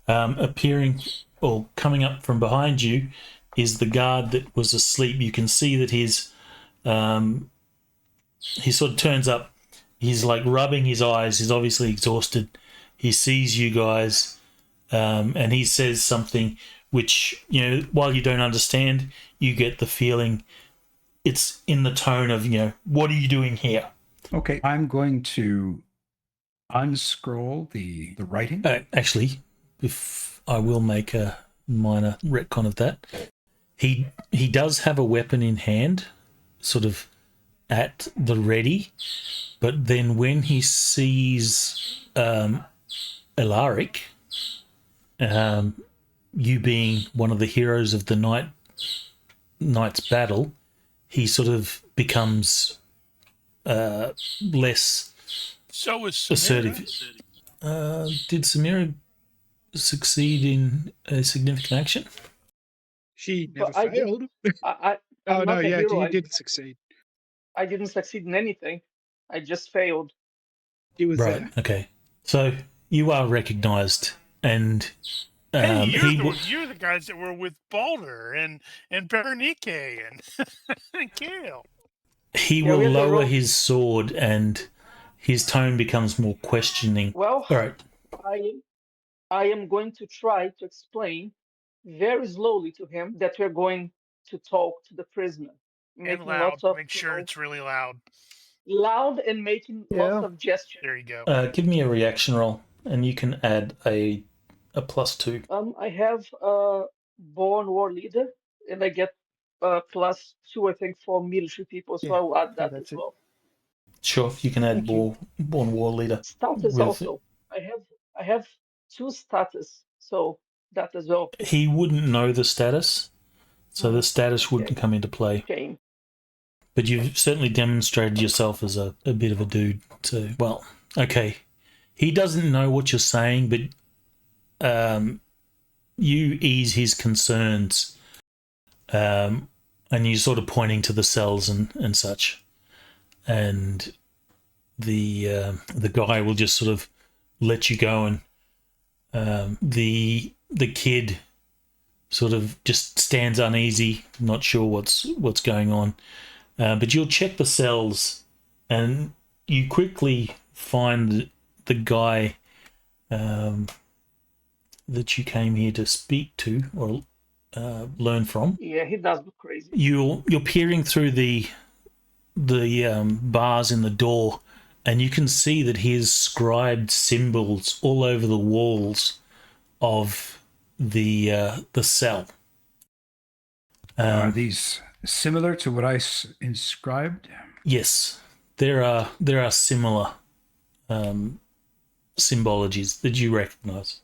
appearing or coming up from behind you, is the guard that was asleep. You can see that he sort of turns up. He's like rubbing his eyes. He's obviously exhausted. He sees you guys, and he says something which, while you don't understand, you get the feeling it's in the tone of, what are you doing here? Okay, I'm going to unscroll the writing. Actually, if I will make a minor retcon of that. He does have a weapon in hand, sort of at the ready, but then when he sees Elaric, you being one of the heroes of the night's battle, he sort of becomes less So is Samira. assertive. Did Samira succeed in a significant action? She never But I did- failed. I'm Oh, no, not a yeah, hero. you I, didn't succeed. I didn't succeed in anything. I just failed. He was Right. there. Okay. So you are recognised, and Hey, he you're the guys that were with Balder and Berenike and Gale. he Yeah, will we had the lower road. his sword, and his tone becomes more questioning. Well, All right. I am going to try to explain very slowly to him that we're going to talk to the prisoner, And making loud. lots of Make sure it's really loud. loud and making lots Yeah. of gestures. There you go. Give me a reaction roll, and you can add a +2. I have born war leader, and I get +2, I think, for military people. So Yeah, I'll add yeah, that that's as it. well. Sure, you can add Thank you. born war leader. Status With also. I have 2 status, so that as well. he wouldn't know the status, so the status Okay. wouldn't come into play. Shame. But you've certainly demonstrated yourself as a bit of a dude. So, well, okay. He doesn't know what you're saying, but you ease his concerns, and you're sort of pointing to the cells and such. And the guy will just sort of let you go, and the kid sort of just stands uneasy, not sure what's going on. But you'll check the cells, and you quickly find the guy that you came here to speak to or learn from. Yeah, he does look crazy. You're peering through the bars in the door, and you can see that he has scribed symbols all over the walls of the cell. Are these similar to what I inscribed? Yes, there are similar symbologies that you recognise.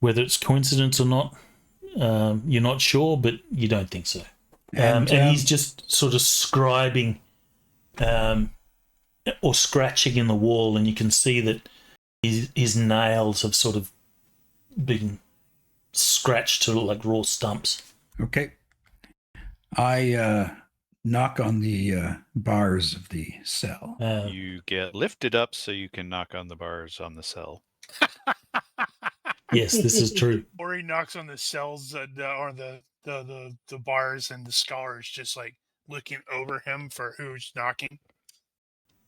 Whether it's coincidence or not, you're not sure, but you don't think so. And he's just sort of scribing or scratching in the wall, and you can see that his nails have sort of been scratched to like raw stumps. Okay. I knock on the bars of the cell. You get lifted up so you can knock on the bars on the cell. Yes, this is true. Or he knocks on the cells or the bars, and the scholar is just like looking over him for who's knocking.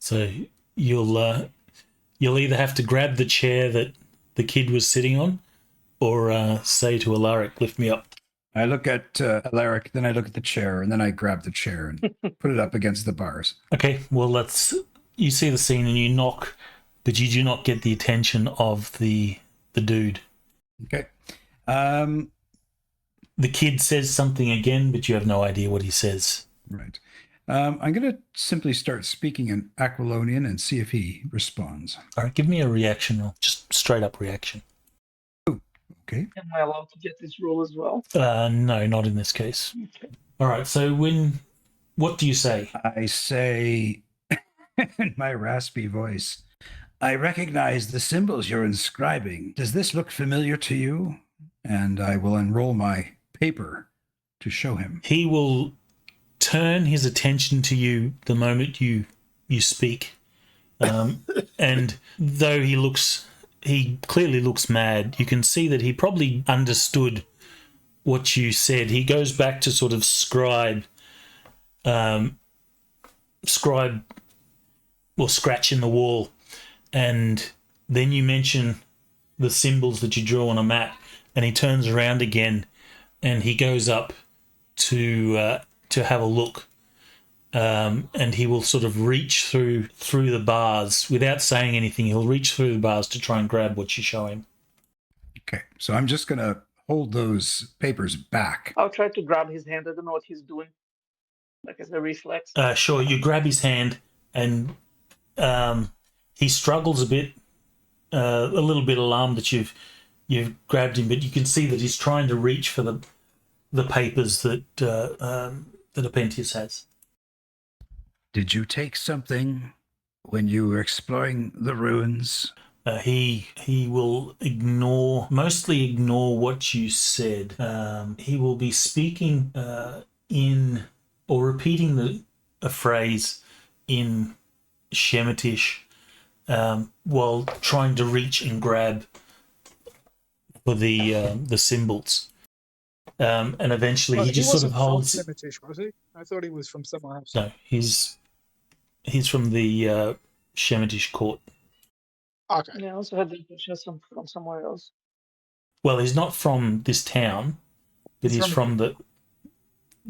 So you'll either have to grab the chair that the kid was sitting on, or say to Alaric, "Lift me up." I look at Alaric, then I look at the chair, and then I grab the chair and put it up against the bars. Okay, well, you see the scene and you knock, but you do not get the attention of the dude. Okay. The kid says something again, but you have no idea what he says. Right. I'm going to simply start speaking in Aquilonian and see if he responds. All right, give me a reaction roll, just straight up reaction. Okay. Am I allowed to get this roll as well? No, not in this case. Okay. All right, so what do you say? I say in my raspy voice, I recognize the symbols you're inscribing. Does this look familiar to you? And I will unroll my paper to show him. He will turn his attention to you the moment you speak. And though he clearly looks mad, you can see that he probably understood what you said. He goes back to sort of scribe or scratch in the wall, and then you mention the symbols that you drew on a map, and he turns around again and he goes up to have a look, and he will sort of reach through the bars without saying anything. He'll reach through the bars to try and grab what you show him. Okay, so I'm just going to hold those papers back. I'll try to grab his hand. I don't know what he's doing. Like as a reflex. Sure, you grab his hand, and he struggles a bit, a little bit alarmed that you've grabbed him, but you can see that he's trying to reach for the papers that Apentius has. Did you take something when you were exploring the ruins? He will mostly ignore what you said. He will be speaking in or repeating a phrase in Shemitish while trying to reach and grab for the symbols. And eventually he just sort of holds. Semitish, was he? I thought he was from somewhere else. No, he's from the Shemitish court. Okay. Yeah, I also had the impression from somewhere else. Well, he's not from this town, but he's from the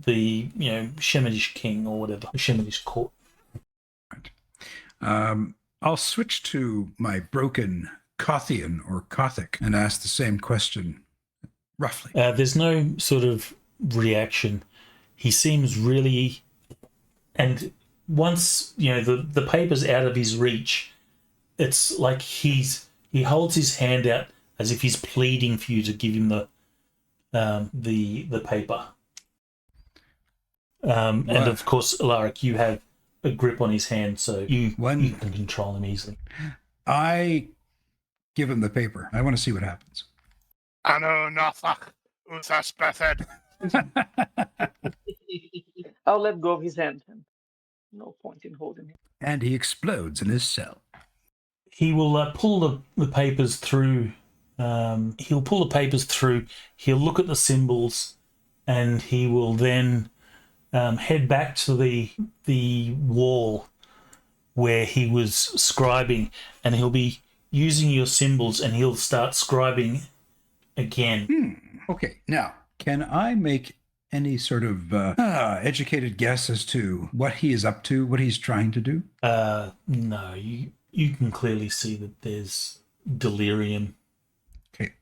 Shemitish king or whatever, Shemitish court. Right. I'll switch to my broken Kothian or Kothic and ask the same question, roughly. There's no sort of reaction. He seems really, and once the paper's out of his reach, it's like he holds his hand out as if he's pleading for you to give him the paper. And of course, Alaric, you have a grip on his hand, so you can control him easily. I give him the paper. I want to see what happens. Ano nathach uthas bethed. I'll let go of his hand. No point in holding him. And he explodes in his cell. He will pull the papers through. He'll pull the papers through. He'll look at the symbols, and he will then head back to the wall where he was scribing, and he'll be using your symbols, and he'll start scribing again. Okay, now, can I make any sort of educated guess as to what he is up to, what he's trying to do? No, you can clearly see that there's delirium. Okay.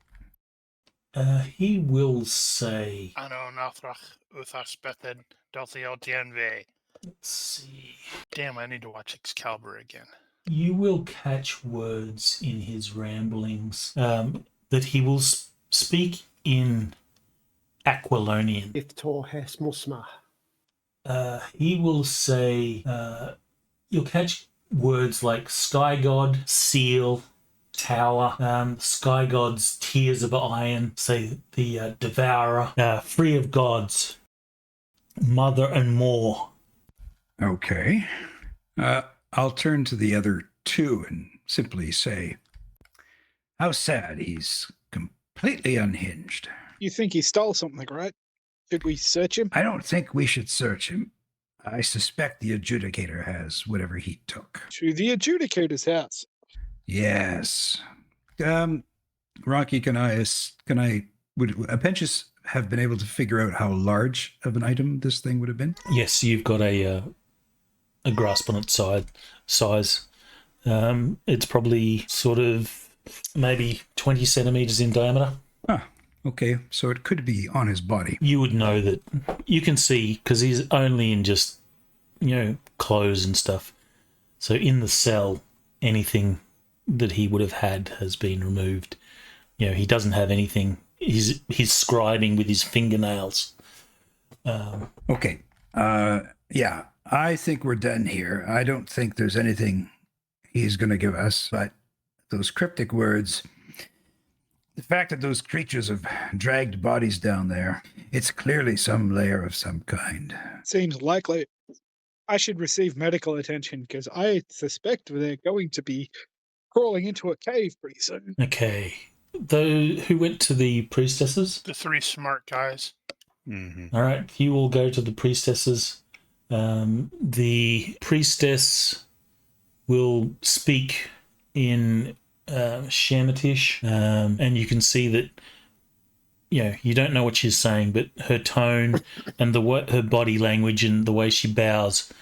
He will say... Ano nathrach uthas bethed dothio tienve. Let's see. Damn, I need to watch Excalibur again. You will catch words in his ramblings that he will speak in Aquilonian. If Tor has musma. He will say, you'll catch words like sky god, seal, tower, sky god's tears of iron, say the devourer, free of gods, mother and more. Okay. I'll turn to the other two and simply say, how sad, he's completely unhinged. You think he stole something, right? Should we search him? I don't think we should search him. I suspect the adjudicator has whatever he took. To the adjudicator's house. Yes. Ronnke, would Apprentice have been able to figure out how large of an item this thing would have been? Yes, you've got a grasp on its size. It's probably sort of maybe 20 centimeters in diameter. Ah, okay. So it could be on his body. You would know that. You can see, because he's only in just, clothes and stuff. So in the cell, anything that he would have had has been removed. He doesn't have anything. He's scribing with his fingernails. Okay. Yeah, I think we're done here. I don't think there's anything he's going to give us, but those cryptic words, the fact that those creatures have dragged bodies down there, it's clearly some layer of some kind. Seems likely. I should receive medical attention because I suspect they're going to be crawling into a cave pretty soon. Okay. Who went to the priestesses? The three smart guys. Mm-hmm. All right, you all go to the priestesses. The priestess will speak in Shamatish, and you can see that you don't know what she's saying, but her tone and her body language and the way she bows,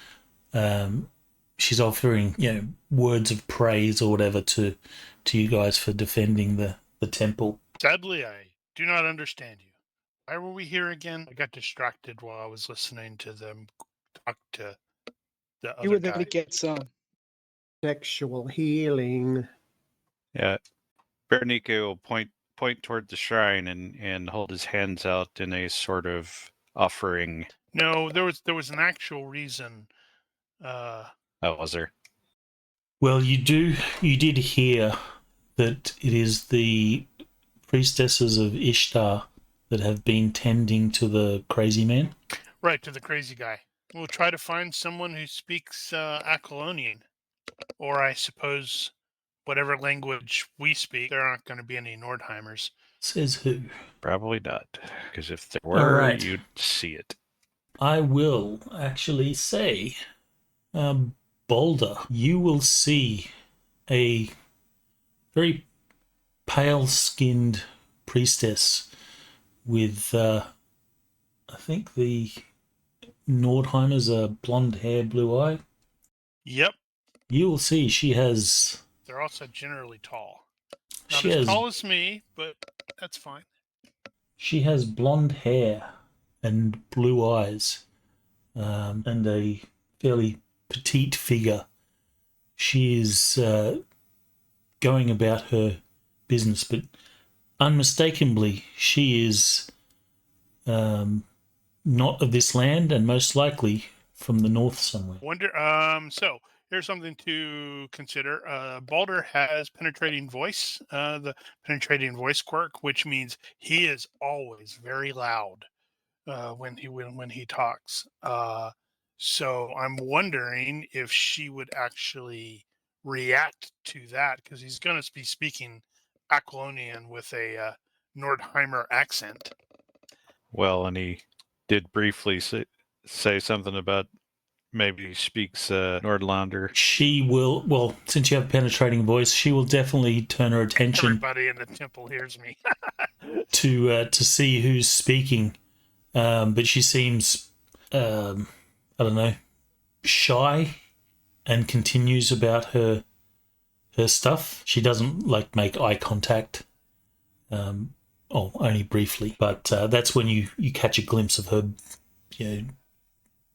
she's offering words of praise or whatever to you guys for defending the temple. Sadly, I do not understand you. Why were we here again? I got distracted while I was listening to them talk to the other You were there guy. to get some. Sexual healing. Yeah. Bernice will point toward the shrine and hold his hands out in a sort of offering. No, there was an actual reason. Oh, was there? Well, you did hear that it is the priestesses of Ishtar that have been tending to the crazy man. Right, to the crazy guy. We'll try to find someone who speaks Accolonian. Or I suppose whatever language we speak, there aren't going to be any Nordheimers. Says who? Probably not, because if there All were, right. you'd see it. I will actually say, Boulder, you will see a very pale-skinned priestess with, I think the Nordheimers are blonde hair, blue eye. Yep, You will see she has... they're also generally tall. Not She as has tall as me, but that's fine. She has blonde hair and blue eyes, and a fairly petite figure. She is going about her business, but unmistakably she is not of this land and most likely from the north somewhere. So here's something to consider. Balder has penetrating voice, the penetrating voice quirk, which means he is always very loud when he talks. So I'm wondering if she would actually react to that, because he's going to be speaking Aquilonian with a Nordheimer accent. Well, and he did briefly say something about maybe he speaks Nordlander. She will, well, since you have a penetrating voice, she will definitely turn her attention Everybody in the temple hears me. to see who's speaking. But she seems, I don't know, shy and continues about her stuff. She doesn't make eye contact, only briefly. But that's when you catch a glimpse of her,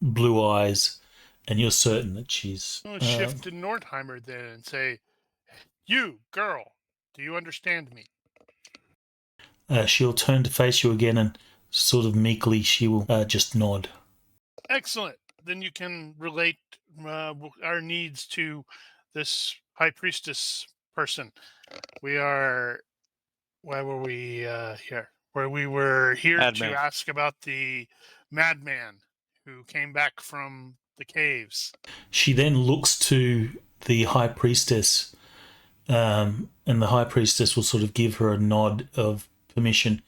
blue eyes, and you're certain that she's... We'll shift to Nordheimer then and say, "You, girl, do you understand me?" She'll turn to face you again and sort of meekly she will just nod. Excellent. Then you can relate our needs to this high priestess person. Why were we here? Where we were here Madman. to ask about the madman who came back from the caves. She then looks to the high priestess, and the high priestess will sort of give her a nod of permission.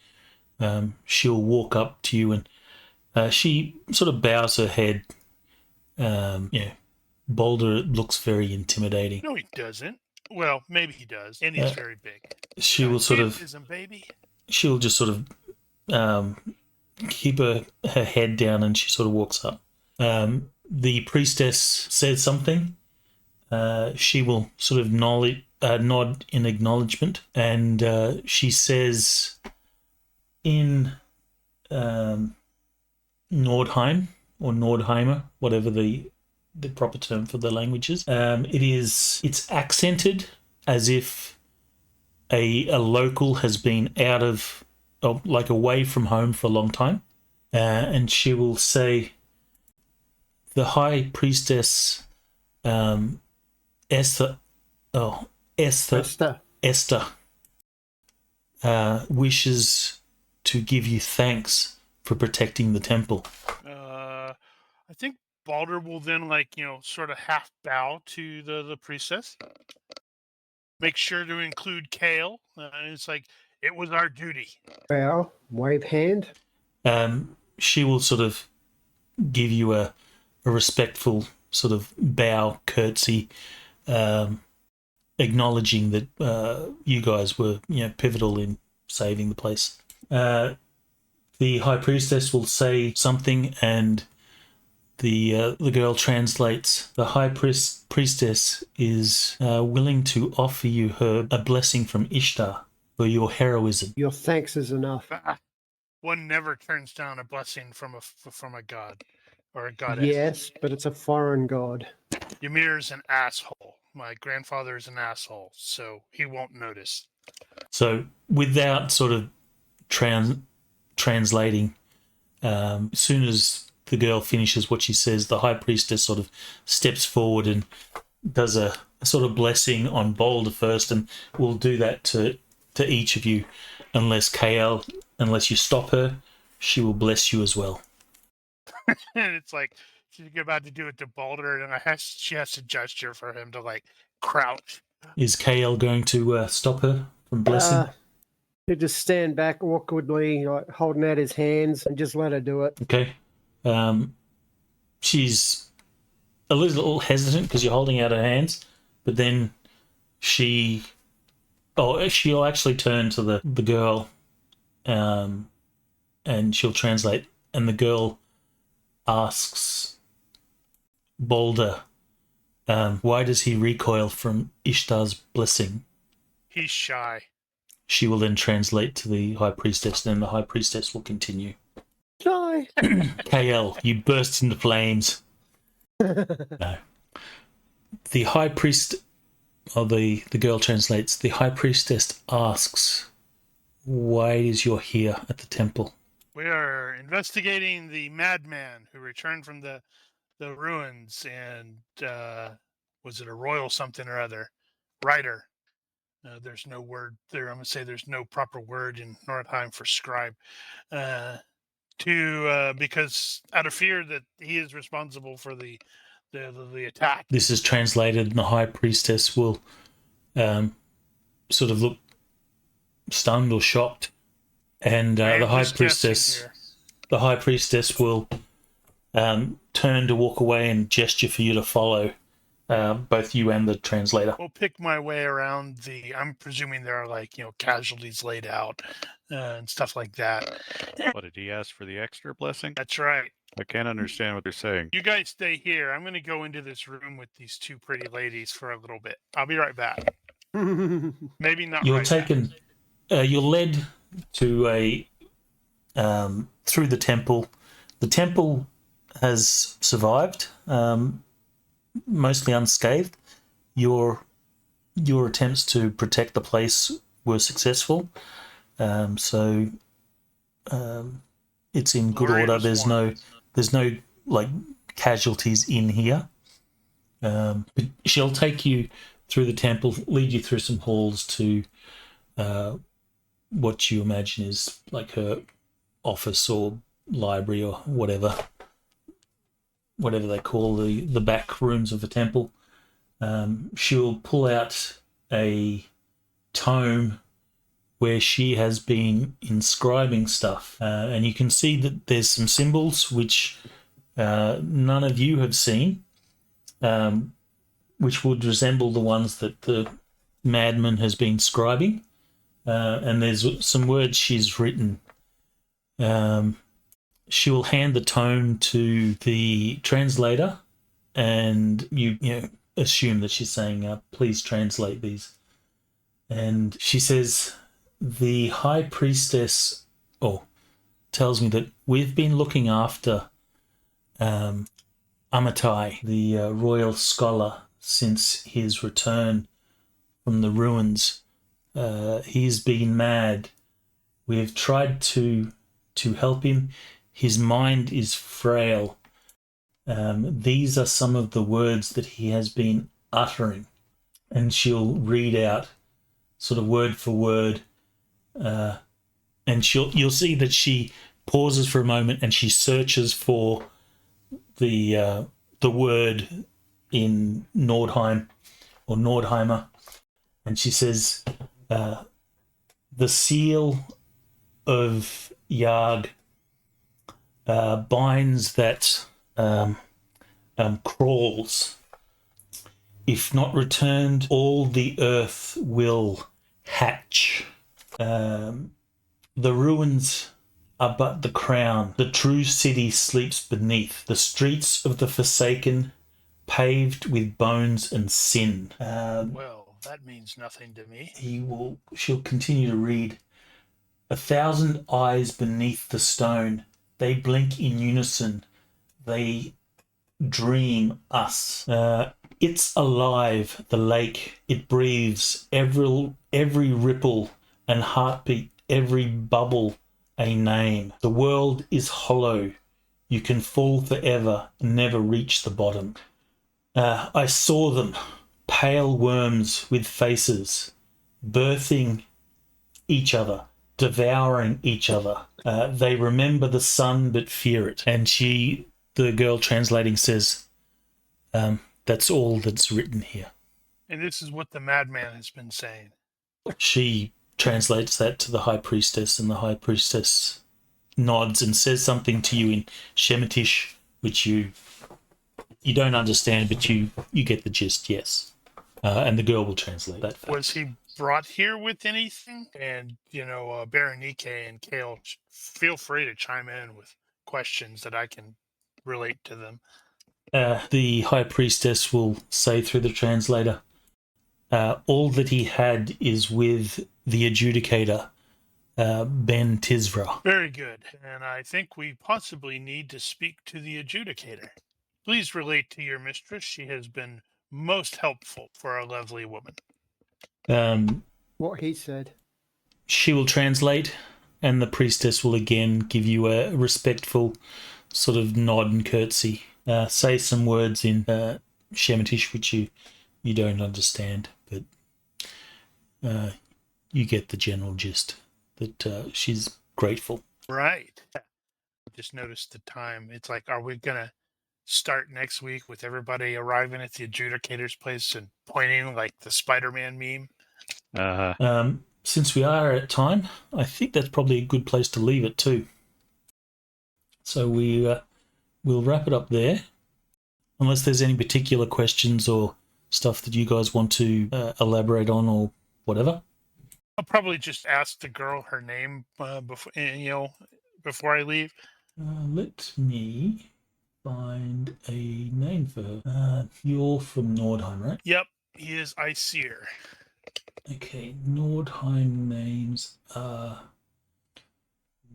She'll walk up to you and she sort of bows her head Boulder looks very intimidating. No, he doesn't. Well, maybe he does, and he's very big. She will sort of, Gigantism, baby. she'll just sort of keep her head down, and she sort of walks up. The priestess says something. She will sort of nod in acknowledgement, and she says in Nordheim or Nordheimer, whatever the proper term for the language is. It's accented as if a local has been out of, like away from home for a long time, and she will say, the high priestess Esther wishes to give you thanks for protecting the temple. I think Balder will then, sort of half bow to the priestess. Make sure to include Kale. It's like, it was our duty. Bow, wave hand. She will sort of give you a respectful sort of bow, curtsy, acknowledging that you guys were, pivotal in saving the place. The high priestess will say something, and the girl translates. The high priestess is willing to offer you a blessing from Ishtar for your heroism. Your thanks is enough. One never turns down a blessing from a god or a goddess. Yes, but it's a foreign god. Ymir's an asshole. My grandfather is an asshole, so he won't notice. So without sort of translating, as soon as the girl finishes what she says, the high priestess sort of steps forward and does a sort of blessing on Boulder first, and will do that to each of you, unless you stop her, she will bless you as well. And it's like she's about to do it to Balder, and she has to gesture for him to crouch. Is KL going to stop her from blessing? He'll just stand back awkwardly, holding out his hands, and just let her do it. Okay. She's a little hesitant because you're holding out her hands, but then she'll actually turn to the girl, and she'll translate, and the girl asks Balder, why does he recoil from Ishtar's blessing? He's shy. She will then translate to the high priestess, and then the high priestess will continue. Shy. KL, you burst into flames. No. The high priest, or the girl translates, the high priestess asks, why is you're here at the temple? We are investigating the madman who returned from the ruins, and was it a royal something or other? Writer. There's no word there. I'm going to say there's no proper word in Nordheim for scribe. Because out of fear that he is responsible for the attack. This is translated, and the high priestess will sort of look stunned or shocked, and the high priestess will turn to walk away and gesture for you to follow, both you and the translator. We'll pick my way around I'm presuming there are casualties laid out and stuff like that. What, did he ask for the extra blessing? That's right. I can't understand what they're saying. You guys stay here. I'm going to go into this room with these two pretty ladies for a little bit. I'll be right back. Maybe not. You're taken. You're led to through the temple. The temple has survived, mostly unscathed. Your attempts to protect the place were successful, so it's in good order. There's no casualties in here. But she'll take you through the temple, lead you through some halls to what you imagine is like her office or library or whatever they call the back rooms of the temple. She'll pull out a tome where she has been inscribing stuff, and you can see that there's some symbols which none of you have seen, which would resemble the ones that the madman has been scribing. And there's some words she's written. She will hand the tome to the translator, and you assume that she's saying, please translate these. And she says, the high priestess tells me that we've been looking after Amatai, the royal scholar, since his return from the ruins. He's been mad. We've tried to help him. His mind is frail. These are some of the words that he has been uttering. And she'll read out sort of word for word. And you'll see that she pauses for a moment and she searches for the word in Nordheim or Nordheimer. And she says, the seal of Yarg binds that crawls. If not returned, all the earth will hatch. The ruins are but the crown. The true city sleeps beneath. The streets of the Forsaken, paved with bones and sin. Well, that means nothing to me. She'll continue to read. 1,000 eyes beneath the stone. They blink in unison. They dream us. It's alive, the lake. It breathes every ripple and heartbeat, every bubble a name. The world is hollow. You can fall forever and never reach the bottom. I saw them, pale worms with faces, birthing each other, devouring each other. They remember the sun but fear it. And the girl translating says, that's all that's written here. And this is what the madman has been saying. She translates that to the high priestess, and the high priestess nods and says something to you in Shemitish, which you don't understand, but you get the gist, yes. And the girl will translate that fact. Was he brought here with anything? And, Ronnke and Kale, feel free to chime in with questions that I can relate to them. The high priestess will say through the translator, all that he had is with the adjudicator, Ben Tizrah. Very good. And I think we possibly need to speak to the adjudicator. Please relate to your mistress. She has been most helpful for a lovely woman. What he said. She will translate, and the priestess will again give you a respectful sort of nod and curtsy. Say some words in Shemitish, which you don't understand, but you get the general gist that she's grateful. Right. Just noticed the time. It's like, are we going to start next week with everybody arriving at the adjudicator's place and pointing like the Spider-Man meme? Since we are at time, I think that's probably a good place to leave it too. So we'll wrap it up there, unless there's any particular questions or stuff that you guys want to elaborate on or whatever. I'll probably just ask the girl her name before I leave. Let me find a name for her. You're from Nordheim, right? Yep, he is Iseer. Okay, Nordheim names are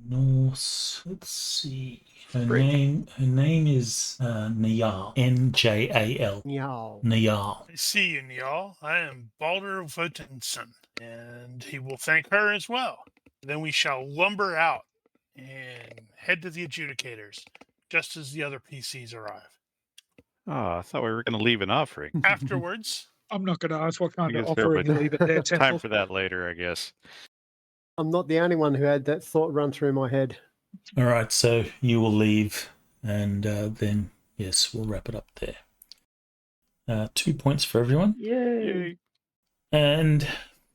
Norse. Let's see. Her name is Njal. Njal. Njal. I see you, Njal. I am Baldur Votensen, and he will thank her as well. Then we shall lumber out and head to the adjudicators, just as the other PCs arrive. Oh, I thought we were going to leave an offering. Afterwards, I'm not going to ask what kind I of guess fair, offering but you leave at their temple. time for that later, I guess. I'm not the only one who had that thought run through my head. All right, so you will leave, and then, yes, we'll wrap it up there. 2 points for everyone. Yay. And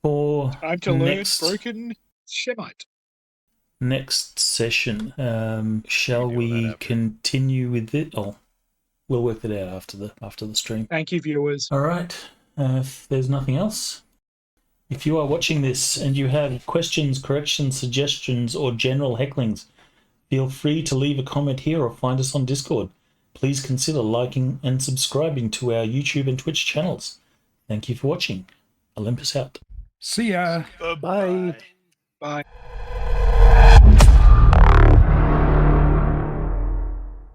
for Time to next... learn broken Shemite. next session. Shall We can deal with that we after. continue with it? Oh, we'll work it out after the stream. Thank you, viewers. All right. If there's nothing else, if you are watching this and you have questions, corrections, suggestions, or general hecklings, feel free to leave a comment here or find us on Discord. Please consider liking and subscribing to our YouTube and Twitch channels. Thank you for watching. Olympus out. See ya. Bye. Bye. Bye.